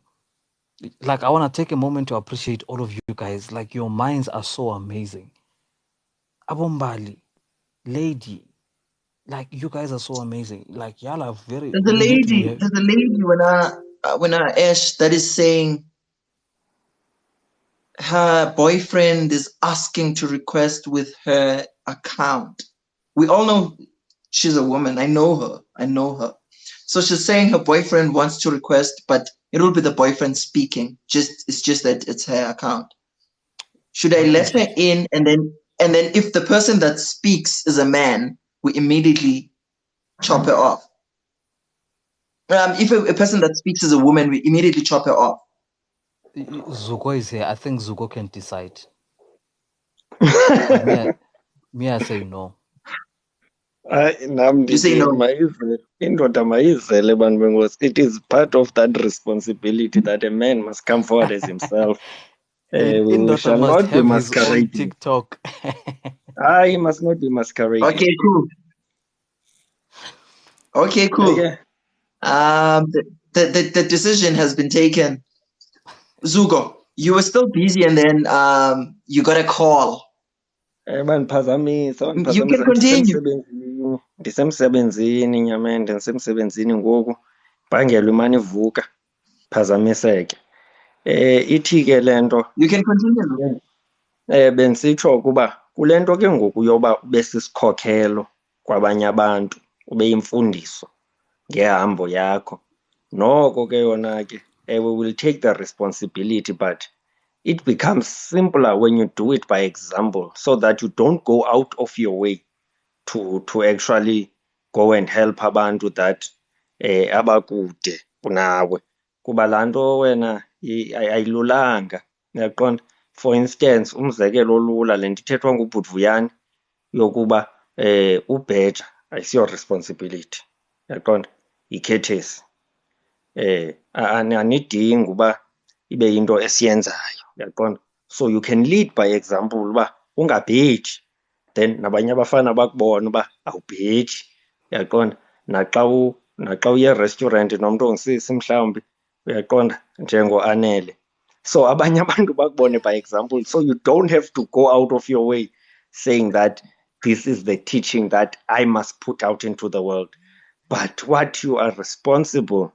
Like, I want to take a moment to appreciate all of you guys. Like, your minds are so amazing. Abombali, Lady, like, you guys are so amazing. Like, y'all are very. There's a lady when I Ash that is saying her boyfriend is asking to request with her account. We all know she's a woman. I know her. So she's saying her boyfriend wants to request, but it will be the boyfriend speaking. It's just that it's her account. Should I let her in and then if the person that speaks is a man, we immediately chop her off. If a person that speaks is a woman, we immediately chop her off. Zuko is here. I think Zuko can decide. But me, I say no. Nam You say no. indoda mayizele ebantwini because it is part of that responsibility that a man must come forward as himself. We shall must not be have his own masquerading. TikTok. He must not be masquerading. Okay, cool. Okay, cool. Yeah. The decision has been taken. Zuko, you were still busy and then you got a call. Bandiphazamisa You can continue. ndisemsebenzini nyamende ndisemsebenzini ngoku ibhangela imane ivuka phazamiseke. Ithi ke le nto you can continue. Bendisitsho ukuba kule nto ke ngoku yoba ube sisikhokhelo kwabanye abantu, ube yimfundiso ngehambo yakho, noko ke yona ke we will take the responsibility, but it becomes simpler when you do it by example, so that you don't go out of your way to actually go and help abantu that abakude kunawe, kuba laa nto wena ayilulanga, uyaqonda. For instance, umzekelo olula le nto ithethwa ngubhuti yokuba ubheja ayisiyo responsibility, uyaqonda, yikhethesi. Anidingi uba ibe yinto esiyenzayo, uyaqonda. So you can lead by example uba ungabheji, then nabanye abafana bakubona uba awubheji, uyaqonda. Naxa uye erestaurant nomntu ongisisi mhlawumbi uyaqonda njengo-Anele. So abanye abantu bakubone by example, so you don't have to go out of your way saying that this is the teaching that I must put out into the world. But what you are responsible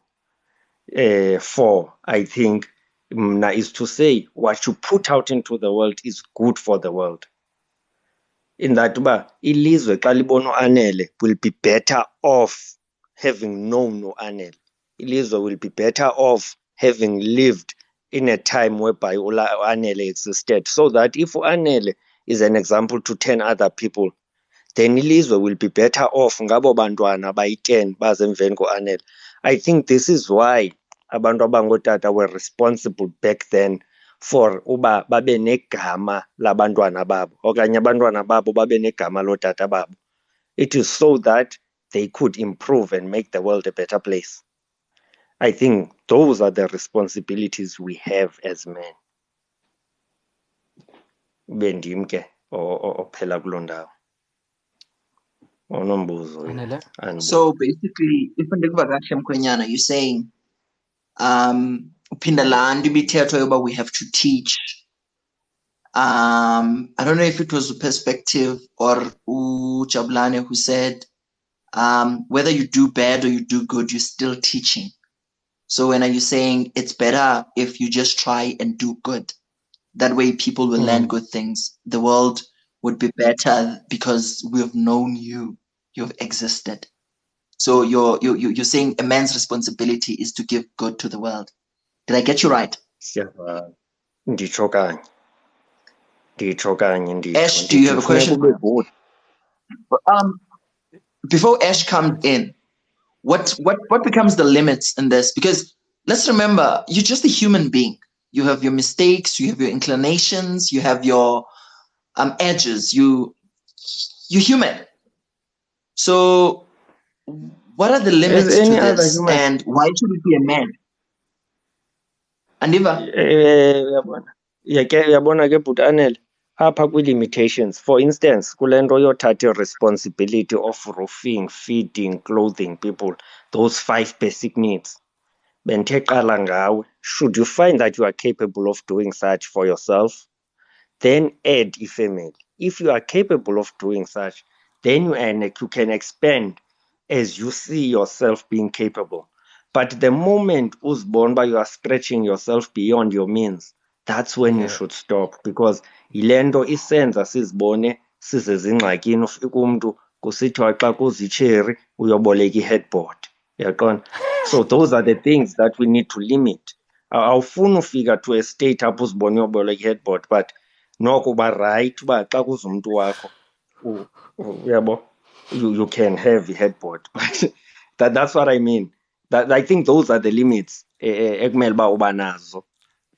for, I think, is to say what you put out into the world is good for the world. In that uba ilizwe xa libona uAnele will be better off having known uAnele. Ilizwe will be better off having lived in a time whereby uAnele existed, so that if uAnele is an example to 10 other people, then ilizwe will be better off ngabo bantwana bayi-10 baze emveni koAnele. I think this is why abantu abangootata were responsible back then for uba babe negama labantwana babo okanye abantwana babo babe negama lootata babo. It is so that they could improve and make the world a better place. I think those are the responsibilities we have as men. Bendim ke ophela kuloo ndawo. Onombuzo Anele? So basically, if Mkwenyana, you're saying uphinda laa nto ibithethwa yoba we have to teach. I don't know if it was a perspective or Jabulane who said whether you do bad or you do good, you're still teaching. So when are you saying it's better if you just try and do good? That way people will learn good things. The world would be better because we've known you. You've existed. So you're saying a man's responsibility is to give good to the world. Did I get you right? Nditsho kanye. Ash, do you have a question? Before Ash comes in, what becomes the limits in this? Because let's remember, you're just a human being. You have your mistakes, you have your inclinations, you have your edges. You're human. So what are the limits to this, and why should it be a man? Andiva? Uyabona ke but Anele, apha kwi-limitations, for instance kule nto yothatha responsibility of roofing, feeding, clothing people, those 5 basic needs, bendithe qala ngawe. Should you find that you are capable of doing such for yourself, then add i-family. If you are capable of doing such, then you can expand as you see yourself being capable. But the moment uzibona uba you are stretching yourself beyond your means, that's when you should stop, because yile nto isenza sizibone sizezingxakini. Ufika umntu kusithiwa xa kuzitsheri uyoboleka i-headboard, uyaqonda? So those are the things that we need to limit. Awufuni ufika to a state apho uzibone uyoboleka i-headboard, but noko uba right uba xa kuza umntu wakho uyabo, you can have a headboard. But that's what I mean. That I think those are the limits ekumele uba uba nazo.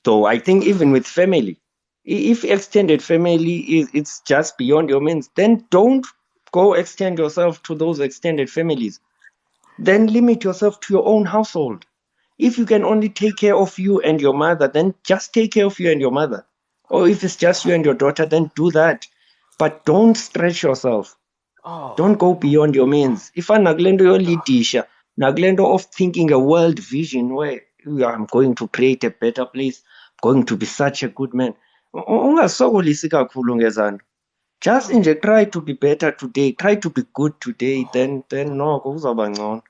So I think even with family, if extended family it's just beyond your means, then don't go extend yourself to those extended families. Then limit yourself to your own household. If you can only take care of you and your mother, then just take care of you and your mother. Or if it's just you and your daughter, then do that. But don't stretch yourself. Don't go beyond your means. If anaglendo yo lidisha, naglendo of thinking a world vision where I'm going to create a better place, going to be such a good man. Ungasokolisi kakhulu ngezanto. Just try to be better today, try to be good today, then noko kuzawuba ngcono.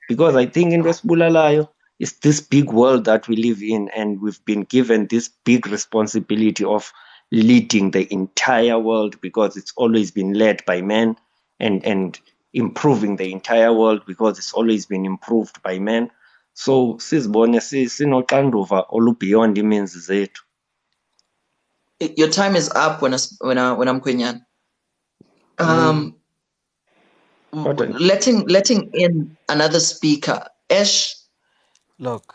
Because I think into esibulalayo is this big world that we live in, and we've been given this big responsibility of leading the entire world, because it's always been led by men, and improving the entire world because it's always been improved by men. So sizibone sinoxanduva olu-beyond imeans zethu. Your time is up when I'm Mkwenyana. Letting in another speaker. Ash, look.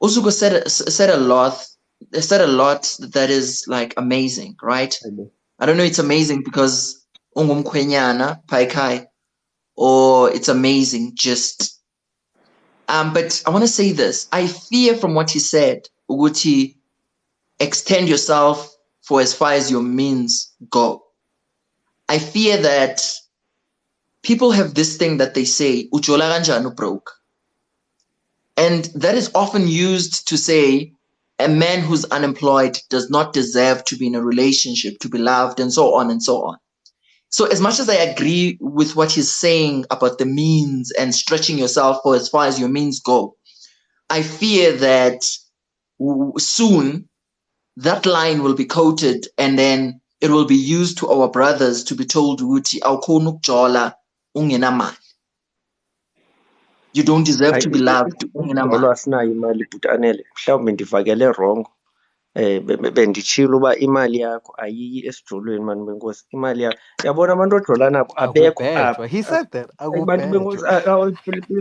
Usuko said a lot. They said a lot that is like amazing, right? I don't know. It's amazing because Mkwenyana Paikai, or it's amazing just. But I want to say this. I fear from what he said, Uguti, extend yourself for as far as your means go. I fear that people have this thing that they say, ujola kanjani ubroke. And that is often used to say a man who's unemployed does not deserve to be in a relationship, to be loved, and so on and so on. So as much as I agree with what he's saying about the means and stretching yourself for as far as your means go, I fear that soon that line will be quoted and then it will be used to our brothers to be told ukuthi awukhona ukujola ungenamali. You don't deserve to be loved ungenamali. Ijolo asinayo imali bhutanele mhlawumbe ndivakele wrong benditshilo uba imali yakho ayiyi esijolweni mani benkosi imali yakho yabona abantu ojola nabo abekho apha He said that. bantu benkosi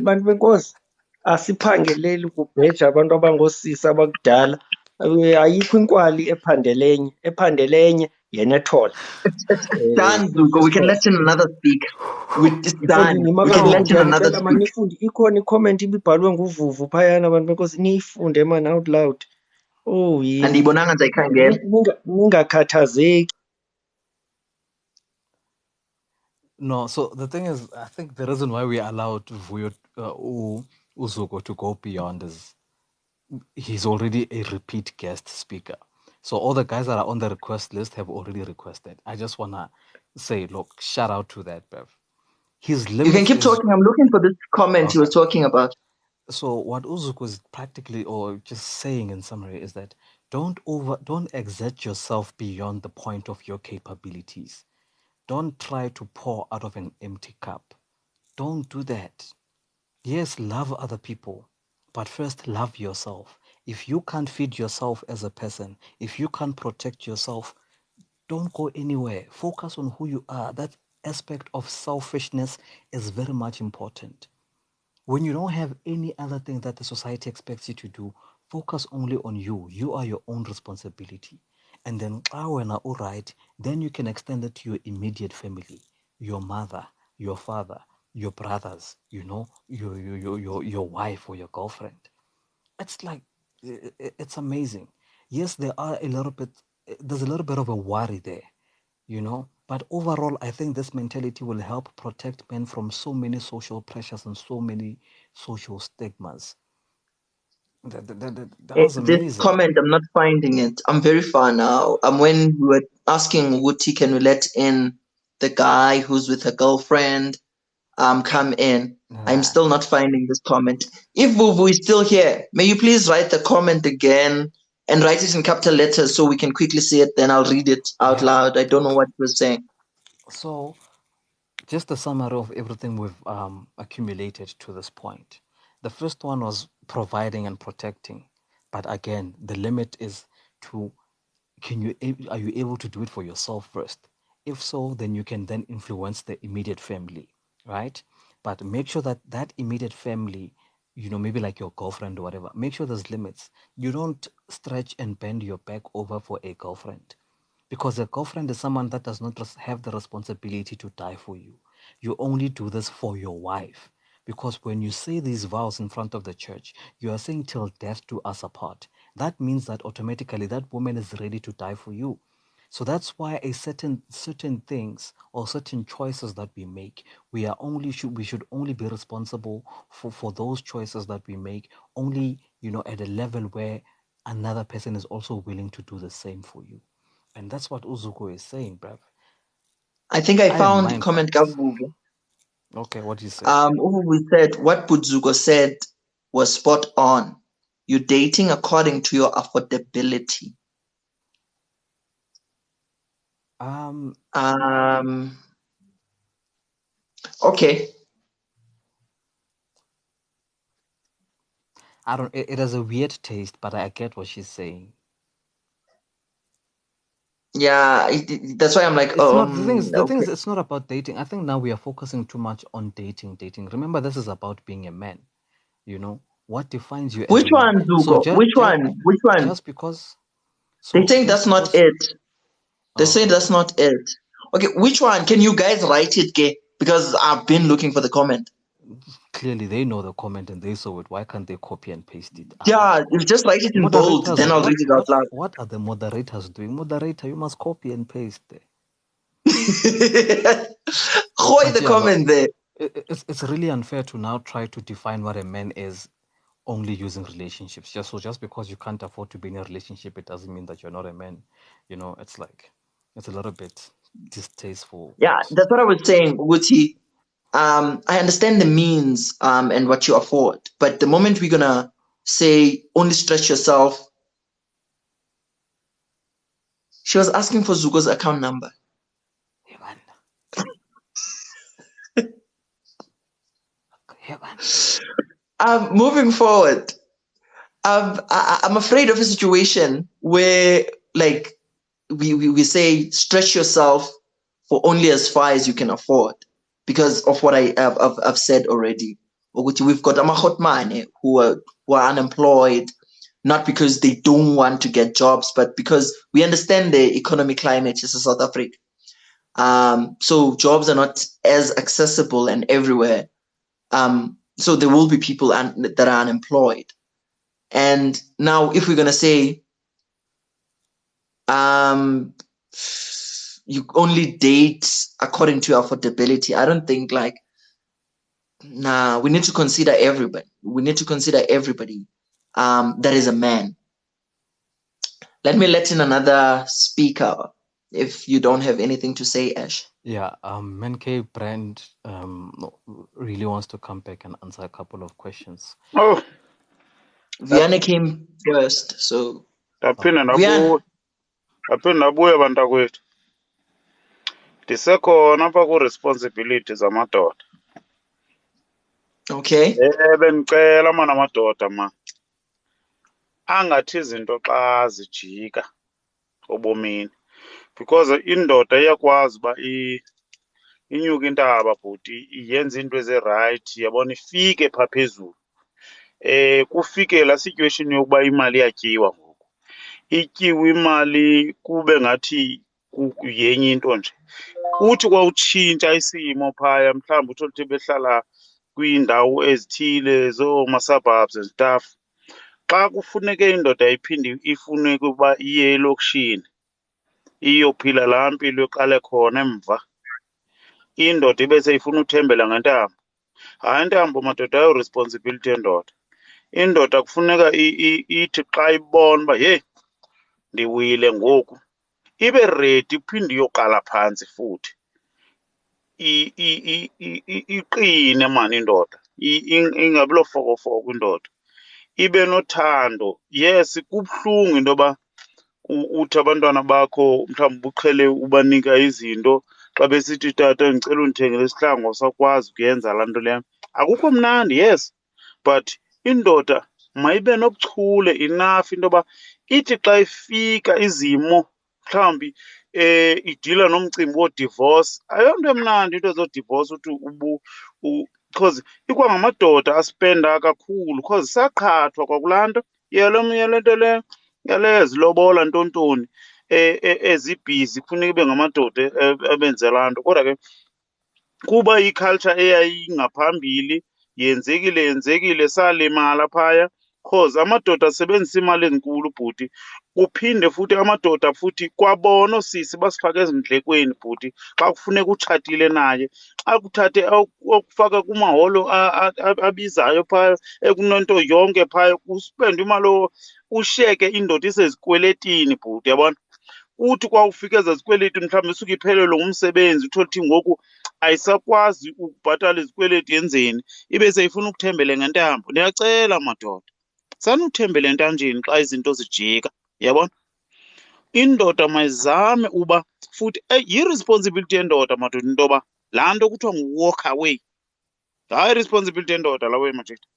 bantu benkosi asiphangeleli kubheja abantu abangoosisi abakudala ayikho inkwali ephandelenye yena ethole Done, Zuko. We can let in another speaker. It's done. We can let in another speaker. manifunde ikhona icomment ibibhalwe nguvuvu phayana abantu benkosi niyifunde man out loud yini Andiyibonanga nje ayikhangela. ningakhathazeki. No, so the thing is, I think the reason why we allowed Vuyo Uzuko to go beyond is he's already a repeat guest speaker. So all the guys that are on the request list have already requested. I just want to say, look, shout out to that, Bev. His limit. You can keep talking. I'm looking for this comment he was talking about. So what Uzuko is practically or just saying in summary is that don't exert yourself beyond the point of your capabilities. Don't try to pour out of an empty cup. Don't do that. Yes, love other people, but first love yourself. If you can't feed yourself as a person, if you can't protect yourself, don't go anywhere. Focus on who you are. That aspect of selfishness is very much important. When you don't have any other thing that the society expects you to do, focus only on you. You are your own responsibility. And then right, then you can extend it to your immediate family, your mother, your father, your brothers, your wife or your girlfriend. It's like, it's amazing. Yes, there's a little bit of a worry there, but overall, I think this mentality will help protect men from so many social pressures and so many social stigmas. That was amazing. This comment, I'm not finding it. I'm very far now. When we were asking Wuti, can we let in the guy who's with a girlfriend come in? I'm still not finding this comment. If Vuvu is still here, may you please write the comment again and write it in capital letters so we can quickly see it. Then I'll read it out loud. I don't know what you're saying. So, just a summary of everything we've accumulated to this point. The first one was providing and protecting, but again, the limit is to are you able to do it for yourself first? If so, then you can then influence the immediate family, right? But make sure that that immediate family, maybe like your girlfriend or whatever, make sure there's limits. You don't stretch and bend your back over for a girlfriend, because a girlfriend is someone that does not have the responsibility to die for you. You only do this for your wife. Because when you say these vows in front of the church, you are saying till death do us apart. That means that automatically that woman is ready to die for you. So that's why certain things or certain choices that we make, we should only be responsible for those choices that we make only, at a level where another person is also willing to do the same for you. And that's what Uzuko is saying, bruv. I think I found the comment, Gavuvu. Okay, what do you say? We said what Budzuko said was spot on. You're dating according to your affordability. Okay. It has a weird taste, but I get what she's saying. Yeah, that's why I'm like, the thing is, it's not about dating. I think now we are focusing too much on dating. Remember, this is about being a man. What defines you? Which one, Zuko? Which one? Just because they think that's not it. They say that's not it. Okay, which one? Can you guys write it, Gay? Because I've been looking for the comment. Clearly, they know the comment and they saw it. Why can't they copy and paste it? Yeah, if just write it in bold, then I'll read it out loud. What are the moderators doing? Moderator, you must copy and paste there. Comment there. It's really unfair to now try to define what a man is only using relationships. Just because you can't afford to be in a relationship, it doesn't mean that you're not a man. You know, it's a little bit distasteful. Yeah, that's what I was saying, Guti. I understand the means and what you afford, but the moment we're gonna say only stretch yourself, she was asking for Zuko's account number. Moving forward, I'm afraid of a situation where like we say stretch yourself for only as far as you can afford because of what I've said already. We've got amahotmane who are unemployed, not because they don't want to get jobs, but because we understand the economic climate in South Africa. So jobs are not as accessible and everywhere. So there will be people that are unemployed. And now if we're going to say, you only date according to affordability, I don't think we need to consider everybody. We need to consider everybody that is a man. Let me let in another speaker if you don't have anything to say, Ash. Yeah, Menke Brand really wants to come back and answer a couple of questions. Oh, Vianney came first, so ndaphinde Vianney. ndabuya bantakwethu. Ndisekhona apha ku-responsibility zamadoda. Okay. Bendicela mana amadoda ma angathi izinto xa zijika obomini because indoda iyakwazi uba inyuke intaba bhuti yenze into ezirayithi yabona ifike phaa phezulu. Kufike laa situation yokuba imali iyatyiwa ngoku. Ityiwe imali kube ngathi yenye into nje. Uthi kwawutshintsha isimo phaya mhlawumbi uthole ukuthi behlala kwiindawo ezithile zooma-suburbs and stuff. Xa kufuneke indoda iphinde ifuneke uba iye elokishini iyophila laa mpilo iqale khona emva, indoda ibe seyifuna uthembela ngentambo. Hayi intambo madoda ayo-responsibility yendoda. Indoda kufuneka ithi xa ibona uba yeyi ndiwile ngoku, ibe ready iphinde iyoqala phantsi futhi. Iqine mani indoda, ingabi lofokofoko indoda. Ibe nothando. Yes, kubuhlungu into yoba uthi abantwana bakho mhlawumbi uqhele ubanika izinto xa besithi tata ndicela undithengele isihlangu awusakwazi ukuyenza laa nto leyo. Akukho mnandi, yes, but indoda mayibe nobuchule enough into yoba ithi xa ifika izimo mhlawumbi idila nomcimbi wodivorce, ayonto emnandi into zodivorce uthi because ikwangamadoda aspenda kakhulu because saqhathwa kwakulaa nto yale nto leyo yale zilobola ntontoni ezibhizi kufuneka ibe ngamadoda abenze laa nto. Kodwa ke kuba iculture eyayingaphambili yenzekile salimala phaya because amadoda asebenzisa imali ezinkulu bhuti. Kuphinde futhi amadoda futhi kwabona oosisi basifaka ezindlekweni bhuti xa kufuneka utshatile naye. Xa kuthathe okufaka kumaholo abizayo phaya ekunento yonke phaya kuspendwe imali ushiyeke indoda isezikweletini bhuti, yabona. Uthi kwawufika ezaa zikweleti mhlawumbi isuke iphelelwe ngumsebenzi uthole ukuthi ngoku ayisakwazi ukubhatala izikweleti yenzeni, ibe seyifuna ukuthembele ngentambo. Ndiyacela madoda, sanuthembele entanjeni xa izinto zijika, yabona. Indoda mayizame uba futhi yi-responsibility yendoda madoda into yoba laa nto kuthiwa ngu-walk away. Hayi i-responsibility yendoda laa way madoda.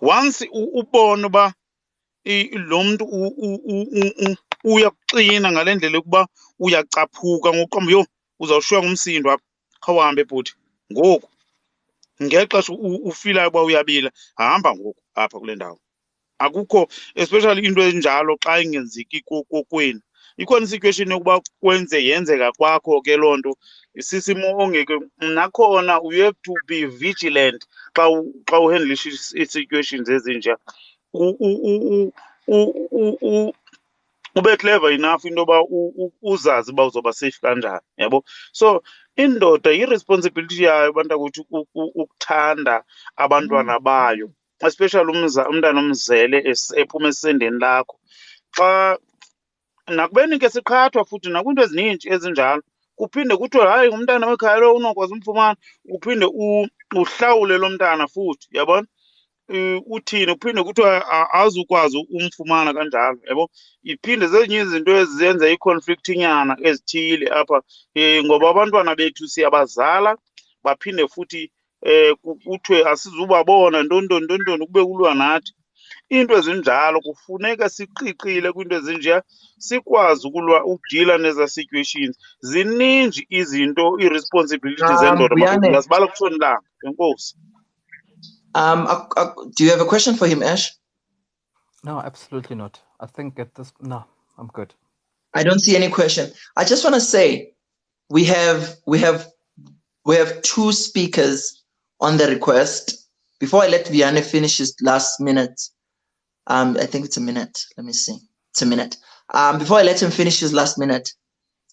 Once ubone uba lo mntu uyakuxina ngale ndlela yokuba uyacaphuka ngokuqomba yho uzawushiywa ngumsindo apha, khawuhambe bhuti ngoku. Ngexesha ufilayo uba uyabila, hamba ngoku apha kule ndawo. Akukho especially into enjalo xa ingenzeki kokwenu. Ikhona isituation yokuba yenzeka kwakho ke loo nto. Sisimo ongeke nakhona you have to be vigilant xa uhandlisha ii-situations ezinja. Ube clever enough into yoba uzazi uba uzoba safe kanjani, yabo. So indoda yi-responsibility yayo bantakwethu ukuthanda abantwana bayo especially umntana omzele ephuma esendeni lakho. Xa nakubeni ke siqhathwa futhi nakwiinto ezininji ezinjalo, kuphinde kuthiwe hayi ngumntana wekhaya lo unokwazi umfumana, uphinde uhlawule lo mntana futhi, yabona? Uthini kuphinde kuthiwe awuzukwazi umfumana kanjalo, yabo? Iphinde zezinye izinto eziyenza i-conflict-nyana ezithile apha, ngoba abantwana bethu siyabazala baphinde futhi kuthiwe asizubabona ntontoni kube kulwa nathi. Into ezinjalo kufuneka siqiqile kwinto ezinjeya, sikwazi ukudila neza situations. Zininji izinto, ii-responsibilities zendoda madoda, Vuyani, ndiyazibala kutshoni ilanga. Enkosi. do you have a question for him, Ash? No, absolutely not. I think no, I'm good. I don't see any question. I just want to say we have two speakers on the request. Before I let Vianney finish his last minute, I think it's a minute. Let me see. It's a minute. Before I let him finish his last minute,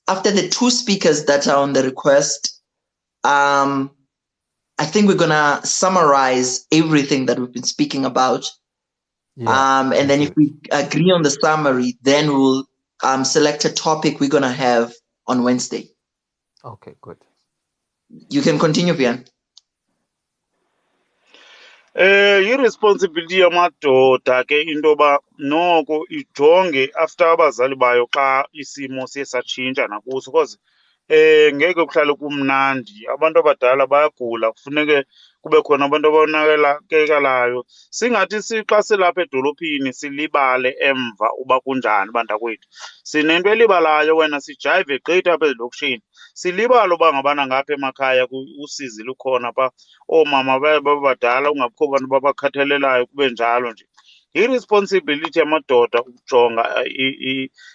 after the two speakers that are on the request, I think we're gonna summarize everything that we've been speaking about. Yeah, And then if we agree on the summary, then we'll select a topic we're gonna have on Wednesday. Okay, good. You can continue, Vian. I-responsibility yamadoda ke into yoba noko ijonge after abazali bayo xa isimo siye satshintsha nakuso, because ngeke kuhlale kumnandi. Abantu abadala bayagula, kufuneke kube khona abantu abonakekelayo. Singathi xa silapha edolophini silibale emva uba kunjani bantakwethu. Sinento elibalayo wena, sijayive gqithi apha ezilokishini. Silibale uba ngabana ngapha emakhaya usizi lukhona phaa, oomama babadala ungabikho bantu babakhathalelayo, kube njalo nje. I-responsibility yamadoda ukujonga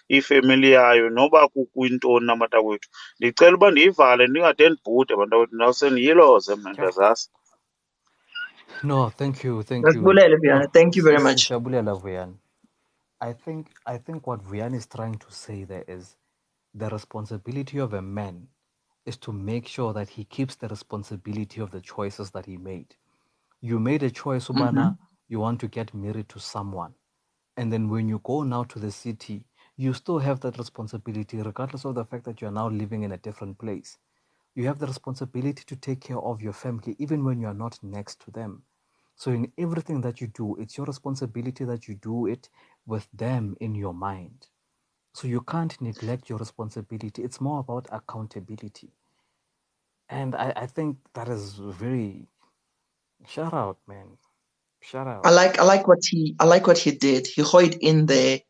ifemeli yayo noba kukwintoni namatakwethu. Ndicela uba ndiyivale ndingade ndibhude bantakwethu, ndawusendiyiloze mna ndiyazazi. No, thank you. Masibulele, Vianney. Thank you very much. Sijabulela, Vuyani. I think what Vuyani is trying to say there is the responsibility of a man is to make sure that he keeps the responsibility of the choices that he made. You made a choice, Ubana, you want to get married to someone. And then when you go now to the city, you still have that responsibility, regardless of the fact that you are now living in a different place. You have the responsibility to take care of your family, even when you are not next to them. So in everything that you do, it's your responsibility that you do it with them in your mind. So you can't neglect your responsibility. It's more about accountability. And I think that is very, shout out, man. Shout out. I like what he did. He hoid in there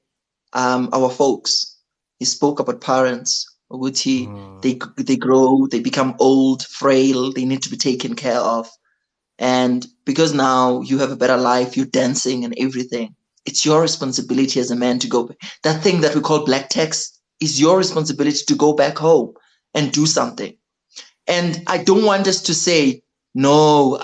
our folks. He spoke about parents. They grow, they become old, frail, they need to be taken care of. And because now you have a better life, you're dancing and everything, it's your responsibility as a man to go. That thing that we call black tax is your responsibility to go back home and do something. And I don't want us to say, no,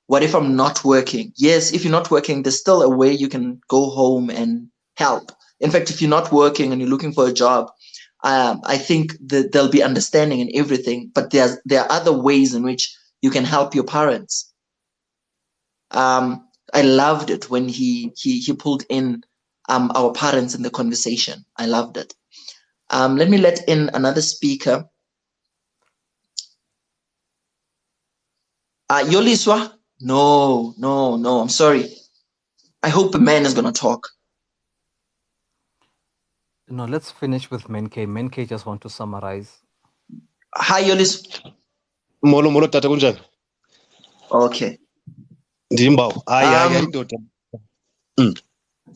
what if I'm not working? Yes, if you're not working, there's still a way you can go home and help. In fact, if you're not working and you're looking for a job, I think that there'll be understanding in everything, but there are other ways in which you can help your parents. I loved it when he pulled in our parents in the conversation. I loved it. Let me let in another speaker. Yoliswa? No, I'm sorry. I hope a man is going to talk. No, let's finish with Menke. Menke just want to summarize. Hi, Yolis. Molo tata kunjani? Okay. Ndimbawo. Hayi indoda.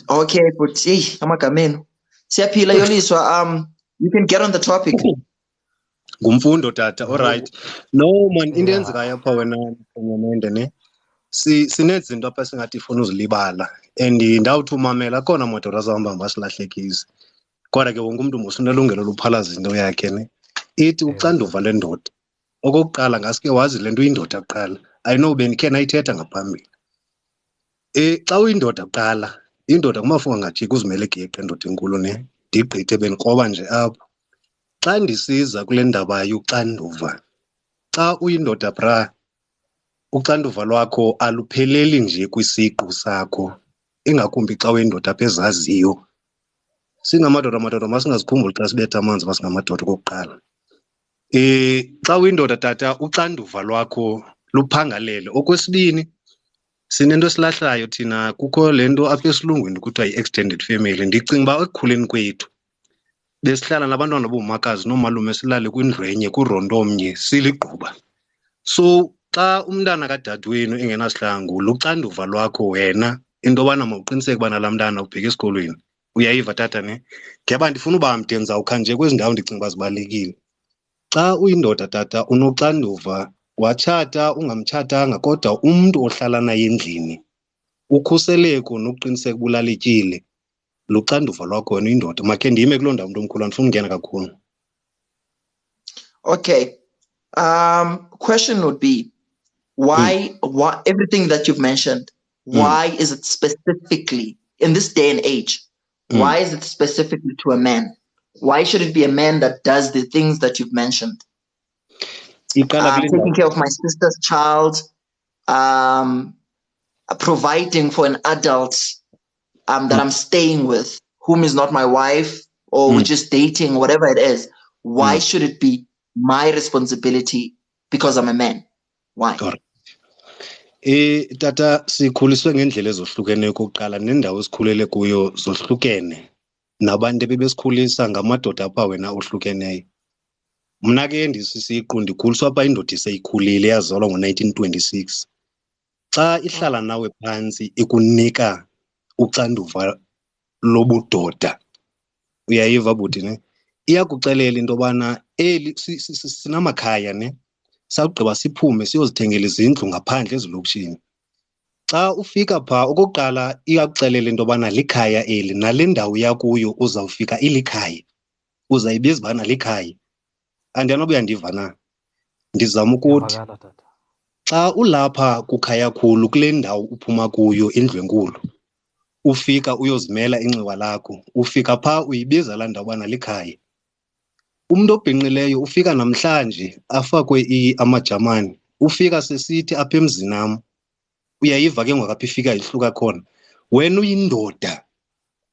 Okay, but hey, amagameno. Siyaphila Yoliswa. You can get on the topic. Ngumfundo tata. All right. No man, into enzekayo apha wena ngomende ne. Sinezinto apha singathi ifuna uzilibala. And ndawuthi umamela khona moto razahamba basilahlekise. Kodwa ke wonke umuntu musunelungelo lophalaza into yakhe ne. Ithi uxanduva lendoda. Okokuqala ngaske wazi lento uyindoda kuqala. I know benikhe nayithetha ngaphambili. Xa uyindoda kuqala, indoda kumafunga ngajika uzimele geqe indoda enkulu ne. Ndigqithe benikoba nje apho. Xa ndisiza kule ndaba yoxanduva. Xa uyindoda bra uxanduva lwakho alupheleli nje kwisiqu sakho, ingakumbi xa uyindoda apha ezaziyo. Singamadoda masingazikhumbuli xa sibetha amanzi masingamadoda okokuqala. Xa uyindoda tata, uxanduva lwakho luphangalele. Okwesibini, sinento esilahlayo thina, kukho le nto apha esilungwini kuthiwa yi-extended family. Ndicinga uba ekukhuleni kwethu besihlala nabantwana boomakazi noomalume, silale kwindlu enye kurontomnye siligquba. So xa umntana kadadewenu engenasihlangu, luxanduva lwakho wena into yobana mawuqiniseke uba nalaa mntana ubheka esikolweni. Uyayiva tata ne? Ngiyaba ndifuna uba mde ndizawukha nje kwezi ndawo ndicinga uba zibalulekile. Xa uyindoda tata unoxanduva, watshata ungamtshatanga, kodwa umntu ohlala naye endlini, ukhuseleko nokuqiniseka bulalityile, luxanduva lwakho wena uyindoda. Makhe ndime kuloo ndawo, mntu omkhulu, andifuna ungena kakhulu. Okay. Question would be, why everything that you've mentioned, why is it specifically in this day and age? Why is it specifically to a man? Why should it be a man that does the things that you've mentioned? Taking care of my sister's child, providing for an adult that I'm staying with, whom is not my wife, or we're just dating, whatever it is. Why should it be my responsibility because I'm a man? Why? Tata, sikhuliswe ngendlela ezohlukeneyo kokuqala, nendawo esikhulele kuyo zohlukene. Nabantu bebesikhulisa ngamadoda apha wena ohlukeneyo. Mna ke ndisisiqu ndikhuliswa apha indoda iseyikhulile, yazalwa ngo-1926. Xa ihlala nawe phantsi ikunika uxanduva lobudoda, uyayiva buti ne? Iyakuxelela into yobana sinamakhaya ne? Sakugqiba siphume siyozithengela izindlu ngaphandle ezilokishini. Xa ufika phaa, okokuqala iyakuxelela into yobana likhaya eli, nale ndawo yakuyo uzawufika ilikhaya, uzayibiza ubana likhaya. Andiyanoba uyandiva na? Ndizama ukuthi xa ulapha kukhaya khulu, kule ndawo uphuma kuyo, indlu enkulu, ufika uyozimela inxiwa lakho, ufika phaa uyibiza laa ndawo ubana likhaya. Umntu obhinqileyo ufika namhlanje afakwe amajamani, ufika sesithi apha emzini nam, uyayiva ke ngokapha ifika ihluka khona. Wena uyindoda,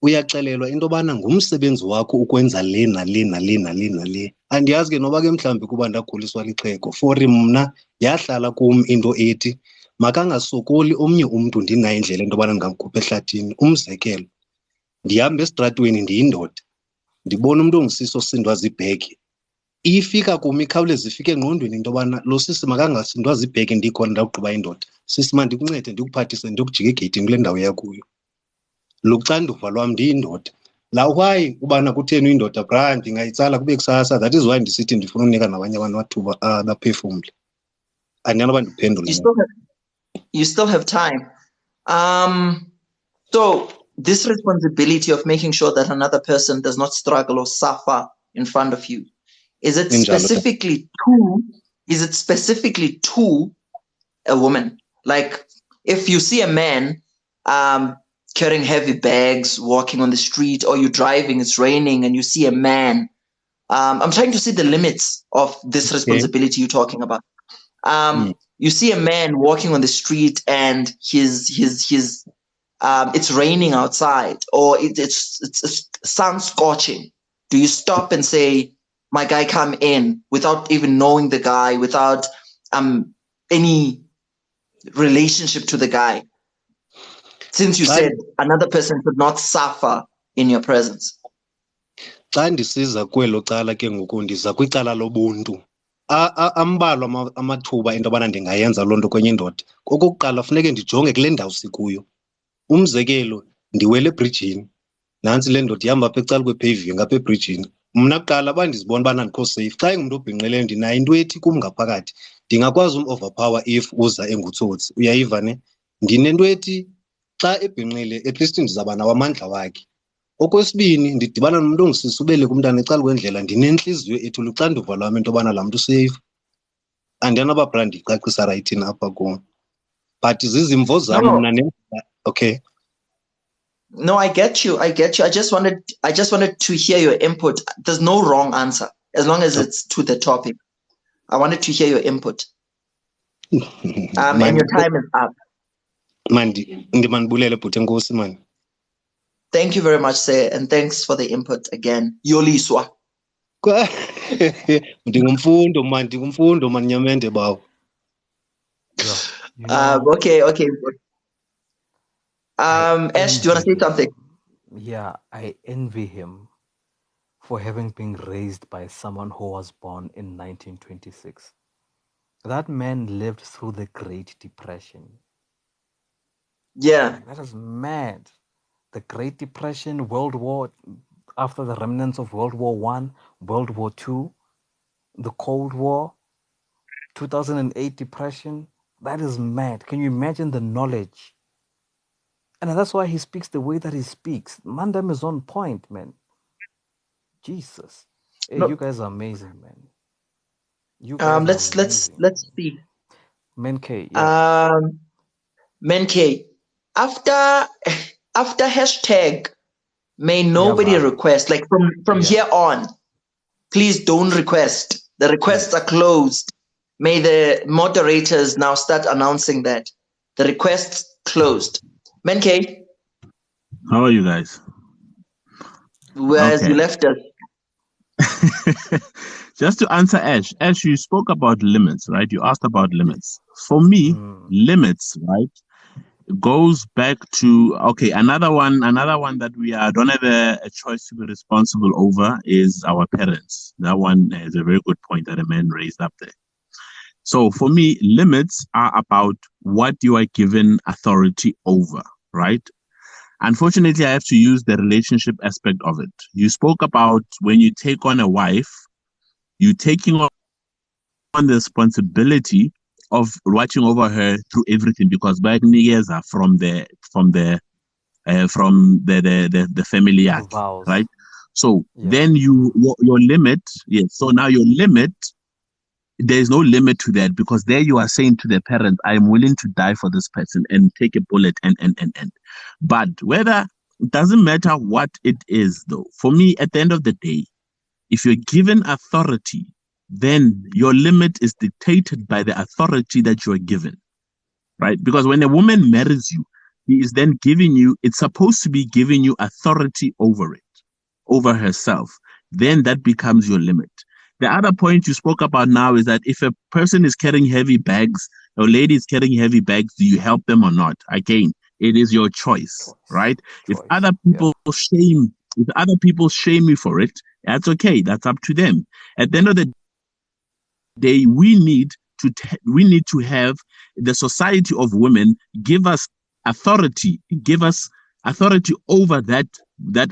uyaxelelwa into yobana ngumsebenzi wakho ukwenza le nale nale nale nale. Andiyazi ke noba ke mhlawumbi kuba ndakhuliswa lixhego, for mna yahlala kum into ethi makangasokoli omnye umntu ndinayo indlela into yobana ndingamkhupha ehlathini. Umzekelo, ndihamba esitratweni ndiyindoda, ndibona umntu ongusisi osindwa ziibhegi, ifika kum ikhawuleze ifike engqondweni into yobana lo sisi makangasindwa ziibhegi ndikhona ndawugqiba indoda. Sisi mandikuncede ndikuphathise ndiyokujika egeyithini kule ndawo yakuyo. Luxanduva lwam ndiyindoda. La why ubana kutheni uyindoda bra ndingayitsala kube kusasa. That is why ndisithi ndifuna unika nabanye abantu amathuba abaphefumle. Andiyanoba ndiphendule. You still have time. So this responsibility of making sure that another person does not struggle or suffer in front of you, is it specifically to a woman? Like if you see a man carrying heavy bags, walking on the street, or you're driving, it's raining, and you see a man, I'm trying to see the limits of this responsibility you're talking about. You see a man walking on the street and it's raining outside, or it's sun scorching. Do you stop and say, my guy, come in, without even knowing the guy, without any relationship to the guy? Since you said another person should not suffer in your presence. Xa ndisiza kwelo cala ke ngoku ndiza kwicala lobuntu. Ambalwa amathuba into yobana ndingayenza loo nto kwenye indoda. Okokuqala funeke ndijonge kule ndawo sikuyo. Umzekelo, ndiwele ebrijini, nantsi le ndoda ihamba apha ecala kwepaving apha ebrijini. Mna kuqala uba ndizibona ubana ndikho safe, xa ingumntu obhinqileyo ndinayo into ethi kum ngaphakathi, ndingakwazi overpower if uza engutsotsi. Uyayiva ne? Ndinento ethi xa ebhinqile at least ndizaba nawo amandla wakhe. Okwesibini, ndidibana nomuntu ongisisi ubeleka umntana ecala kwendlela, ndinentliziyo ethi luxanduva lwam into yobana laa mntu safe. Andiyanoba bra ndicacisa rayithini apha kum. But zizimvo zam mna nendlela. Okay. No, I get you. I just wanted to hear your input. There's no wrong answer as long as it's to the topic. I wanted to hear your input. And your time is up. Ndimanibulele bhuti enkosi man. Thank you very much, sir, and thanks for the input again. Yoliswa. Ndingumfundo man nyamende bawo. Okay. Ash, do you want to say something? Yeah, I envy him for having been raised by someone who was born in 1926. That man lived through the Great Depression. Yeah. That is mad. The Great Depression, World War, after the remnants of World War I, World War II, the Cold War, 2008 Depression. That is mad. Can you imagine the knowledge? And that's why he speaks the way that he speaks. Mandem is on point, man. Jesus. Hey, No. you guys are amazing, man. You guys let's see. Menk, yeah. Menk, after hashtag, may nobody request, like from here on, please don't request. The requests are closed. May the moderators now start announcing that the requests closed. Menk, How are you guys? Whereas you left us. Just to answer Ash, you spoke about limits, right? You asked about limits. For me, limits, right, goes back to, another one that we don't have a choice to be responsible over is our parents. That one is a very good point that a man raised up there. So for me, limits are about what you are given authority over, right? Unfortunately, I have to use the relationship aspect of it. You spoke about when you take on a wife, you taking on the responsibility of watching over her through everything, because back years are from the family act, right? So then your limit, yes. So now your limit, there is no limit to that, because there you are saying to the parents, I am willing to die for this person and take a bullet and. But whether, it doesn't matter what it is though. For me, at the end of the day, if you're given authority, then your limit is dictated by the authority that you are given, right? Because when a woman marries you, he is then giving you, it's supposed to be giving you authority over it, over herself. Then that becomes your limit. The other point you spoke about now is that if a person is carrying heavy bags, or lady is carrying heavy bags, do you help them or not? Again, it is your choice, right? If other people shame you for it, that's okay. That's up to them. At the end of the day, we need to have the society of women give us authority over that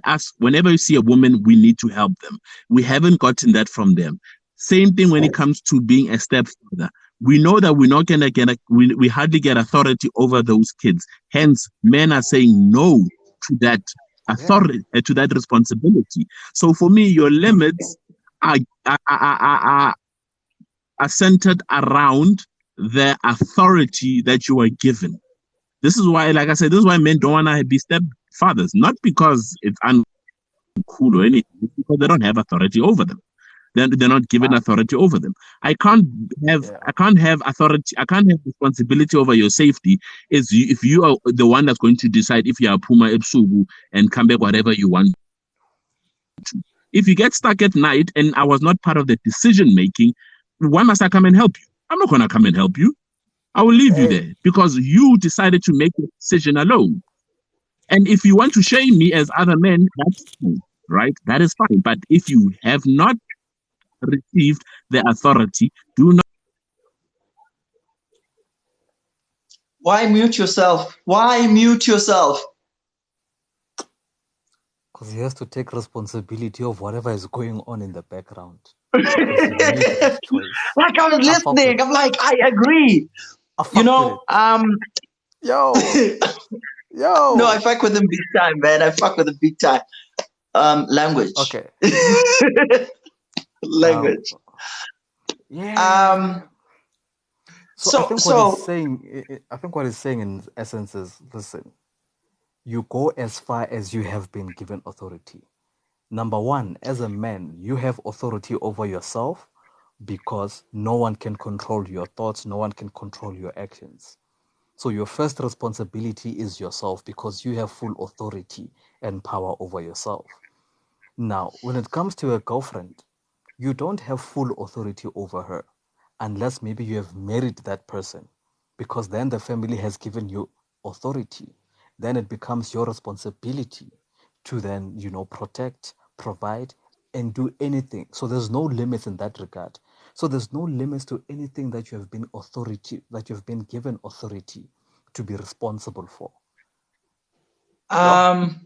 us, whenever you see a woman, we need to help them. We haven't gotten that from them. Same thing when it comes to being a stepfather. We know that we're not going to get, we hardly get authority over those kids. Hence, men are saying no to that authority, to that responsibility. So for me, your limits are centered around the authority that you are given. This is why, like I said, this is why men don't want to be stepfathers. Not because it's uncool or anything, it's because they don't have authority over them. They're not given authority over them. I can't have authority. I can't have responsibility over your safety. If you are the one that's going to decide if you are Puma Ebsugu and come back whatever you want to. If you get stuck at night and I was not part of the decision making, why must I come and help you? I'm not going to come and help you. I will leave you there because you decided to make a decision alone. And if you want to shame me as other men, that's fine, right? That is fine. But if you have not received the authority, do not. Why mute yourself? Because he has to take responsibility of whatever is going on in the background. Like I was listening, I'm like, I agree. Yo. No, I fuck with him big time, man. I fuck with him big time. Language. Okay. Language. So I think what he's saying in essence is, listen, you go as far as you have been given authority. Number one, as a man, you have authority over yourself, because no one can control your thoughts, no one can control your actions. So your first responsibility is yourself because you have full authority and power over yourself. Now, when it comes to a girlfriend, you don't have full authority over her unless maybe you have married that person, because then the family has given you authority. Then it becomes your responsibility to then, protect, provide, and do anything. So there's no limits in that regard. So there's no limits to anything that you have been given authority to be responsible for. When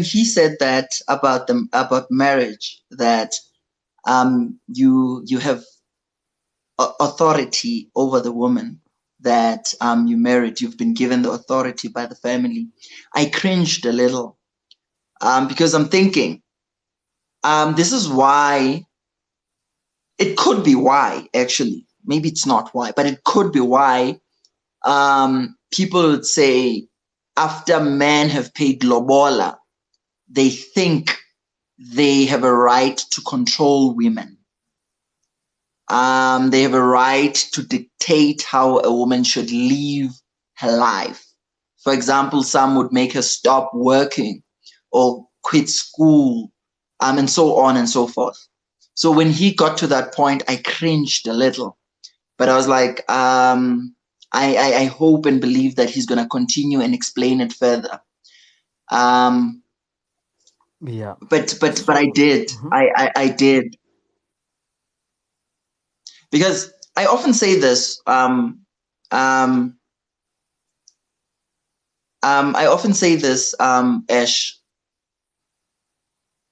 he said that about marriage, that you have authority over the woman that you married, you've been given the authority by the family, I cringed a little because I'm thinking this is why, it could be why, actually, maybe it's not why, but it could be why people would say after men have paid lobola, they think they have a right to control women. They have a right to dictate how a woman should live her life. For example, some would make her stop working or quit school, and so on and so forth. So when he got to that point, I cringed a little, but I was like, I hope and believe that he's going to continue and explain it further. Yeah. But I did. I did. Because I often say this, I often say this, Ash.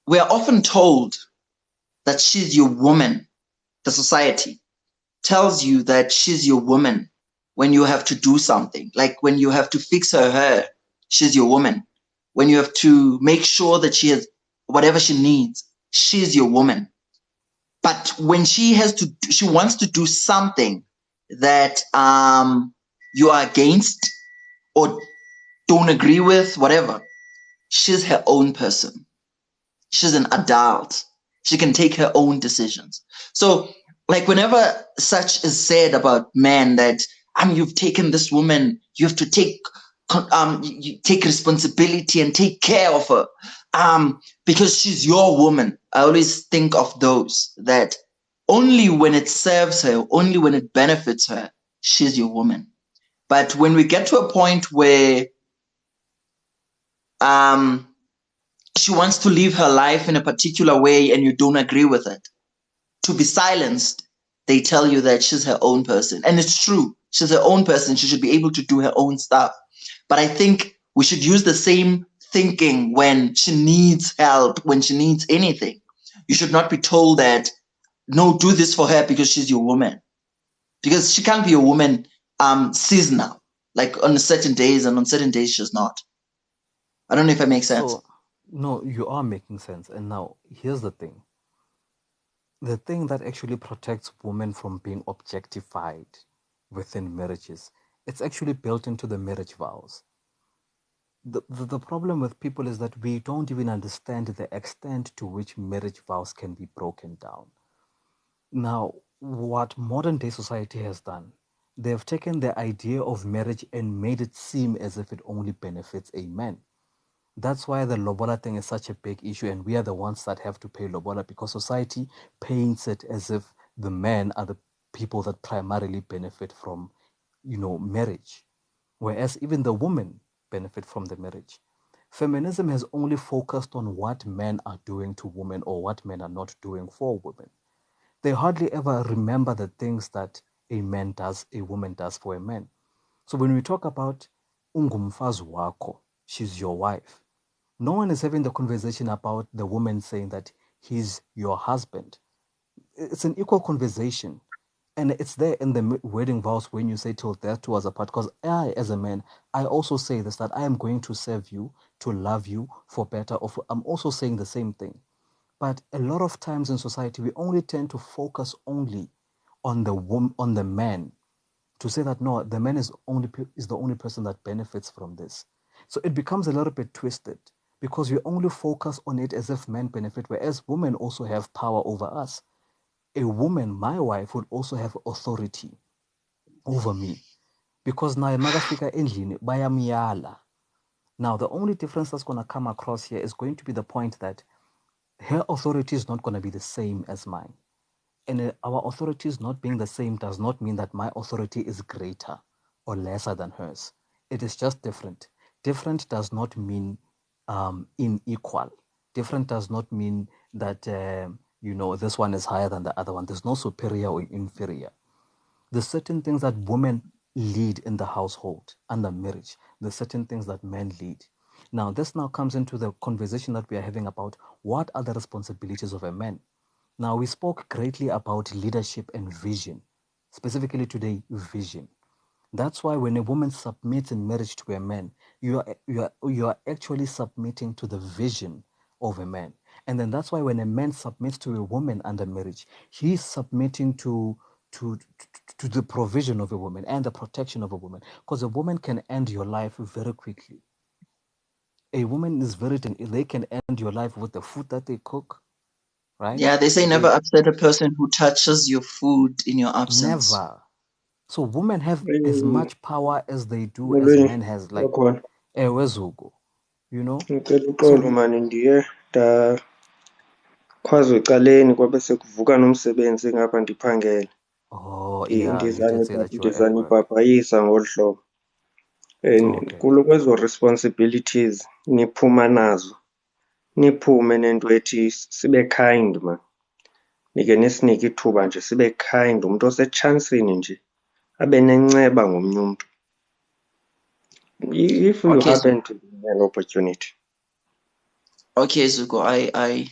We are often told that she's your woman. The society tells you that she's your woman when you have to do something, like when you have to fix her hair, she's your woman. When you have to make sure that she has whatever she needs, she's your woman. But when she wants to do something that you are against or don't agree with, whatever, she's her own person. She's an adult. She can take her own decisions. So, like, whenever such is said about men that you've taken this woman, you have to take you take responsibility and take care of her because she's your woman. I always think of those that only when it serves her, only when it benefits her, she's your woman. But when we get to a point where she wants to live her life in a particular way and you don't agree with it, to be silenced, they tell you that she's her own person. And it's true. She's her own person. She should be able to do her own stuff. But I think we should use the same thinking when she needs help, when she needs anything. You should not be told that, no, do this for her because she's your woman. Because she can't be a woman seasonal, like on certain days, and on certain days she's not. I don't know if it makes sense. So, no, you are making sense. And now, here's the thing. The thing that actually protects women from being objectified within marriages, it's actually built into the marriage vows. The problem with people is that we don't even understand the extent to which marriage vows can be broken down. Now, what modern day society has done, they have taken the idea of marriage and made it seem as if it only benefits a man. That's why the lobola thing is such a big issue, and we are the ones that have to pay lobola because society paints it as if the men are the people that primarily benefit from, marriage, whereas even the women benefit from the marriage. Feminism has only focused on what men are doing to women or what men are not doing for women. They hardly ever remember the things that a man does, a woman does for a man. So when we talk about ungumfazi wako, she's your wife, no one is having the conversation about the woman saying that he's your husband. It's an equal conversation. And it's there in the wedding vows when you say till death do us apart. Because I, as a man, I also say this, that I am going to serve you, to love you, for better or for... I'm also saying the same thing. But a lot of times in society, we only tend to focus only on the man, to say that, no, the man is the only person that benefits from this. So it becomes a little bit twisted because we only focus on it as if men benefit, whereas women also have power over us. A woman, my wife, would also have authority over me, because naye makafika endlini bayamyala. Now, the only difference that's going to come across here is going to be the point that her authority is not going to be the same as mine. And our authorities not being the same does not mean that my authority is greater or lesser than hers. It is just different. Different does not mean unequal. Different does not mean that, this one is higher than the other one. There's no superior or inferior. There's certain things that women lead in the household under marriage. There's certain things that men lead. Now, this now comes into the conversation that we are having about what are the responsibilities of a man. Now, we spoke greatly about leadership and vision, specifically today, vision. That's why when a woman submits in marriage to a man, you are actually submitting to the vision of a man. And then that's why when a man submits to a woman under marriage, he's submitting to the provision of a woman and the protection of a woman. Because a woman can end your life very quickly. A woman is they can end your life with the food that they cook, right? Yeah, they say never upset a person who touches your food in your absence. Never. So women have as much power as they do as Molweni, men has, like bakhona. Ewezugo, Ngicela uxolo mani ndiye ndakhwazwa ecaleni kwabe sekuvuka nomsebenzi ngapha ndiphangele. Oh, yeah, you did say that you were at work. Ndizanibhabhayisa ngolu hlobo. Okay. Kwezo responsibilities niphuma nazo, niphume nento ethi sibe kind man. Nike nisinike ithuba nje sibe kind, umuntu osechansini nje abe nenceba ngomnye umuntu. If you Okay, happen to be an opportunity. Okay, Zuko, I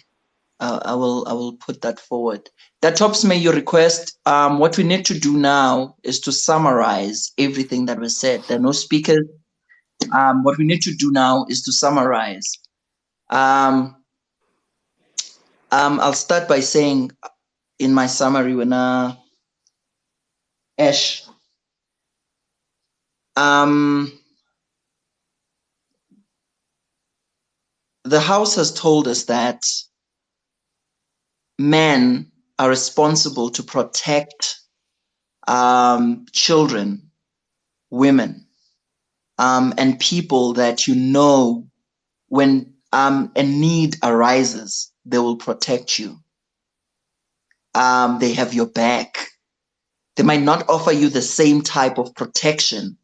will put that forward. That tops me your request. What we need to do now is to summarize everything that was said. There are no speakers. What we need to do now is to summarize. I'll start by saying in my summary when Ash. The house has told us that men are responsible to protect children, women, and people that when a need arises, they will protect you. They have your back. They might not offer you the same type of protection,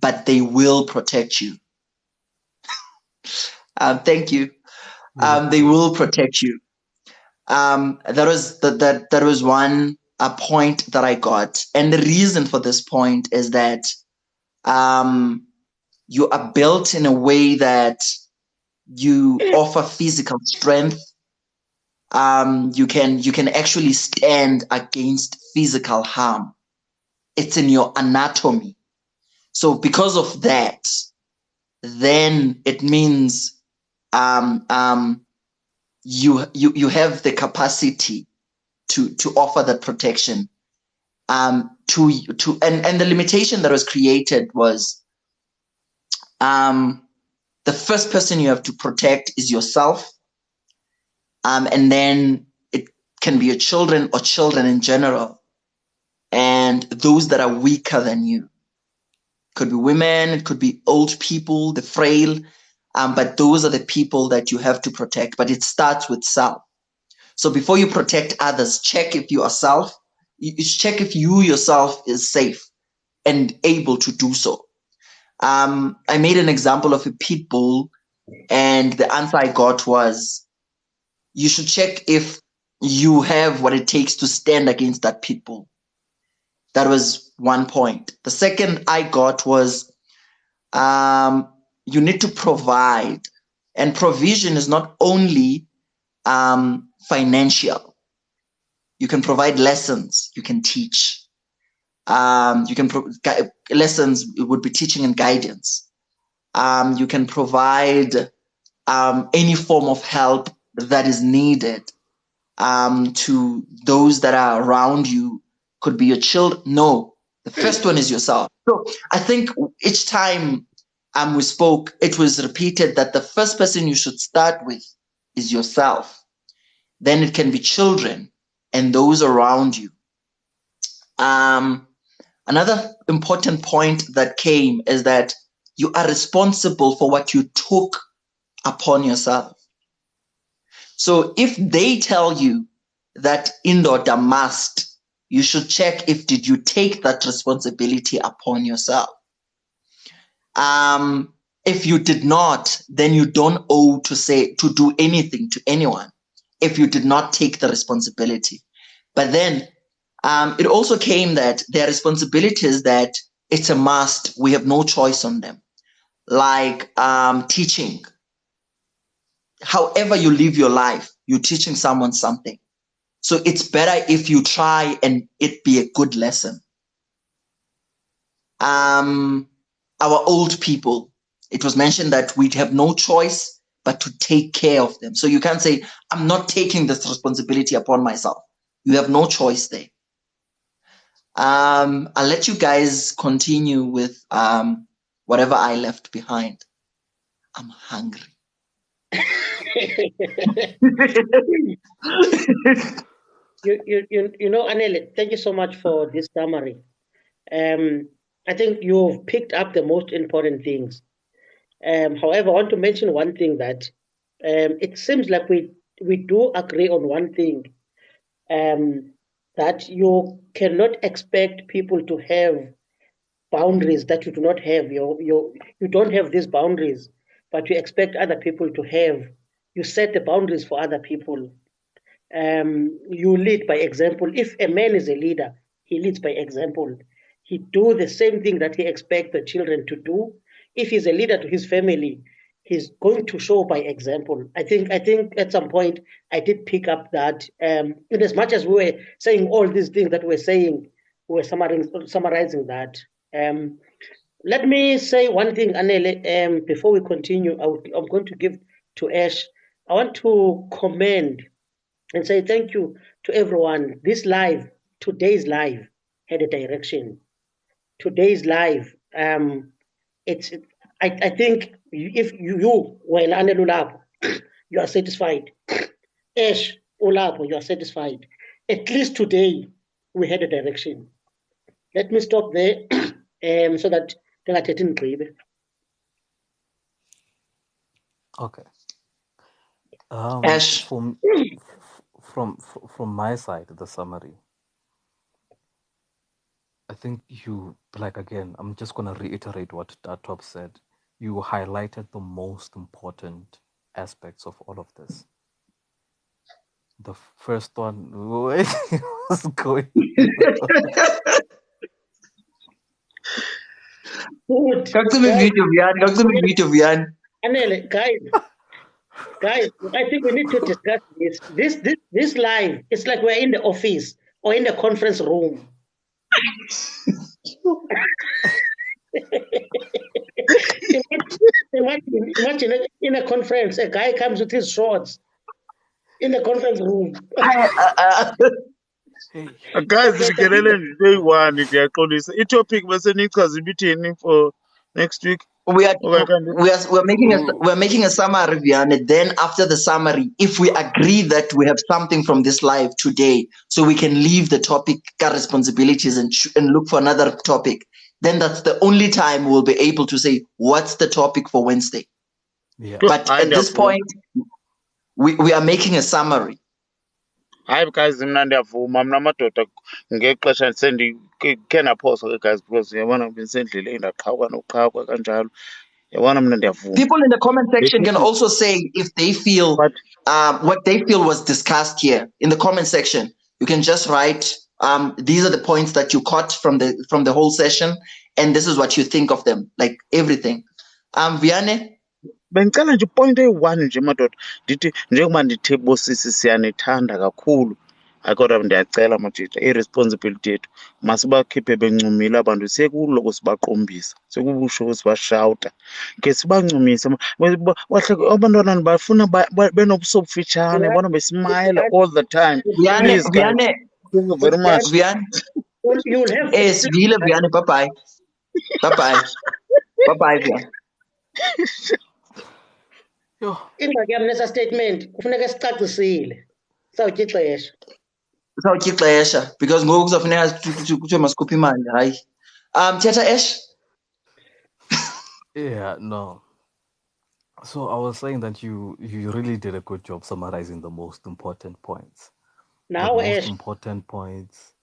but they will protect you. Thank you. They will protect you. That was one point that I got, and the reason for this point is that you are built in a way that you offer physical strength. You can actually stand against physical harm. It's in your anatomy. So because of that, then it means you have the capacity to offer that protection. And the limitation that was created was the first person you have to protect is yourself. And then it can be your children or children in general, and those that are weaker than you. Could be women, it could be old people, the frail, but those are the people that you have to protect. But it starts with self. So before you protect others, check if you are self. You check if you yourself is safe and able to do so. I made an example of a pit bull, and the answer I got was, you should check if you have what it takes to stand against that pit bull. That was one point. The second I got was, you need to provide, and provision is not only financial. You can provide lessons, you can teach. You can lessons would be teaching and guidance. You can provide any form of help that is needed to those that are around you. Could be your children. No, the first one is yourself. So I think each time we spoke, it was repeated that the first person you should start with is yourself. Then it can be children and those around you. Another important point that came is that you are responsible for what you took upon yourself. So if they tell you that indoda must, you should check if did you take that responsibility upon yourself. If you did not, then you don't owe to do anything to anyone if you did not take the responsibility. But then it also came that there are responsibilities that it's a must. We have no choice on them, like teaching. However you live your life, you're teaching someone something. So it's better if you try and it be a good lesson. Our old people, it was mentioned that we'd have no choice but to take care of them. So you can't say, I'm not taking this responsibility upon myself. You have no choice there. I'll let you guys continue with whatever I left behind. I'm hungry. You know, Anele, thank you so much for this summary. I think you've picked up the most important things. However, I want to mention one thing that it seems like we do agree on one thing, that you cannot expect people to have boundaries that you do not have. You don't have these boundaries, but you expect other people to have. You set the boundaries for other people. You lead by example. If a man is a leader, he leads by example. He do the same thing that he expects the children to do. If he's a leader to his family, he's going to show by example. I think at some point I did pick up that. And as much as we were saying all these things that we're saying, we were summarizing that. Let me say one thing, Anele, before we continue. I'm going to give to Ash. I want to commend and say thank you to everyone. This live, today's live, had a direction. Today's live, I think if you were in Anelulapo, you are satisfied. Ash Olapo, you are satisfied. At least today, we had a direction. Let me stop there, so that I didn't leave. Okay. Ash. From my side, the summary. I think you, like, again, I'm just going to reiterate what Datop said. You highlighted the most important aspects of all of this. The first one was going. Anele, guys, I think we need to discuss this. This live, it's like we're in the office or in the conference room. Imagine in a conference, a guy comes with his shorts in the conference room. Guys, sikelele nje eyi-1 ndiyaxolisa. I-topic beseniyichaza ibithini for next week? We're making a summary, Vianney. Then after the summary, if we agree that we have something from this live today, so we can leave the topic responsibilities and look for another topic, then that's the only time we'll be able to say what's the topic for Wednesday. Yeah. But at this point, we are making a summary. Hayi guys, mna ndiyavuma mna madoda ngexesha khe naphosa ke guys, because yabona bendisendleleni ndaqhawuka nokuqhawuka kanjalo. Yabona mna ndiyavuma. People in the comment section can also say if they feel what they feel was discussed here in the comment section. You can just write these are the points that you caught from the whole session, and this is what you think of them, like everything. Vianney. Bengicela nje point eyi-1 nje madoda, ndithi njengoba ndithe bosisi siyanithanda kakhulu, hayi kodwa ndiyacela majita, i-responsibility yethu masibakhiphe bencumile abantu, sekuloko sibaqombisa, sekubushoko sibashawuta, ke sibancumise. Abantwana bafuna benobuso bufitshane, bona besmile all the time. Please guys, thank you very much. Vianney, bye-bye. Bye-bye. Bye-bye, Vianney. ingxaki yam nesa statement kufuneka sicacisile sawutya ixesha. Sawutya ixesha because ngoku kuzawufuneka kuthiwe masikhuphe imali hayi. Thetha Ash. Yeah, no. So I was saying that you really did a good job summarizing the most important points. The Now, most Ash. important points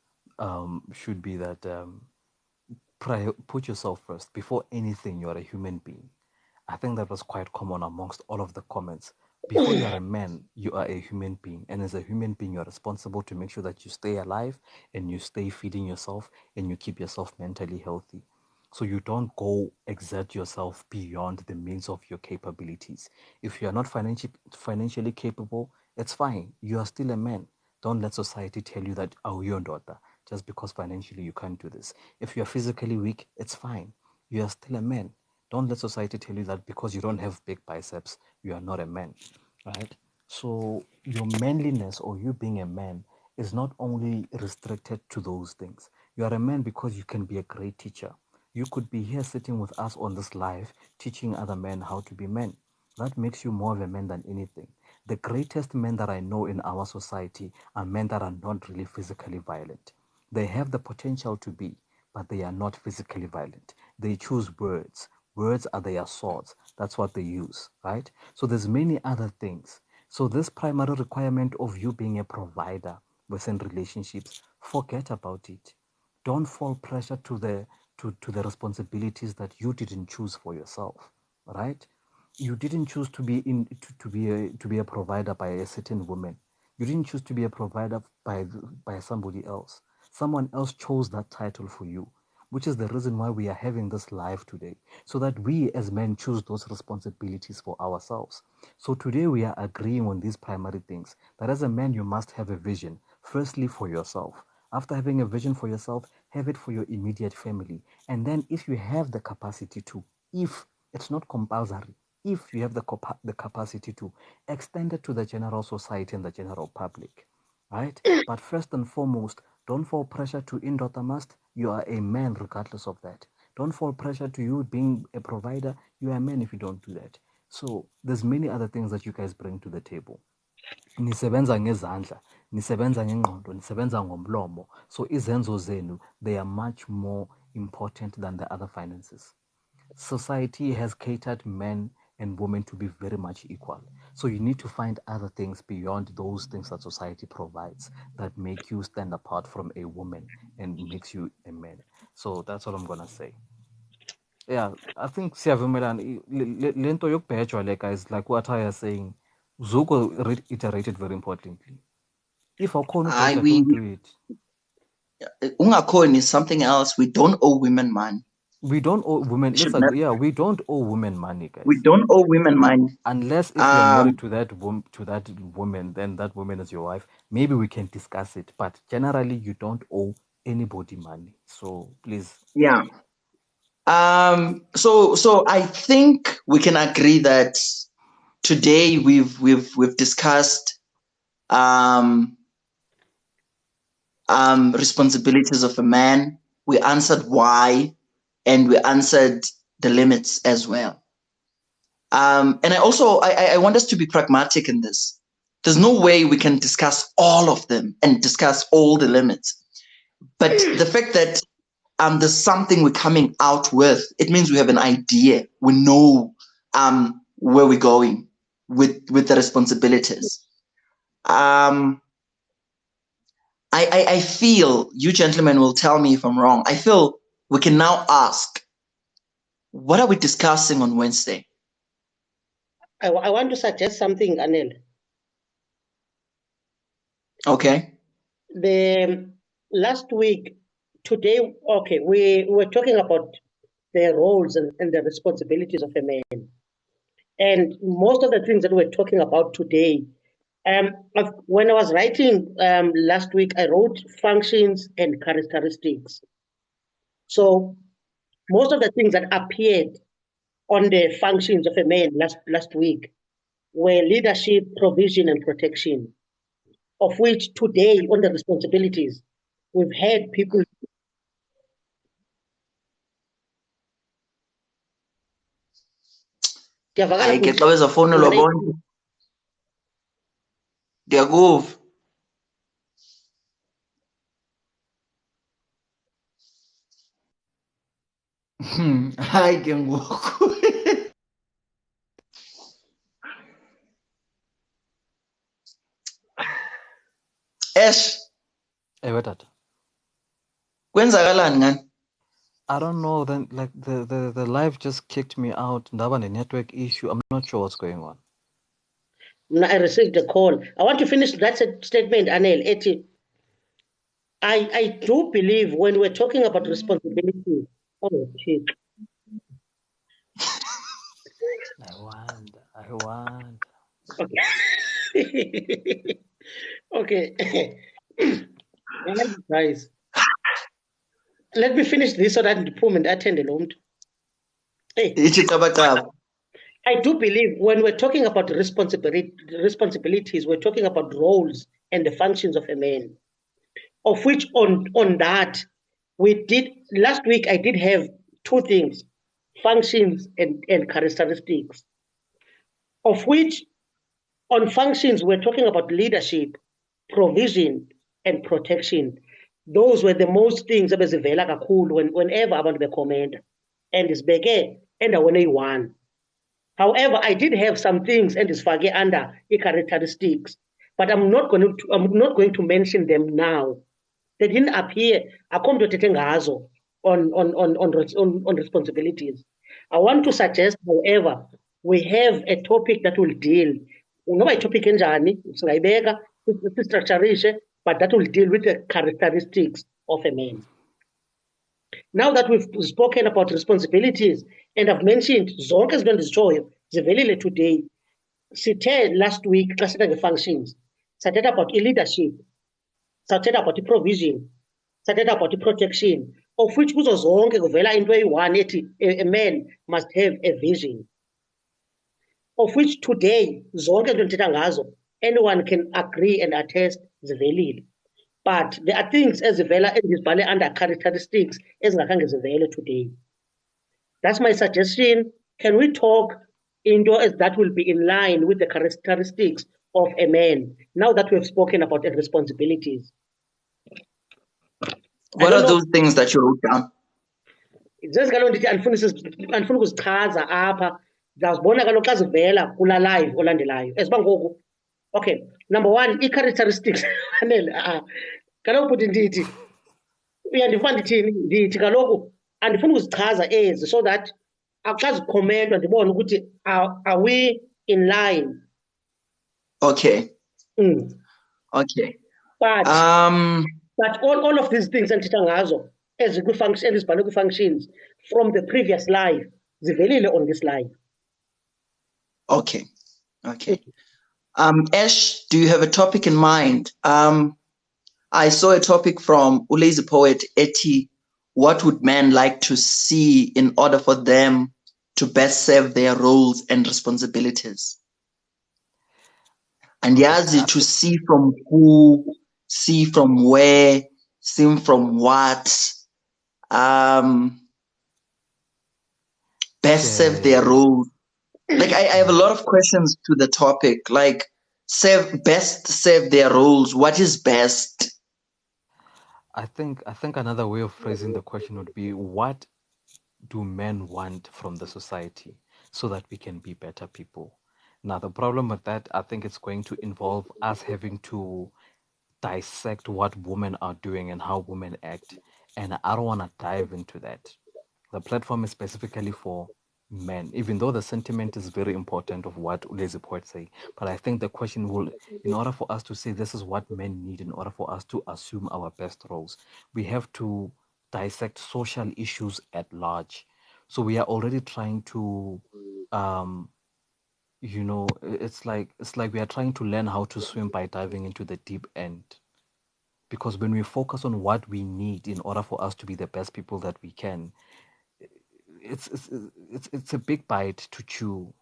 should be that put yourself first. Before anything, you are a human being. I think that was quite common amongst all of the comments. Before you are a man, you are a human being. And as a human being, you are responsible to make sure that you stay alive and you stay feeding yourself and you keep yourself mentally healthy. So you don't go exert yourself beyond the means of your capabilities. If you are not financially capable, it's fine. You are still a man. Don't let society tell you that, oh, you're daughter, just because financially you can't do this. If you're physically weak, it's fine. You are still a man. Don't let society tell you that because you don't have big biceps, you are not a man, right? So your manliness or you being a man is not only restricted to those things. You are a man because you can be a great teacher. You could be here sitting with us on this live, teaching other men how to be men. That makes you more of a man than anything. The greatest men that I know in our society are men that are not really physically violent. They have the potential to be, but they are not physically violent. They choose words. Words are their swords. That's what they use, right? So there's many other things. So this primary requirement of you being a provider within relationships, forget about it. Don't fall pressure to the responsibilities that you didn't choose for yourself, right? You didn't choose to be a provider by a certain woman. You didn't choose to be a provider by somebody else. Someone else chose that title for you, which is the reason why we are having this live today, so that we as men choose those responsibilities for ourselves. So today we are agreeing on these primary things, that as a man you must have a vision, firstly for yourself. After having a vision for yourself, have it for your immediate family. And then if you have the capacity to, if it's not compulsory, if you have the capacity to, extend it to the general society and the general public, right? But first and foremost, don't fall pressure to indoor must. You are a man regardless of that. Don't fall pressure to you being a provider. You are a man if you don't do that. So there's many other things that you guys bring to the table. Nisebenza ngezandla, nisebenza ngengqondo, nisebenza ngomlomo. So izenzo zenu, they are much more important than the other finances. Society has catered men and women to be very much equal. So you need to find other things beyond those things that society provides that make you stand apart from a woman and makes you a man. So that's all I'm gonna say. Yeah, I think siyavumelana lento yokubhejwa le guys, like what I was saying, Zuko reiterated very importantly. If awukhona ubheja, don't do it. Ungakhoni is something else. We don't owe women money. We don't owe women. Should Listen, never- yeah, we don't owe women money, guys. We don't owe women money. Unless if you're married to that woman, then that woman is your wife. Maybe we can discuss it. But generally, you don't owe anybody money. So please. Yeah. So I think we can agree that today we've discussed responsibilities of a man. We answered why, and we answered the limits as well. And I want us to be pragmatic in this. There's no way we can discuss all of them and discuss all the limits. But the fact that there's something we're coming out with, it means we have an idea. We know where we're going with the responsibilities. I feel, you gentlemen will tell me if I'm wrong, I feel we can now ask, what are we discussing on Wednesday? I want to suggest something, Anel. Okay. The last week, today, okay, we were talking about the roles and the responsibilities of a man. And most of the things that we're talking about today, when I was writing last week, I wrote functions and characteristics. So most of the things that appeared on the functions of a man last week were leadership, provision, and protection, of which today on the responsibilities, we've had people. Ndiyavakala Hayi ke bhuti. xa bezafowunelwa bonke ndiyakuva. Hayi ke ngoku. Ash, Ewe tata. kwenzakalani ngani? I don't know. Then like the live just kicked me out. Ndaba network issue. I'm not sure what's going on. I received a call. I want to finish that statement, Anel. I do believe when we're talking about responsibility. Oh, shit. I want. Okay. Okay. Guys, let me finish this so that Ndiphume attend lo mntu. Hey, Ithi qabaqaba. I do believe when we're talking about responsibilities, we're talking about roles and the functions of a man. Of which on that, we did last week I did have two things, functions and characteristics. Of which on functions, we're talking about leadership, provision, and protection. Those were the most things abezivela kakhulu whenever abantu bekhomenta. And isibeke endaweni eyi-1. However, I did have some things and isifake under characteristics, but I'm not going to mention them now. They didn't appear akho mntu othethe ngazo on responsibilities. I want to suggest, however, we have a topic that will deal. Noba topic enjani, singayibeka, sistructurishe, but that will deal with the characteristics of a man. Now that we've spoken about responsibilities, and I've mentioned zonke izinto endizitshoyo zivelile today. Sithe last week xa sithetha nge-functions, sathetha about leadership, sathetha about provision, sathetha about protection, of which kuzo zonke kuvela into eyi-1 ethi a man must have a vision. Of which today zonke into endithetha ngazo, anyone can agree and attest zivelile. But there are things ezivela endizibhale under characteristics ezingakhange zivele today. That's my suggestion. Can we talk into that will be in line with the characteristics of a man, now that we've spoken about the responsibilities? What are those things that you wrote down? Just kaloku ndithi andifuni ukuzichaza apha, ndazibona kaloku xa zivela kula live olandelayo eziba ngoku. Okay, number 1, i-characteristics. Kaloku bhuti ndithi uyandifuna ndithini, ndithi kaloku andifuni ukuzichaza ezi so that xa zikhomentwa ndibone ukuthi are we in line. Okay. Okay. But all of these things endithetha ngazo ezibhalwe kwi-functions from the previous live zivelile on this live. Okay. Okay. Ash, do you have a topic in mind? I saw a topic from Ulazy Poet, Eti. What would men like to see in order for them to best serve their roles and responsibilities? And yazi, to see from who, see from where, see from what, best serve their role. Like I have a lot of questions to the topic, like best serve their roles. What is best? I think another way of phrasing the question would be, what do men want from the society so that we can be better people? Now, the problem with that, I think it's going to involve us having to dissect what women are doing and how women act. And I don't want to dive into that. The platform is specifically for men, even though the sentiment is very important of what Ulazy Poet say. But I think the question will, in order for us to say this is what men need, in order for us to assume our best roles, we have to dissect social issues at large. So we are already trying to, it's like we are trying to learn how to swim by diving into the deep end. Because when we focus on what we need in order for us to be the best people that we can, it's a big bite to chew.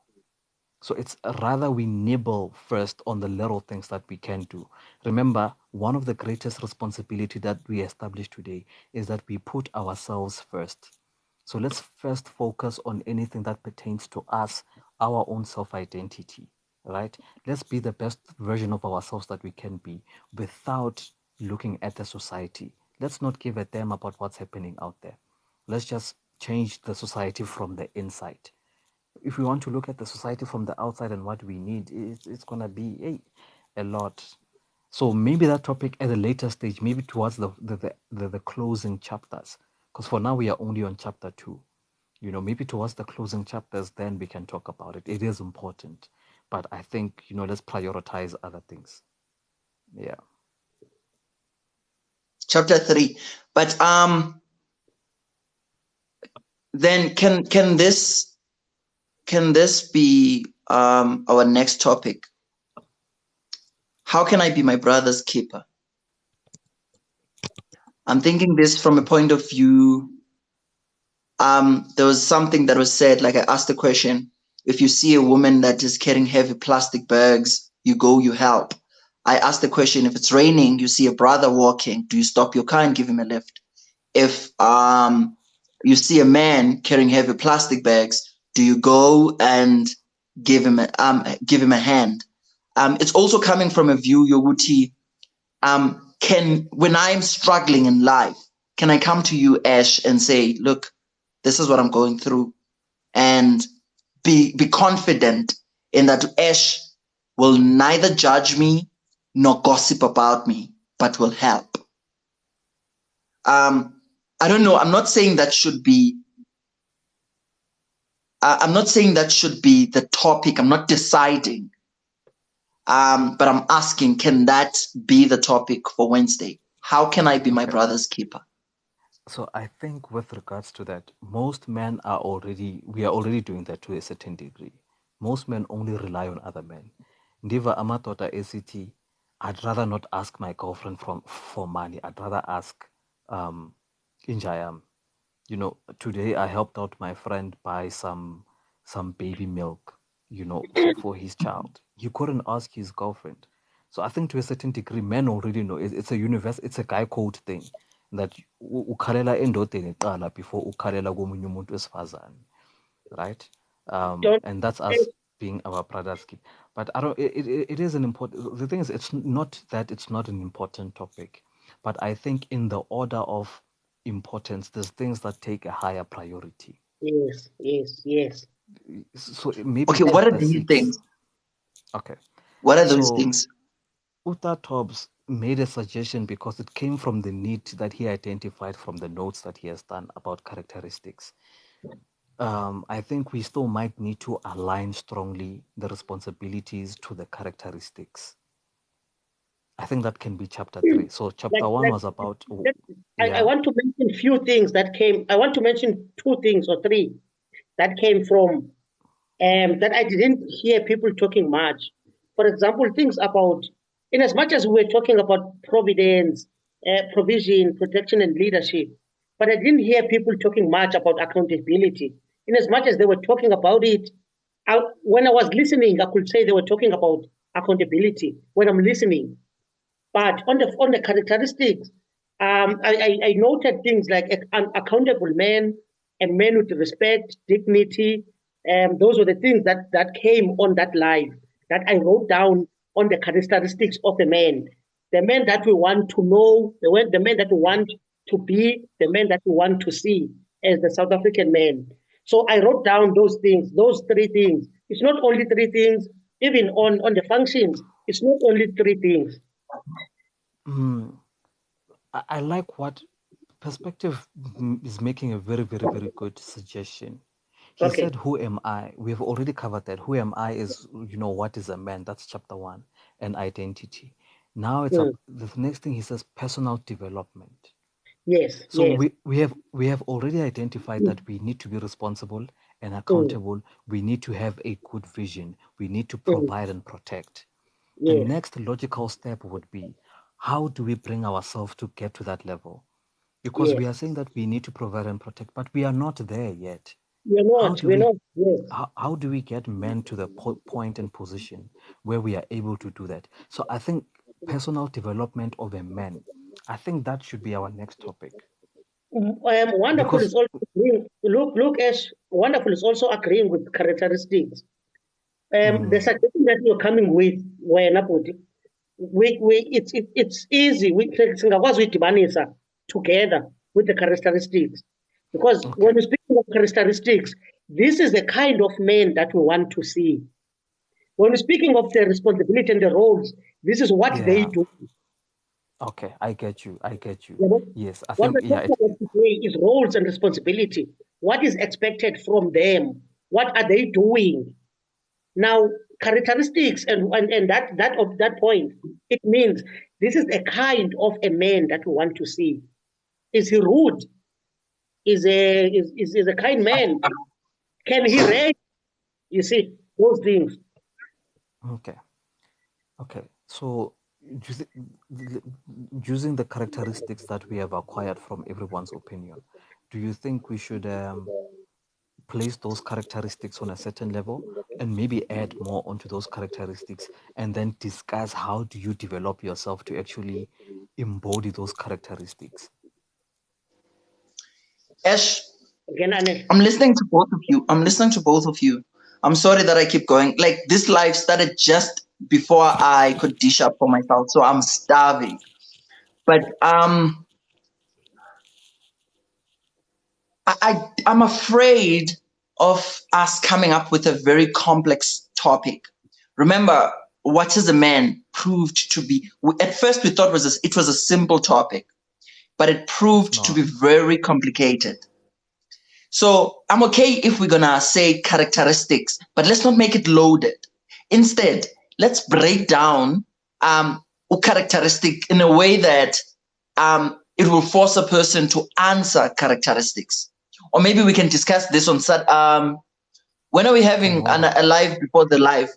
So it's rather we nibble first on the little things that we can do. Remember, one of the greatest responsibility that we establish today is that we put ourselves first. So let's first focus on anything that pertains to us our own self-identity, right? Let's be the best version of ourselves that we can be without looking at the society. Let's not give a damn about what's happening out there. Let's just change the society from the inside. If we want to look at the society from the outside and what we need, it's going to be a lot. So maybe that topic at a later stage, maybe towards the closing chapters, because for now we are only on chapter 2. Maybe towards the closing chapters, then we can talk about it. It is important, but I think let's prioritize other things. Yeah. Chapter 3. But then can this be our next topic? How can I be my brother's keeper? I'm thinking this from a point of view. There was something that was said, like I asked the question, if you see a woman that is carrying heavy plastic bags, you go, you help. I asked the question, if it's raining, you see a brother walking, do you stop your car and give him a lift? If you see a man carrying heavy plastic bags, do you go and give him a hand? It's also coming from a view, Yoguti, when I'm struggling in life, can I come to you, Ash, and say, look, this is what I'm going through, and be confident in that Ash will neither judge me nor gossip about me, but will help. I don't know. I'm not saying that should be. I'm not saying that should be the topic. I'm not deciding. But I'm asking, can that be the topic for Wednesday? How can I be my brother's keeper? So I think with regards to that, most men we are already doing that to a certain degree. Most men only rely on other men. Ndiva amatota ACT, I'd rather not ask my girlfriend for money. I'd rather ask Injayam. Today I helped out my friend buy some baby milk, for his child. He couldn't ask his girlfriend. So I think to a certain degree, men already know it's a guy code thing that ukhalela endodeni kuqala before ukhalela komunye umuntu wesifazane, right? And that's us being our brother's keeper. But I don't. It is an important. The thing is, it's not that it's not an important topic, but I think in the order of importance, there's things that take a higher priority. Yes. So maybe okay. What are these things? Okay. What are those things? Uta Tobbs made a suggestion because it came from the need that he identified from the notes that he has done about characteristics. I think we still might need to align strongly the responsibilities to the characteristics. I think that can be chapter 3. So chapter 1 was about... I want to mention few things that came. I want to mention 2 things or 3 that came from that I didn't hear people talking much. For example, things about, in as much as we were talking about providence, provision, protection, and leadership, but I didn't hear people talking much about accountability. In as much as they were talking about it, when I was listening, I could say they were talking about accountability when I'm listening. But on the characteristics, I noted things like an accountable man, a man with respect, dignity. Those were the things that came on that live that I wrote down on the characteristics of a man. The man that we want to know, the man that we want to be, the man that we want to see as the South African man. So I wrote down those things, those 3 things. It's not only 3 things, even on the functions, it's not only 3 things. I like what Perspective is making a very, very, very good suggestion. He said, who am I? We've already covered that. Who am I is, what is a man? That's chapter 1, and identity. Now it's the next thing he says, personal development. Yes. So we have already identified that we need to be responsible and accountable. We need to have a good vision. We need to provide and protect. The next logical step would be, how do we bring ourselves to get to that level? Because we are saying that we need to provide and protect, but we are not there yet. How do we get men to the point and position where we are able to do that? So I think personal development of a man, I think that should be our next topic. Wonderful is also agreeing. Look, Ash, Wonderful is also agreeing with characteristics. The suggestion that you're coming with, wena bhuti, it's easy. Singakwazi uyidibanisa together with the characteristics, because when we speak of characteristics, this is the kind of man that we want to see. When we're speaking of the responsibility and the roles, this is what they do. Okay, I get you. Yes, I What think we're talking about today is roles and responsibility. What is expected from them? What are they doing? Now, characteristics and that point, it means this is a kind of a man that we want to see. Is he rude? Is a kind man? Can he read? You see those things. Okay. So using the characteristics that we have acquired from everyone's opinion, do you think we should place those characteristics on a certain level and maybe add more onto those characteristics and then discuss how do you develop yourself to actually embody those characteristics? Ash, I'm listening to both of you. I'm sorry that I keep going. Like, this live started just before I could dish up for myself, so I'm starving. But I'm afraid of us coming up with a very complex topic. Remember, what is a man proved to be? At first, we thought it was a simple topic, but it proved to be very complicated. So I'm okay if we're gonna say characteristics, but let's not make it loaded. Instead, let's break down a characteristic in a way that it will force a person to answer characteristics. Or maybe we can discuss this on when are we having a live before the live?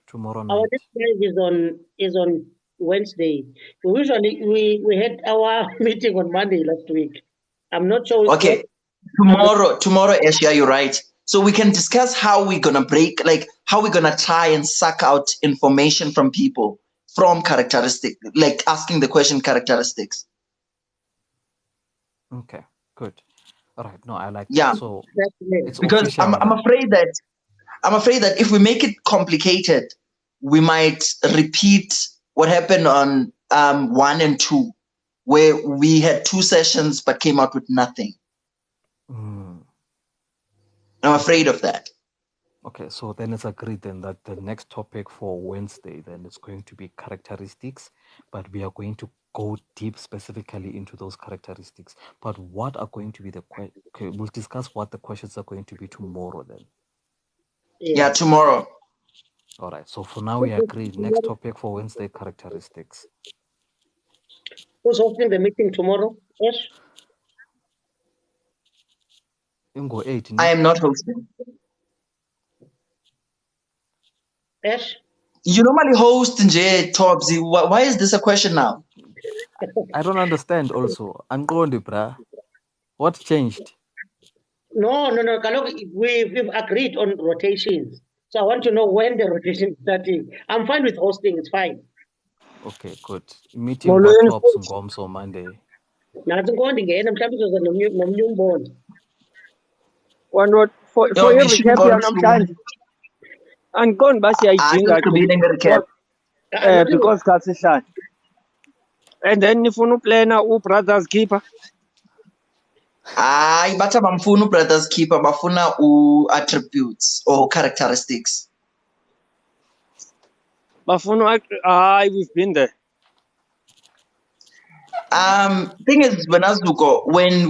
Tomorrow Our night. next live is on Wednesday. We had our meeting on Monday last week. I'm not sure. Okay. Tomorrow, Asia, you're right. So we can discuss how we're gonna how we're gonna try and suck out information from people from characteristics, like asking the question characteristics. Okay, good. All right. No, I like Yeah. that. So it's Because official. I'm afraid that if we make it complicated, we might repeat what happened on 1 and 2, where we had 2 sessions but came out with nothing. I'm afraid of that. Okay, so then it's agreed then that the next topic for Wednesday then is going to be characteristics, but we are going to go deep specifically into those characteristics. But what are going to be okay, we'll discuss what the questions are going to be tomorrow then. Yeah, tomorrow. All right, so for now we agreed. Next topic for Wednesday, characteristics. Who's hosting the meeting tomorrow? Yes. Ingo 8. I am not hosting. Yes. You normally host nje, Tobzi. Why is this a question now? I don't understand also. Angondi, bruh. What changed? No. Kalok, we've agreed on rotations. So I want to know when the rotation is starting. I'm fine with hosting. It's fine. Okay, good. Meeting what tops ngomso Monday. Nathi nkonde ngena mhlawumbe uzoza nomnye umbono. For i-recap yanamhlanje andiqondi uba siyayidinga because khasihlala and then nifuna uplana u-brothers keeper. Hayi, bathi abamfuna u-brothers keeper, bafuna attributes or characteristics. Bafuna hayi, we've been there. Thing is, when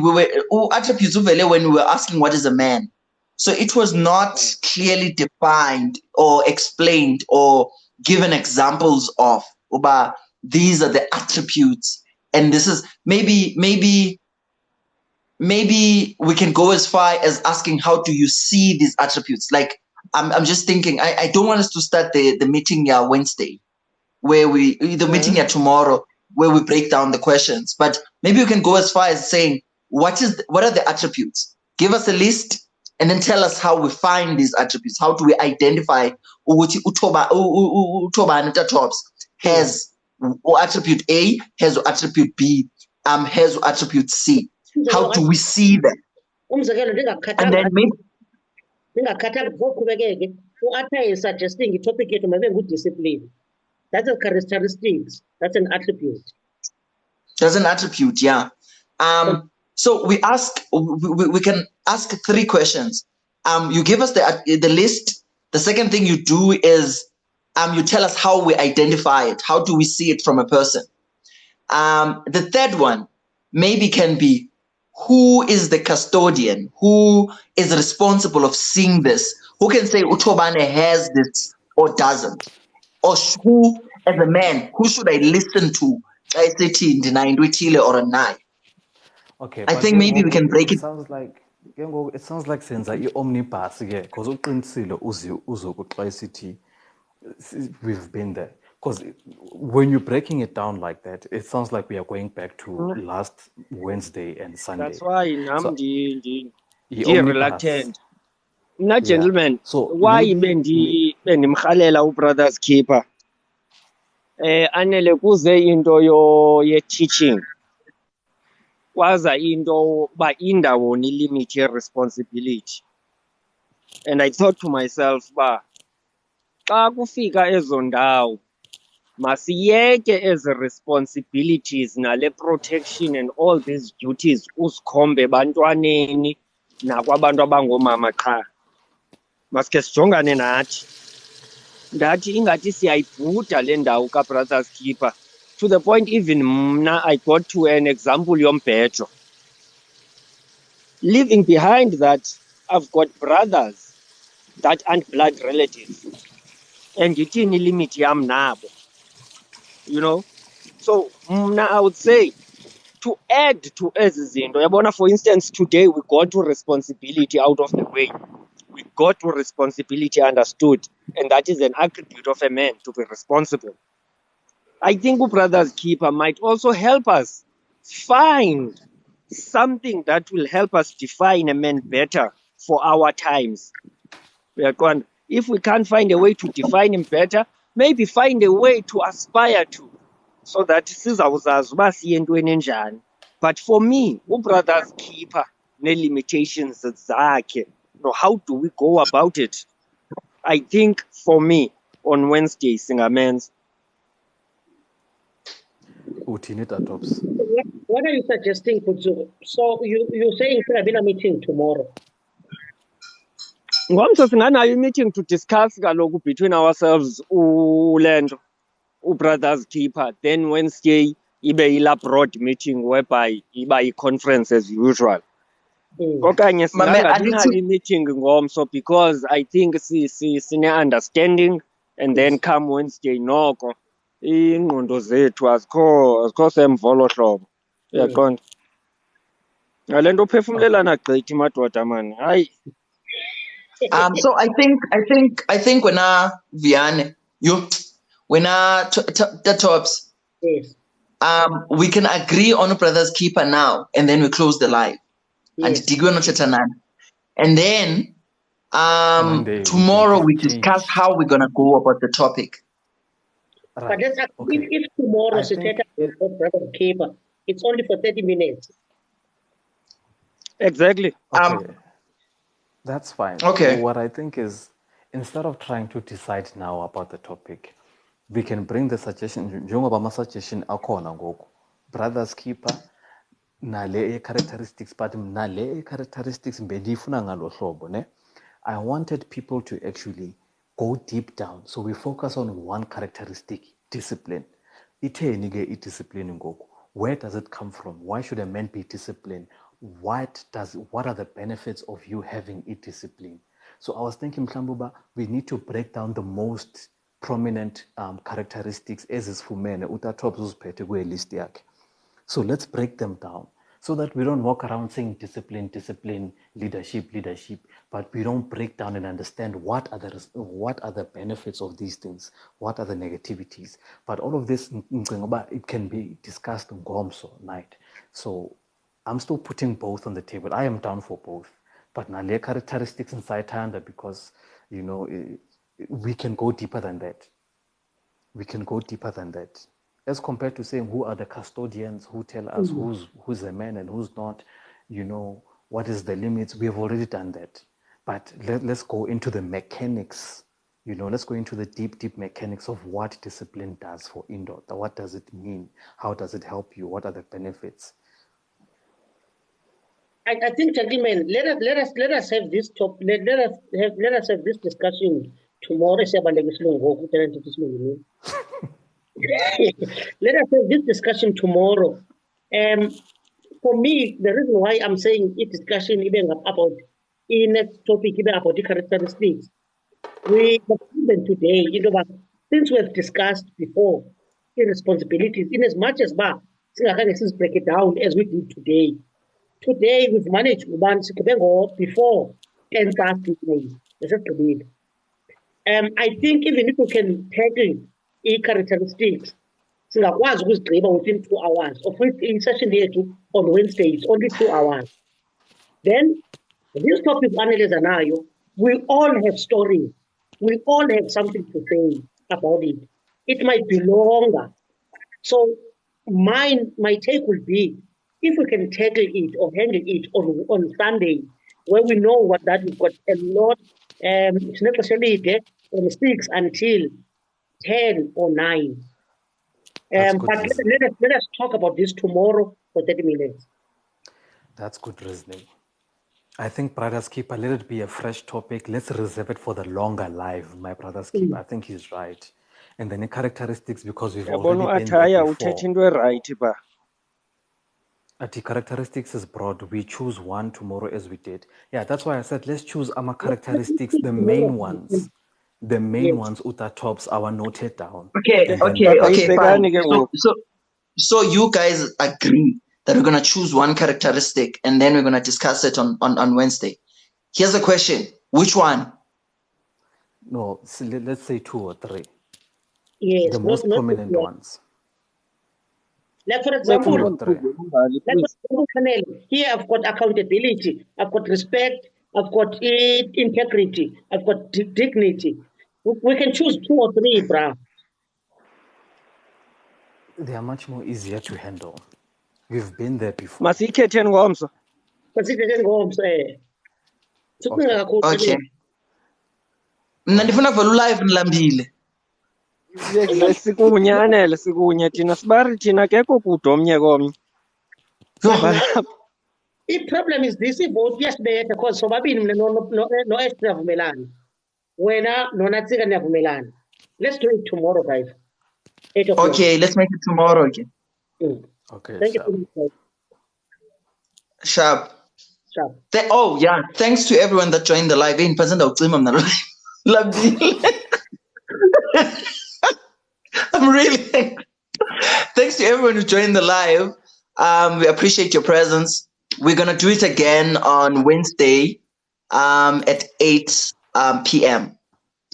we were attributes when we were asking what is a man, so it was not clearly defined or explained or given examples of these are the attributes, and this is maybe we can go as far as asking how do you see these attributes. Like I'm just thinking, I don't want us to start the meeting here Wednesday, where meeting here tomorrow, where we break down the questions, but maybe we can go as far as saying what are the attributes? Give us a list and then tell us how we find these attributes. How do we identify ukuthi utobani tops has attribute A, has attribute B, has attribute C. How do we see them? Umzekelo And then maybe ndingakhathanga before uqhubekeke. Uata is suggesting a topic to maybe good discipline. That's a characteristics. That's an attribute. That's an attribute, yeah. So we can ask 3 questions. You give us the list. The second thing you do is you tell us how we identify it. How do we see it from a person? The third one maybe can be, who is the custodian? Who is responsible of seeing this? Who can say Utobane has this or doesn't? Or who, as a man, who should I listen to? I say or a nine. Okay, I but think maybe we can break it. sounds like it sounds like senza i-omnibus ke because uqinisile uzokuxa isithi we've been there. Because when you're breaking it down like that, it sounds like we are going back to last Wednesday and Sunday. That's why So, I'm reluctant. Mna Yeah. gentlemen, So why maybe bendimrhalela uBrothers Keeper? Anele kuze into ye-teaching. Kwaza into ba indawoni limit ye-responsibility. And I thought to myself, ba xa kufika ezo ndawo masiyeke ezi responsibilities nale protection and all these duties usikhombe bantwaneni nakwabantu abangoomama qha. Maske sijongane nathi. Ndathi ingathi siyayibhuda le ndawo kaBrothers Keeper, to the point even mna I got to an example yombhejo. Leaving behind that, I've got brothers that aren't blood relatives. And yithini limit yam nabo, you know? So mna I would say, to add to ezi zinto, yabona, for instance, today we got to responsibility out of the way. We got to responsibility understood. And that is an attribute of a man, to be responsible. I think Brothers Keeper might also help us find something that will help us define a man better for our times. If we can't find a way to define him better, maybe find a way to aspire to, so that sizawuzazi uba siye entweni enjani. But for me, Brothers Keeper ne-limitations zakhe, how do we go about it? I think for me, on Wednesday, Singamens. uthini Tatops? What are you suggesting, Kutsu? So you're saying there have been a meeting tomorrow. Ngomso singanayo meeting to discuss kaloku between ourselves ulento Brothers Keeper. Then Wednesday ibe ila broad meeting whereby iba i-conference as usual. Okanye singangabi nayo i-meeting ngomso because I think sine-understanding, and then come Wednesday noko iingqondo zethu azikho semvolo hlobo. Uyaqonda? Ngale nto uphefumlelana gqithi madoda man. Hayi. So I think when Viane, when Tops, yes. We can agree on Brothers Keeper now, and then we close the live. Yes. And then Monday, tomorrow we discuss how we're gonna go about the topic. But that's if tomorrow Brothers Keeper, it's only for 30 minutes. Exactly. Okay. That's fine. Okay. What I think is, instead of trying to decide now about the topic, we can bring the suggestion. Njengoba ama suggestion akhona ngoku. Brothers Keeper nale characteristics, but nale characteristics mbendifuna ngalo hlobo ne. I wanted people to actually go deep down. So we focus on one characteristic, discipline. Itheni ke i-discipline ngoku? Where does it come from? Why should a man be disciplined? What are the benefits of you having discipline? So I was thinking, Mhlambuba, we need to break down the most prominent characteristics as is for men. List. So let's break them down so that we don't walk around saying discipline, leadership, but we don't break down and understand what are the benefits of these things, what are the negativities. But all of this, it can be discussed on Gomso night. So I'm still putting both on the table. I am down for both. But Nale characteristics inside Tanda, because, we can go deeper than that. We can go deeper than that. As compared to saying who are the custodians, who tell us who's a man and who's not, what is the limits. We have already done that. But let's go into the mechanics You know, let's go into the deep mechanics of what discipline does for indoda. What does it mean? How does it help you? What are the benefits? I think, gentlemen, let us have this talk. Let us have this discussion tomorrow. Let us have this discussion tomorrow. For me, the reason why I'm saying this discussion even about next topic even about the characteristics, we have proven today, since we have discussed before irresponsibilities, in as much as let's break it down as we did today. Today we've managed to before 10 past midnight. I think even if we can tackle characteristics, singakwazi ukuzigqiba within 2 hours, of which in session yethu on Wednesday it's only 2 hours. Then this topic analyze nayo, we all have stories. We all have something to say about it. It might be longer. So my take will be, if we can tackle it or handle it on Sunday, where we know what that we've got a lot, it's not necessarily there from 6 until 10 or 9. But let us talk about this tomorrow for 30 minutes. That's good reasoning. I think Brother's Keeper, let it be a fresh topic. Let's reserve it for the longer live, my Brother's Keeper. I think he's right. And then the characteristics, because we've already been there before. The characteristics is broad. We choose one tomorrow as we did. Yeah, that's why I said let's choose our characteristics, the main ones. The main ones, Uta tops, our noted down. Okay, fine. So you guys agree that we're going to choose one characteristic and then we're going to discuss it on Wednesday. Here's the question. Which one? No, so let's say 2 or 3. Yes, the most prominent ones. Like for example, here I've got accountability, I've got respect, I've got integrity, I've got dignity. We can choose 2 or 3, bruh. They are much more easier to handle. We've been there before. Okay. Mna ndifuna vele live nilambile. Sikunya thina sibari thina kekho kude omnye komnye. I-problem is this, vote yesterday because sobabini mna no Esther niyavumelana. Wena noNatsika niyavumelana. Let's do it tomorrow, guys. 8 o'clock. Okay, let's make it tomorrow again. Okay. Thank you. Sharp. Oh yeah, thanks to everyone that joined the live. In person, I'm really thanks to everyone who joined the live. We appreciate your presence. We're gonna do it again on Wednesday at 8 p.m.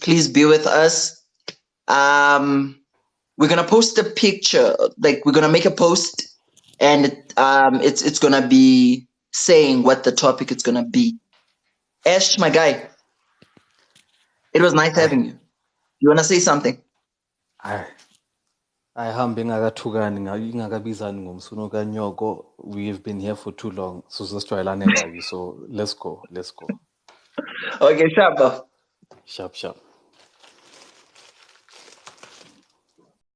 Please be with us. We're gonna post a picture, like we're gonna make a post, and it's gonna be saying what the topic is gonna be. Ash, my guy, it was nice having you. You wanna say something? We've been here for too long. So let's go. Okay, sharp. Sharp.